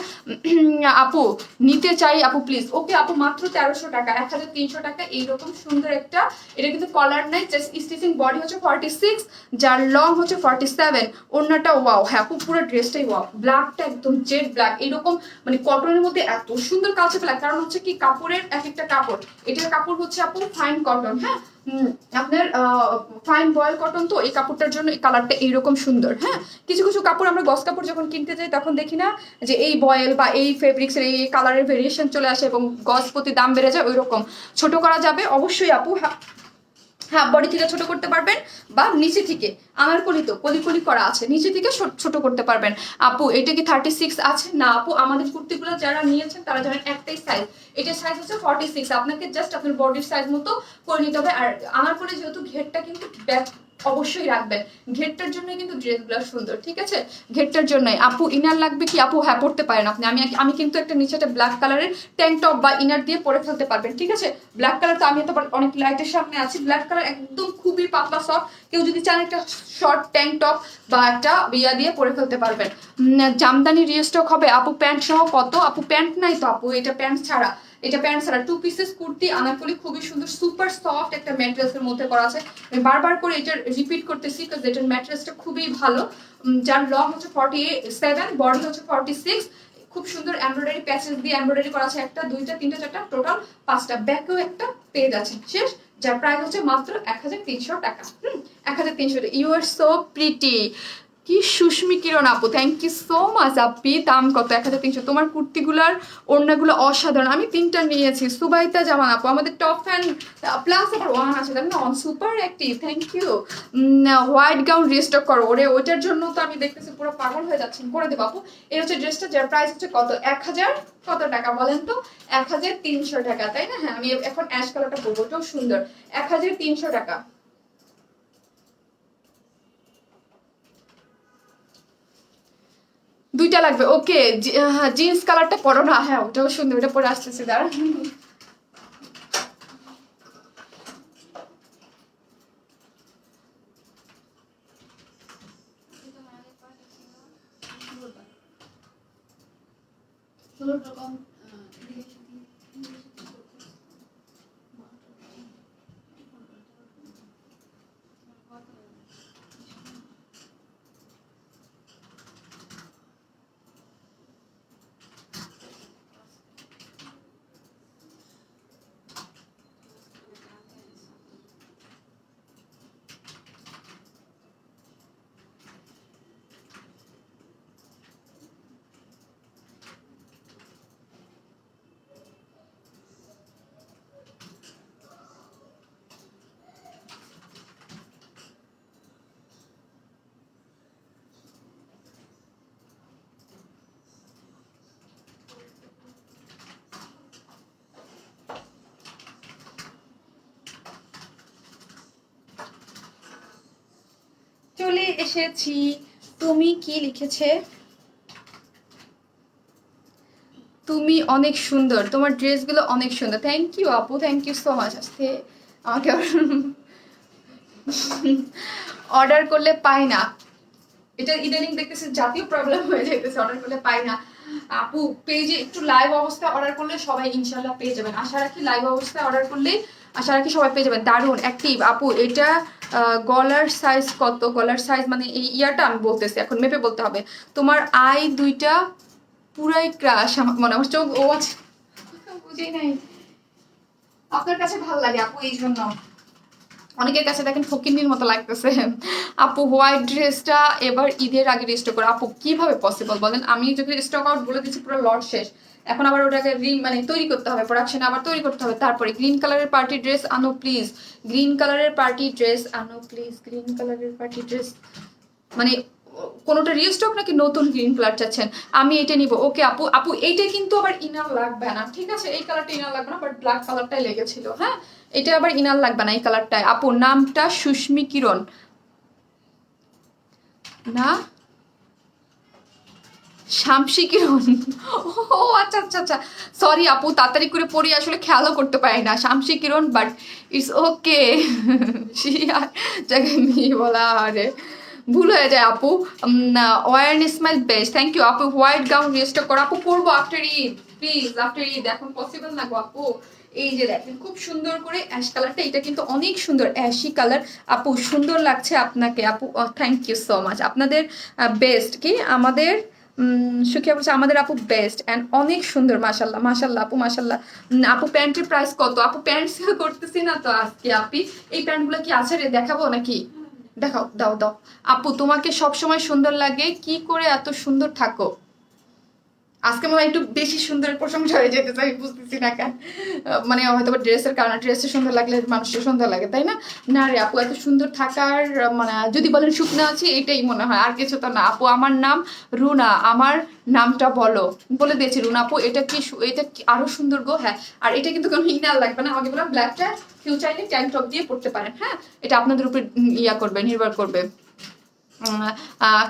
আপু নিতে চাই আপু প্লিজ। ওকে আপু মাত্র 1300 টাকা, 1300 টাকা এইরকম সুন্দর একটা। এটা কিন্তু কলার নাই, জাস্ট স্টিচিং। বডি হচ্ছে 46, যার লং হচ্ছে 47, ওড়নাটা ওয়াও। হ্যাঁ আপু পুরো ড্রেসটাই ওয়াও। ব্ল্যাকটা একদম জেড ব্ল্যাক, এরকম মানে কটনের মধ্যে এত সুন্দর কাজ ব্ল্যাক। কারণ হচ্ছে কি কাপড়ের এক একটা কাপড়, এটার কাপড় হচ্ছে আপু ফাইন কটন। হ্যাঁ আপনার ফাইন বয়েল কটন, তো এই কাপড়টার জন্য এই কালারটা এইরকম সুন্দর। হ্যাঁ কিছু কিছু কাপড় আমরা গস কাপড় যখন কিনতে যাই তখন দেখি না যে এই বয়েল বা এই ফেব্রিক্সের এই কালারের ভেরিয়েশন চলে আসে এবং গস প্রতি দাম বেড়ে যায়, ওই রকম ছোট করা যাবে অবশ্যই আপু। হ্যাঁ বডি থেকে ছোট করতে পারবেন বা নিচে থেকে, আমার কলি তো কলি করা আছে, নিচে থেকে ছোট করতে পারবেন। আপু এটা কি 36 আছে? না আপু, আমাদের কুর্তিগুলো যারা নিয়েছেন তারা জানেন একটাই সাইজ, এটার সাইজ হচ্ছে 46। আপনাকে জাস্ট আপনার বডির সাইজ মতো করে নিতে হবে। আর আমার কলি যেহেতু ঘেরটা কিন্তু ব্যাক অবশ্যই রাখবেন, ঘেরটার জন্য কিন্তু ড্রেসগুলো সুন্দর। ঠিক আছে, ঘেরটার জন্যই। আপু ইনার লাগবে কি? আপু হ্যাঁ পড়তে পারেন আপনি। আমি কিন্তু একটা নিচে একটা ব্ল্যাক কালারের ট্যাঙ্ক টপ বা ইনার দিয়ে পরে ফেলতে পারবেন। ঠিক আছে, ব্ল্যাক কালার তো আমি তো অনেক লাইটের সামনে আছি, ব্ল্যাক কালার একদম খুবই পাতলা সফট। কেউ যদি চান একটা শর্ট ট্যাঙ্ক টপ বা একটা বিয়া দিয়ে পরে ফেলতে পারবেন। জামদানি রিস্টক হবে আপু প্যান্ট সহ কত? আপু প্যান্ট নাই তো আপু, এটা প্যান্ট ছাড়া, এটা প্যান্ট ছাড়া 2 পিসেস কুর্তি আনারকলি, খুবই সুন্দর সুপার সফট একটা ম্যাটেরিয়ালসের মধ্যে করা আছে। আমি বারবার করে এটা রিপিট করতেছি কারণ এটার ম্যাটেরিয়ালসটা খুবই ভালো। যার লং হচ্ছে 47, বডি হচ্ছে 46। খুব সুন্দর এমব্রয়ডারি প্যাচেস দিয়ে এমব্রয়ডারি করা আছে, একটা দুইটা তিনটা চারটা টোটাল 5টা, ব্যাকেও একটা পেজ আছে শেষ। যার প্রাইস হচ্ছে মাত্র 1300 টাকা। 1300 টাকা। You are so pretty. কি সুস্মি কিরণ আপু, থ্যাংক ইউ সো মাচ আপি। দাম কত? 1300। তোমার কুর্তিগুলার ওড়নাগুলো অসাধারণ, আমি 3টা নিয়েছি। সুবাইতা জামান আপু আমাদের টপ ফ্যান, প্লাস আবার ওয়ান আছে তাই না, on super active, thank you. White gown restock করো, ওরে ওইটার জন্য তো আমি দেখতেছি পুরো পাগল হয়ে যাচ্ছি, করে দেবো আপু। এই হচ্ছে ড্রেসটা, যার প্রাইস হচ্ছে কত? 1000 কত টাকা বলেন তো? 1300 টাকা, তাই না? হ্যাঁ আমি এখন অ্যাশ কালারটা পরবো, ওটাও সুন্দর। 1300 টাকা। দুইটা লাগবে, ওকে। জিন্স কালারটা পরো না, হ্যাঁ ওটাও সুন্দর, ওটা পরে আসতেছি দাঁড়া। চলে এসেছি। তুমি কি লিখেছে? তুমি অনেক সুন্দর, তোমার ড্রেসগুলো অনেক সুন্দর। থ্যাংক ইউ আপু, থ্যাংক ইউ সো মাচ। আজকে আমাকে অর্ডার করলে পাই না, এটা ইদানিং দেখতেছি জাতীয় প্রবলেম হয়ে যাইতেছে, অর্ডার করলে পাই না। আপু পেজে একটু লাইভ অবস্থায় অর্ডার করলে সবাই ইনশাল্লাহ পেয়ে যাবেন, আশা রাখি লাইভ অবস্থায় অর্ডার করলে আশা রাখি সবাই পেয়ে যাবেন। দারুণ অ্যাক্টিভ আপু। এটা গলার সাইজ কত? গলার সাইজ মানে এই ইয়াটা আমি বলতেছি, এখন মেপে বলতে হবে। তোমার আই দুইটা পুরাই ক্রাশ, আমার মনে আমার চোখ ও আছে, বুঝেই নাই। আপনার কাছে ভালো লাগে আপু এই জন্য, অনেকের কাছে দেখেন ফকিন্নির মতো লাগতেছে। আপু হোয়াইট ড্রেসটা এবার ঈদের আগে রিস্টক করো। আপু কিভাবে পসিবল বলেন? আমি যদি স্টক আউট বলে দিচ্ছি পুরো লট শেষ, এখন আবার ওটাকে মানে তৈরি করতে হবে, প্রোডাকশনে আবার তৈরি করতে হবে। তারপরে গ্রিন কালারের পার্টি ড্রেস আনো প্লিজ, গ্রিন কালারের পার্টি ড্রেস আনো প্লিজ, গ্রিন কালারের পার্টি ড্রেস মানে কোনোটা রিস্টক নাকি নতুন গ্রিন কালার চাচ্ছেন? আমি এটা নিব। ওকে আপু, আপু এইটা কিন্তু আবার ইনার লাগবে না, ঠিক আছে? এই কালারটা ইনার লাগবে না, বাট ব্ল্যাক কালারটাই লেগেছিল। হ্যাঁ এটা আবার ইনার লাগবে না এই কালারটায়। আপু নামটা সুস্মি কিরণ না? শামসি কিরণ, ও আচ্ছা আচ্ছা আচ্ছা, সরি আপু, তাড়াতাড়ি করে পড়ি আসলে খেয়ালও করতে পারি না। Shamsi Kiran, but it's okay. জায়গায় মেয়ে বলা, আরে ভুল হয়ে যায় আপু। Warm smile best, thank you আপু। হোয়াইট গাউন রেজিস্টার করো আপু, পরবো after Eid, please after Eid, এখন পসিবল না গো আপু। এই যে দেখেন খুব সুন্দর করে অ্যাশ কালারটা, এটা কিন্তু অনেক সুন্দর অ্যাশি কালার আপু, সুন্দর লাগছে আপনাকে আপু, থ্যাংক ইউ সো মাচ। আপনাদের বেস্ট কি আমাদের সুখিয়া বলছে আমাদের আপু বেস্ট অ্যান্ড অনেক সুন্দর, মাশাল্লাহ মাশাল্লাহ আপু মাশাল্লাহ। আপু প্যান্টের প্রাইস কত? আপু প্যান্ট সেল করতেছি না তো আজকে আপি, এই প্যান্টগুলো কি আছে রে, দেখাবো নাকি? দেখাও, দাও দাও আপু, তোমাকে সব সময় সুন্দর লাগে, কি করে এত সুন্দর থাকো? আজকে মনে হয় একটু বেশি সুন্দর প্রশংসা হয়ে যেতেছে, আমি বুঝতেছি না কেন, মানে হয়তো ড্রেসের কারণে, ড্রেসে সুন্দর লাগলে মানুষের সুন্দর লাগে, তাই না? না রে আপু, এত সুন্দর থাকার মানে যদি বলেন শুকনো আছে, এটাই মনে হয়, আর কিছু তো না আপু। আমার নাম রুনা, আমার নামটা বলো, বলে দিয়েছি রুনা আপু। এটা কি এটা আরো সুন্দর গো, হ্যাঁ। আর এটা কিন্তু কোনো ইনার লাগবে না, আমাকে বললাম ব্ল্যাকটা কেউ চাইলে ট্যাঙ্ক টপ দিয়ে পড়তে পারেন, হ্যাঁ। এটা আপনাদের উপর ইয়া করবে, নির্ভর করবে।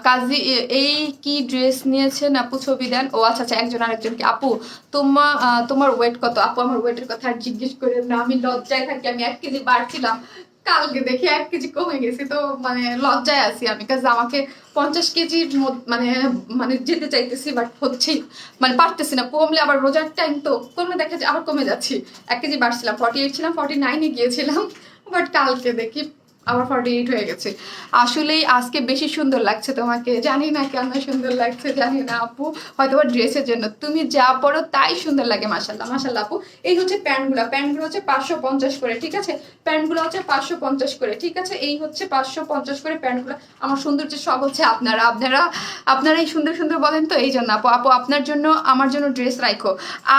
কাজী, এই কি ড্রেস নিয়েছেন আপু, ছবি দেন। ও আচ্ছা আচ্ছা, একজন আরেকজনকে। আপু তোমার ওয়েট কত? আপু আমার ওয়েটের কথা আর জিজ্ঞেস করেন না, আমি লজ্জায় থাকি। আমি 1 কেজি বাড়ছিলাম, কালকে দেখি 1 কেজি কমে গেছি, তো মানে লজ্জায় আছি আমি, কাজ আমাকে 50 কেজির মানে মানে যেতে চাইতেছি, বাট হচ্ছেই মানে পারতেছি না। কমলে আবার রোজার টাইম তো, কমলে দেখা যায় আবার কমে যাচ্ছি। 1 কেজি বাড়ছিলাম, 48 ছিলাম, 49-এ গিয়েছিলাম, বাট কালকে দেখি আবার 48 হয়ে গেছে। আসলেই আজকে বেশি সুন্দর লাগছে তোমাকে, জানি না কেন সুন্দর লাগছে, জানি না আপু, হয়তো ড্রেসের জন্য, তুমি যা পরো তাই সুন্দর লাগে, মাশাল্লাহ মাশাল্লাহ আপু। এই হচ্ছে প্যান্টগুলো হচ্ছে 550 করে, ঠিক আছে? প্যান্টগুলো হচ্ছে 550 করে, ঠিক আছে? এই হচ্ছে 550 করে প্যান্টগুলো। আমার সৌন্দর্যের সব হচ্ছে আপনারা, আপনারাই সুন্দর সুন্দর বলেন, তো এই জন্য আপু। আপু আপনার জন্য আমার জন্য ড্রেস রাখো,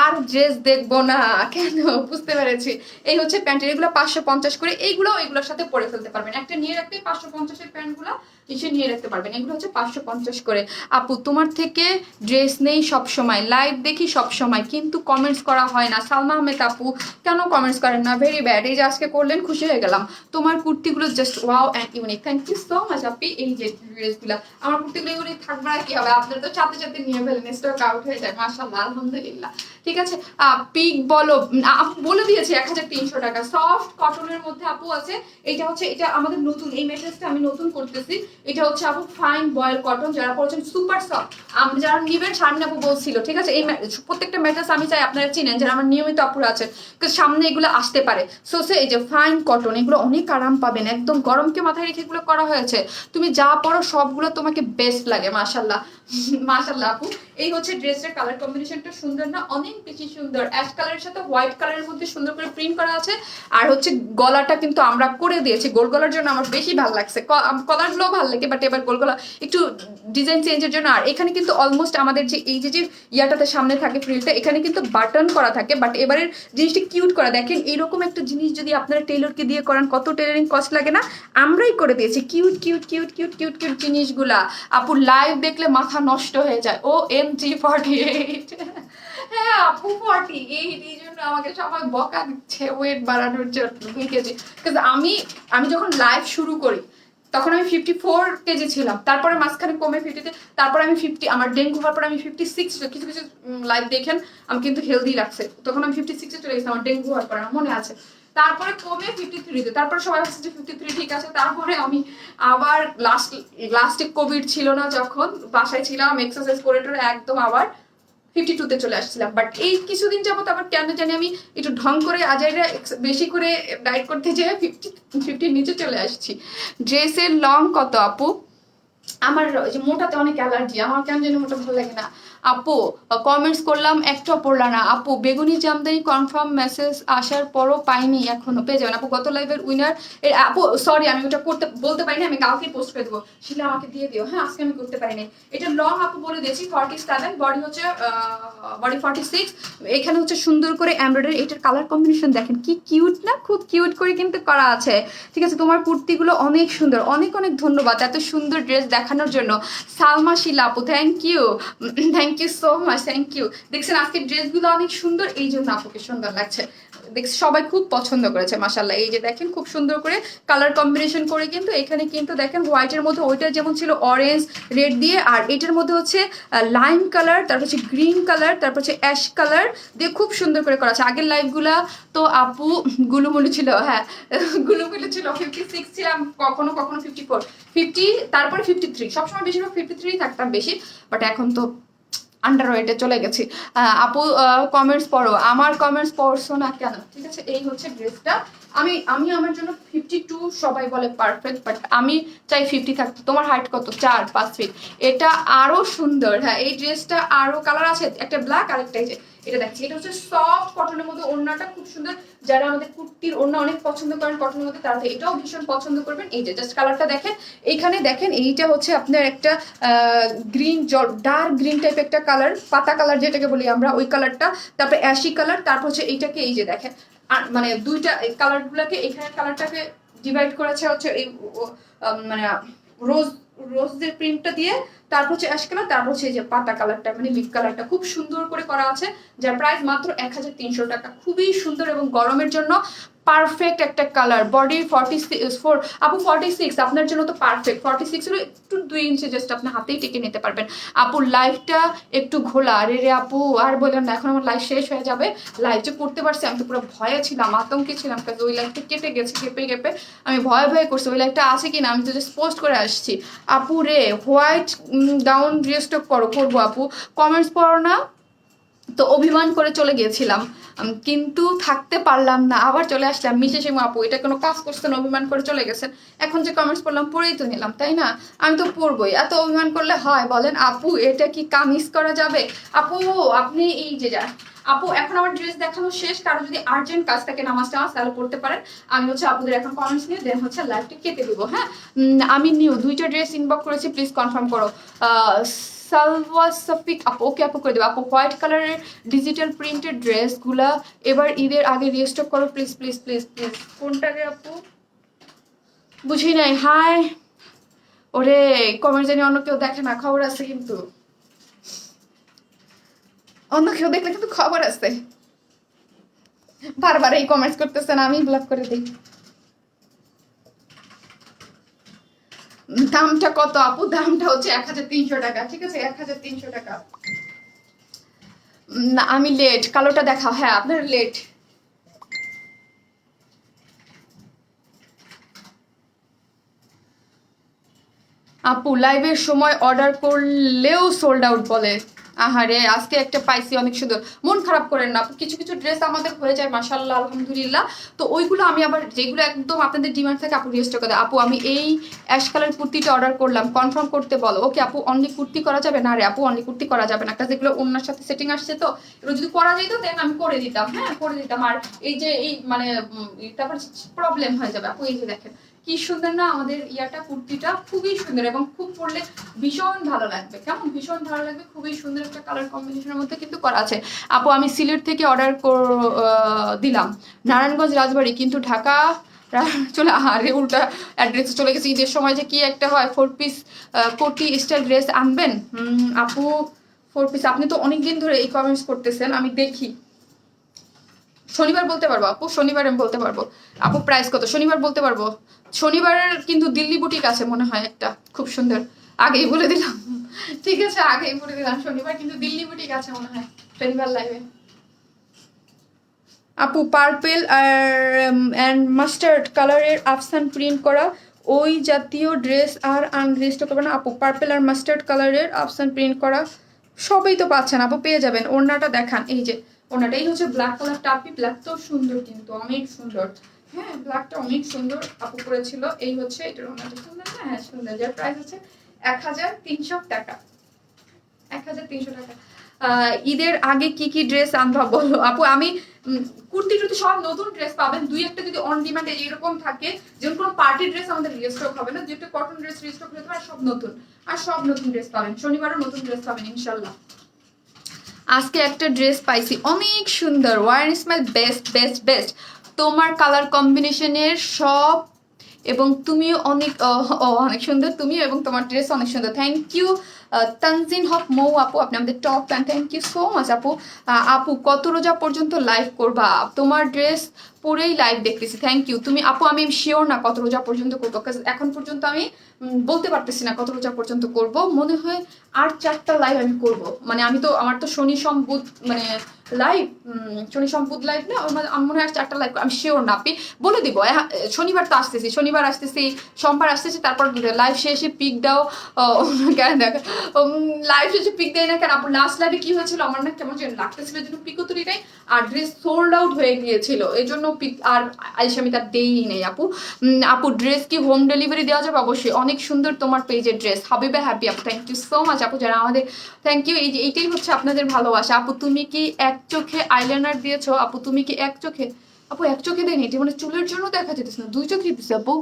আর ড্রেস দেখবো না কেন, বুঝতে পেরেছি। এই হচ্ছে প্যান্টের, এগুলো 550 করে, এগুলোর সাথে পরে ফেলতে পারবেন, একটা নিয়ে রাখতে 550-এর প্যান্টগুলো এসে নিয়ে রাখতে পারবেন, এগুলো হচ্ছে 550 করে। আপু তোমার থেকে ড্রেস নেই সব সময়, লাইভ দেখি সব সময়, কিন্তু কমেন্টস করা হয় না। সালমা আহমেদ আপু, কেন কমেন্টস করেন না? Very bad. এই যে আজকে করলেন, খুশি হয়ে গেলাম। তোমার কুর্তিগুলো just wow and unique, thank you so much আপি। এই যে ড্রেসগুলো, আমার কুর্তিগুলো ইউনিক থাকবে না কি হবে? আপনারা তো সাথে সাথে নিয়ে ফেলেন, স্টক আউট হয়ে যায়, মাশাআল্লাহ আলহামদুলিল্লাহ। ঠিক আছে, পিক বলো, আপু বলে দিয়েছি 1300 টাকা, সফট কটনের মধ্যে আপু আছে। এটা হচ্ছে, এটা আমাদের নতুন, এই ম্যাট্রেসটা আমি নতুন করতেছি। এটা হচ্ছে আপু ফাইন বয়েল কটন, যারা পড়ছেন সুপার সফট, যারা নিবেন, শারমিন আপু বলছিল, ঠিক আছে? এই প্রত্যেকটা ম্যাট্রেস আমি চাই আপনারা চিনেন, যারা আমার নিয়মিত আপুরা আছেন, সামনে এগুলো আসতে পারে। সো এই যে ফাইন কটন, এগুলো অনেক আরাম পাবেন, একদম গরমকে মাথায় রেখে এগুলো করা হয়েছে। তুমি যা পড়ো সবগুলো তোমাকে বেস্ট লাগে, মাশাল্লাহ মাশাল্লাহ আপু। এই হচ্ছে ড্রেসের কালার কম্বিনেশনটা সুন্দর না? অনেক বেশি সুন্দর, অ্যাশ কালারের সাথে হোয়াইট কালারের মধ্যে সুন্দর করে প্রিন্ট করা আছে। আর হচ্ছে গলাটা কিন্তু আমরা করে দিয়েছি গোল গলার জন্য, আমার বেশি ভালো লাগছে। কলারগুলো ভালো লাগে, বাট এবার গোল গলা একটু ডিজাইন চেঞ্জের জন্য। আর এখানে কিন্তু অলমোস্ট আমাদের যে এই যে ইয়াটাতে সামনে থাকে ফ্রিলটা, এখানে কিন্তু বাটন করা থাকে, বাট এবারের জিনিসটা কিউট করা। দেখেন এইরকম একটা জিনিস যদি আপনারা টেইলরকে দিয়ে করান, কত টেইলরিং কস্ট লাগে না? আমরাই করে দিয়েছি cute cute cute cute cute cute জিনিসগুলা। আপু লাইভ দেখলে মাথা নষ্ট হয়ে যায়। ও MG48, হ্যাঁ আপু 48, এই জন্য আমাকে সবাই বকা দিচ্ছে ওয়েট বাড়ানোর জন্য 2 কেজি। আমি যখন লাইভ শুরু করি তখন আমি 54 কেজি ছিলাম, তারপরে মাঝখানে কমে 50-তে, তারপরে আমি 50, আমার ডেঙ্গু হওয়ার পর আমি 56, কিছু কিছু লাইভ দেখেন আমি কিন্তু হেলদি লাগছে, তখন আমি 56-এ চলে গেছি আমার ডেঙ্গু হওয়ার পর, আমার মনে আছে। তারপরে কমে 53-তে, তারপরে সবাই ভাবছে যে 53 ঠিক আছে। তারপরে আমি আবার লাস্টে কোভিড ছিল না, যখন বাসায় ছিলাম এক্সারসাইজ করে একদম আবার 52-তে চলে আসছিলাম। বাট এই কিছুদিন যাবত আবার কেন জানি আমি একটু ঢং করে আজাইরা বেশি করে ডায়েট করতে যেয়ে 50 নিচে চলে আসছি। ড্রেসের লং কত আপু? আমার ওই যে মোটাতে অনেক অ্যালার্জি, আমার কেন জানি মোটা ভালো লাগে না। আপু কমেন্টস করলাম, একটা পড়লা না। আপু বেগুনি জামদানি কনফার্ম মেসেজ আসার পরও পাইনি, এখনো পেয়ে যাবেন আপু। গত লাইভের উইনার আপু, সরি আমি ওটা বলতে পারিনি, আমি কালকে পোস্ট করে দেবো, সেটা আমাকে দিয়ে দিও, হ্যাঁ আজকে আমি করতে পারিনি। এটা লং আপু বলে দিয়েছি 47, বডি হচ্ছে বডি 46। এখানে হচ্ছে সুন্দর করে এমব্রয়ডারি, এটার কালার কম্বিনেশন দেখেন কি কিউট না, খুব কিউট করে কিন্তু করা আছে। ঠিক আছে, তোমার কুর্তিগুলো অনেক সুন্দর, অনেক অনেক ধন্যবাদ এত সুন্দর ড্রেস দেখানোর জন্য। সালমা শিলা আপু, thank you thank you so much, thank you. দেখছেন আজকে ড্রেসগুলো অনেক সুন্দর, এই জন্য আপুকে সুন্দর লাগছে। দেখছি সবাই খুব পছন্দ করেছে মাশাল্লাহ। এই যে দেখেন খুব সুন্দর করে কালার কম্বিনেশন করে, কিন্তু এখানে কিন্তু দেখেন হোয়াইটের মধ্যে ওইটা যেমন ছিল অরেঞ্জ রেড দিয়ে, আর এটার মধ্যে হচ্ছে লাইম কালার, তারপর হচ্ছে গ্রিন কালার, তারপর হচ্ছে অ্যাশ কালার দিয়ে খুব সুন্দর করে করা আছে। আগের লাইভগুলা তো আপু গুলুমুলু ছিল, হ্যাঁ গুলুমুলু ছিল, 56 ছিলাম, কখনো কখনো 54, 50, তারপরে 53, সবসময় বেশিরভাগ 53 থাকতাম বেশি, বাট এখন তো আন্ডারওয়েটে চলে গেছি। আপু কমেন্টস পড়ো, আমার কমেন্টস পড়ছো না কেন? ঠিক আছে, এই হচ্ছে ড্রেসটা। আমি আমি আমার জন্য 52 সবাই বলে পারফেক্ট, বাট আমি চাই 50 থাকতে। তোমার হাইট কত? 4-5 ফিট। এটা আরো সুন্দর, হ্যাঁ এই ড্রেসটা আরো কালার আছে, একটা ব্ল্যাক আর একটা এই যে এটা দেখছি, এটা হচ্ছে সফট কটনের মধ্যে, ওড়নাটা খুব সুন্দর। যারা আমাদের কুর্তির ওড়না অনেক পছন্দ করেন কটনের মধ্যে, তারা এটাও ভীষণ পছন্দ করবেন। এই যে জাস্ট কালারটা দেখেন, এইখানে দেখেন এইটা হচ্ছে আপনার একটা গ্রিন, ডার্ক গ্রিন টাইপ একটা কালার, পাতা কালার যেটাকে বলি আমরা, ওই কালারটা, তারপরে অ্যাশি কালার, তারপর হচ্ছে এইটাকে এই যে দেখেন, আর মানে দুইটা কালার গুলাকে, এখানে কালারটাকে ডিভাইড করেছে হচ্ছে এই মানে রোজ রোজের প্রিন্টটা দিয়ে, তারপর হচ্ছে অ্যাশ কালার, তারপর হচ্ছে এই যে পাতা কালারটা মানে লিপ কালারটা খুব সুন্দর করে করা আছে, যার প্রাইস মাত্র 1300 টাকা। খুবই সুন্দর এবং গরমের জন্য পারফেক্ট একটা কালার। বডি 44, আপু 46 আপনার জন্য তো পারফেক্ট। 46 হলো একটু 2 ইঞ্চি জাস্ট আপনার হাতেই টেকে নিতে পারবেন। আপুর লাইফটা একটু ঘোলা, আরে রে আপু আর বললেন না, এখন আমার লাইফ শেষ হয়ে যাবে। লাইভ যে করতে পারছি আমি তো পুরো ভয়ে ছিলাম, আতঙ্কে ছিলাম, কারণ ওই লাইফটা কেটে গেছে কেঁপে কেঁপে, আমি ভয়ে ভয়ে করছি ওই লাইফটা আছে কিনা, আমি তো জাস্ট পোস্ট করে আসছি। আপু রে হোয়াইট গাউন রিস্টক করবো আপু, কমেন্টস পড়ো না তো অভিমান করে চলে গিয়েছিলাম, কিন্তু থাকতে পারলাম না, আবার চলে আসলাম। মিশে সিমু আপু এটা কোনো কাজ করছেন, অভিমান করে চলে গেছেন, এখন যে কমেন্টস পড়লাম পড়েই তো নিলাম, তাই না? আমি তো পড়বই, এত অভিমান করলে হয় বলেন? আপু এটা কি কামিজ করা যাবে? আপু আপনি এই যে যা আপু, এখন আমার ড্রেস দেখানো শেষ, কারো যদি আর্জেন্ট কাজ থাকে নামাজ টামাজ তাহলে পড়তে পারেন। আমি হচ্ছে আপুদের এখন কমেন্টস নিয়ে দেন হচ্ছে লাইভটা কেটে দেবো। হ্যাঁ আমি নিউ 2টা ড্রেস ইনবক্স করেছি, প্লিজ কনফার্ম করো। সালওয়ার সাফিক আপু, ওকে আপু করে দেবো। আপু হোয়াইট কালারের ডিজিটাল প্রিন্টেড ড্রেসগুলা এবার ঈদের আগে রিস্টক করো প্লিজ প্লিজ প্লিজ প্লিজ। কোনটা রে আপু বুঝি নাই। হাই ওরে, কমেন্ট জানি অন্য কেউ দেখে না, খবর আছে কিন্তু, অন্য কেউ দেখলে কিন্তু খবর আছে। বারবার এই কমেন্টস করতেছেন, আমি ব্লক করে দিই। দামটা কত আপু? দামটা হচ্ছে 1300 টাকা। ঠিক আছে 1300 টাকা। না আমি লেট, কালোটা দেখাও। হ্যাঁ আপনার লেট। আপু লাইভের সময় অর্ডার করলেও সোল্ড আউট বলে। আহারে আজকে একটা পাইছি অনেক সুন্দর, মন খারাপ করেন না। কিছু কিছু ড্রেস আমাদের হয়ে যায় মাশাআল্লাহ আলহামদুলিল্লাহ, তো ওইগুলো আমি আবার যেগুলো একদম আপনাদের ডিমান্ড থাকে আপু রিস্টক করে। আপু আমি এই অ্যাশ কালার কুর্তিটা অর্ডার করলাম, কনফার্ম করতে বলো। ওকে আপু অনলি কুর্তি করা যাবে না? রে আপু অনলি কুর্তি করা যাবে না, কারণ যেগুলো অন্যের সাথে সেটিং আসছে, তো এগুলো যদি করা যেত দেন আমি করে দিতাম, হ্যাঁ করে দিতাম। আর এই যে এই মানে তারপর প্রবলেম হয়ে যাবে। আপু এই যে দেখেন কি সুন্দর না আমাদের ইয়াটা, কুর্তিটা খুবই সুন্দর এবং খুব পরলে ভীষণ ভালো লাগবে, কেমন ভীষণ ভালো লাগবে। খুবই সুন্দর একটা কালার কম্বিনেশনের মধ্যে কিন্তু করা আছে। আপু আমি সিলেট থেকে অর্ডার দিলাম, নারায়ণগঞ্জ রাজবাড়ি, কিন্তু ঢাকা চলে, আরে উল্টা অ্যাড্রেসে চলে গেছে। ঈদের সময় যে কি একটা হয়, 4 পিস কোটি স্টাইল ড্রেস আনবেন। আপু 4 পিস, আপনি তো অনেকদিন ধরে এই কমেন্টস করতেছেন, আমি দেখি শনিবার বলতে পারবো আপু, শনিবার আমি বলতে পারবো। আপু প্রাইস কত শনিবার বলতে পারবো। শনিবারের কিন্তু দিল্লি বুটিক আছে মনে হয় একটা খুব সুন্দর, আগেই বলে দিলাম। ঠিক আছে আগেই বলে দিলাম, শনিবার কিন্তু দিল্লি বুটিক আছে মনে হয় শনিবার লাইভে। আপু পার্পেল অ্যান্ড মাস্টার্ড কালারের আফসান প্রিন্ট করা ওই জাতীয় ড্রেস আর আনরিস্ট করবে না আপু? পার্পেল আর মাস্টার্ড কালারের আফসান প্রিন্ট করা সবই তো পাচ্ছেন আপু, পেয়ে যাবেন। ওড়নাটা দেখান, এই যে ওড়নাটা, এই হচ্ছে ব্ল্যাক কালার টাপি, ব্ল্যাক তো সুন্দর কিন্তু অনেক সুন্দর, হ্যাঁ ব্ল্যাকটা অনেক সুন্দর আপু করেছিল। এই হচ্ছে এটার ওড়নাটা সুন্দর না? হ্যাঁ সুন্দর, যার প্রাইস হচ্ছে 1300 টাকা। 1300 টাকা। ঈদের আগে কি কি ড্রেস আনবা বলো আপু? আমি কুর্তি টুর্তি সব নতুন ড্রেস পাবেন, 2-1টা যদি অন ডিমান্ড এরকম থাকে, যেমন কোনো পার্টি ড্রেস আমাদের রিস্টক হবে না, 2-1টা কটন ড্রেস রিস্টক হতে পারে, সব নতুন, আর সব নতুন ড্রেস পাবেন। শনিবারও নতুন ড্রেস পাবেন ইনশাল্লাহ। আজকে একটা ড্রেস পাইছি অনেক সুন্দর, warm smile best best best, তোমার কালার কম্বিনেশনের সব, এবং তুমিও অনেক অনেক সুন্দর তুমিও, এবং তোমার ড্রেস অনেক সুন্দর। থ্যাংক ইউ তানজিন হক মৌ আপু, আপনি আমাদের top fan, thank you so much আপু। আপু কত রোজা পর্যন্ত লাইভ করবা? তোমার ড্রেস পুরেই লাইভ দেখতেছি, থ্যাংক ইউ। তুমি আপু আমি শিওর না কত রোজা পর্যন্ত করবো, এখন পর্যন্ত আমি বলতে পারতেছি না কত রোজা পর্যন্ত করব। মনে হয় আর 4টা লাইভ আমি করব, মানে আমি তো আমার তো শনি সোম বুধ মানে লাইভ, শনি সোম বুধ লাইভ না, আমার মনে হয় আর 4টা লাইভ, আমি শিওর না, আপনি বলে দিব। শনিবার তো আসতেছি, শনিবার আসতেছি, সোমবার আসতেছি, তারপর লাইভ শেষে পিক দাও। কেন দেখ লাইভ শেষে পিক দেয় না কেন আপু? লাস্ট লাইভে কি হয়েছিল, আমার না কেমন যেন লাগতেছিল, এই জন্য পিকও তুলি নাই, আর ড্রেস সোল্ড আউট হয়ে গিয়েছিল, এই জন্য পিক আর আইসা আমি তার দেই নেই আপু। আপু ড্রেস কি হোম ডেলিভারি দেওয়া যাবে? অবশ্যই, অনেক সুন্দর তোমার পেজের ড্রেস, হাবিবা হ্যাপি আপু, থ্যাংক ইউ সো মাচ আপু, যারা আমাদের থ্যাংক ইউ। এইটাই হচ্ছে আপনাদের ভালোবাসা আপু। তুমি কি এক চোখে আইলাইনার দিয়েছো আপু? তুমি কি এক চোখে? আপু এক চোখে দেয়নি, এটি মানে চুলের জন্য দেখা যেতেছে না, 2 চোখে দিছে আপু,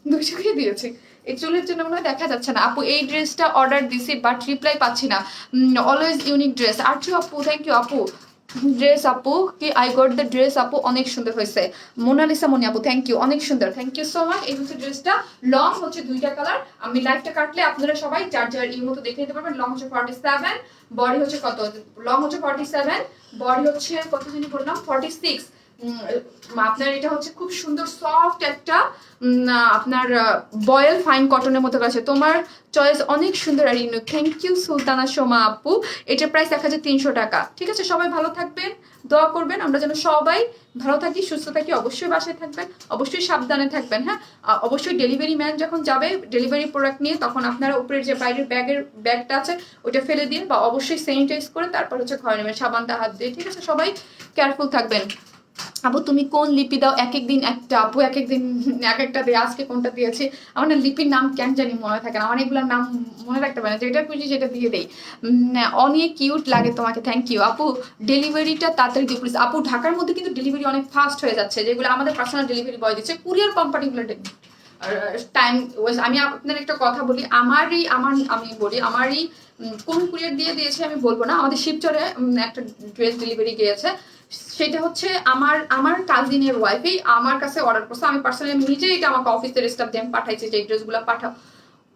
2 চোখে দিয়েছে, এই চুলের জন্য মনে হয় দেখা যাচ্ছে না আপু। এই ড্রেসটা অর্ডার দিছি বাট রিপ্লাই পাচ্ছি না, অলওয়েজ ইউনিক ড্রেস। আচ্ছা আপু, থ্যাংক ইউ আপু। ড্রেস আপু কি আই গট দ্য ড্রেস আপু, অনেক সুন্দর হয়েছে। মোনালিসা মনি আপু, থ্যাংক ইউ, অনেক সুন্দর, থ্যাংক ইউ সো মাচ। এই হচ্ছে ড্রেসটা, লং হচ্ছে 2টা কালার, আমি লাইভটা কাটলে আপনারা সবাই যার যার এই মতো দেখে নিতে পারবেন। লং হচ্ছে 47, বডি হচ্ছে কত, লং হচ্ছে 47, বডি হচ্ছে কত জানি বললাম 46। আপনার এটা হচ্ছে খুব সুন্দর সফট একটা আপনার বয়েল ফাইন কটনের মতো আছে। তোমার চয়েস অনেক সুন্দর আর unique, thank you Sultana Soma আপু। এটার প্রাইস 1300 টাকা। ঠিক আছে, সবাই ভালো থাকবেন, দোয়া করবেন আমরা যেন সবাই ভালো থাকি, সুস্থ থাকি। অবশ্যই বাসায় থাকবেন, অবশ্যই সাবধানে থাকবেন। হ্যাঁ, অবশ্যই ডেলিভারি ম্যান যখন যাবে ডেলিভারি প্রোডাক্ট নিয়ে, তখন আপনারা উপরের যে বাইরের ব্যাগটা আছে ওটা ফেলে দিন, বা অবশ্যই স্যানিটাইজ করে তারপর হচ্ছে ঘরে নেবেন সাবানটা হাত দিয়ে। ঠিক আছে, সবাই কেয়ারফুল থাকবেন। আপু তুমি কোন লিপি দাও? এক একদিন একটা আপু, এক একদিন এক একটা দিয়ে। আজকে কোনটা দিয়েছি আমার না লিপির নাম কেন জানি মনে থাকে না, অনেকগুলোর নাম মনে রাখতে পারে না, যেটা খুশি সেটা দিয়ে দেই। অনেক কিউট লাগে তোমাকে, থ্যাংক ইউ আপু। ডেলিভারিটা তাড়াতাড়ি দিও প্লিজ আপু। ঢাকার মধ্যে কিন্তু ডেলিভারি অনেক ফাস্ট হয়ে যাচ্ছে, যেগুলো আমাদের পার্সোনাল ডেলিভারি বয় দিচ্ছে, কুরিয়ার কোম্পানিগুলো টাইম ওয়েস্ট। আমি আপনার একটা কথা বলি, আমি বলি আমারই কোন কুরিয়ার দিয়ে দিয়েছে আমি বলবো না, আমাদের শিবচরে একটা ড্রেস ডেলিভারি গিয়েছে, সেটা হচ্ছে আমার কাজিনের ওয়াইফই আমার কাছে অর্ডার করছে, আমি পার্সোনালি নিজেই এটা আমাকে অফিসের স্টাফ দিয়ে আমি পাঠাইছি যে এই ড্রেসগুলো পাঠাও।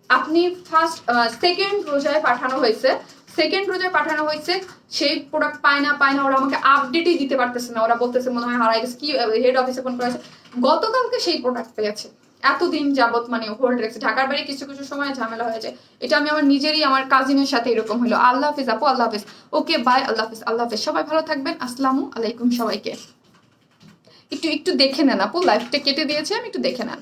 আপনি ফার্স্ট সেকেন্ড রোজায় পাঠানো হয়েছে, সেই প্রোডাক্ট পায় না, ওরা আমাকে আপডেটই দিতে পারতেছে না, ওরা বলতেছে মনে হয় হারাই গেছে, কি হেড অফিসে ফোন করা হয়েছে, গতকালকে সেই প্রোডাক্ট পেয়েছে। এতদিন যাবত মানে হোল্ড রেখেছে, ঢাকার বাইরে কিছু কিছু সময় ঝামেলা হয়ে যায়। এটা আমি আমার নিজেরই আমার কাজিনের সাথে এরকম হলো। আল্লাহ হাফিজ আপু, আল্লাহ হাফিজ, ওকে বাই, আল্লাহ হাফিজ, আল্লাহ হাফিজ, সবাই ভালো থাকবেন, আসসালামু আলাইকুম সবাইকে। একটু দেখে নেন আপু, লাইফটা কেটে দিয়েছে, আমি একটু দেখে নেন।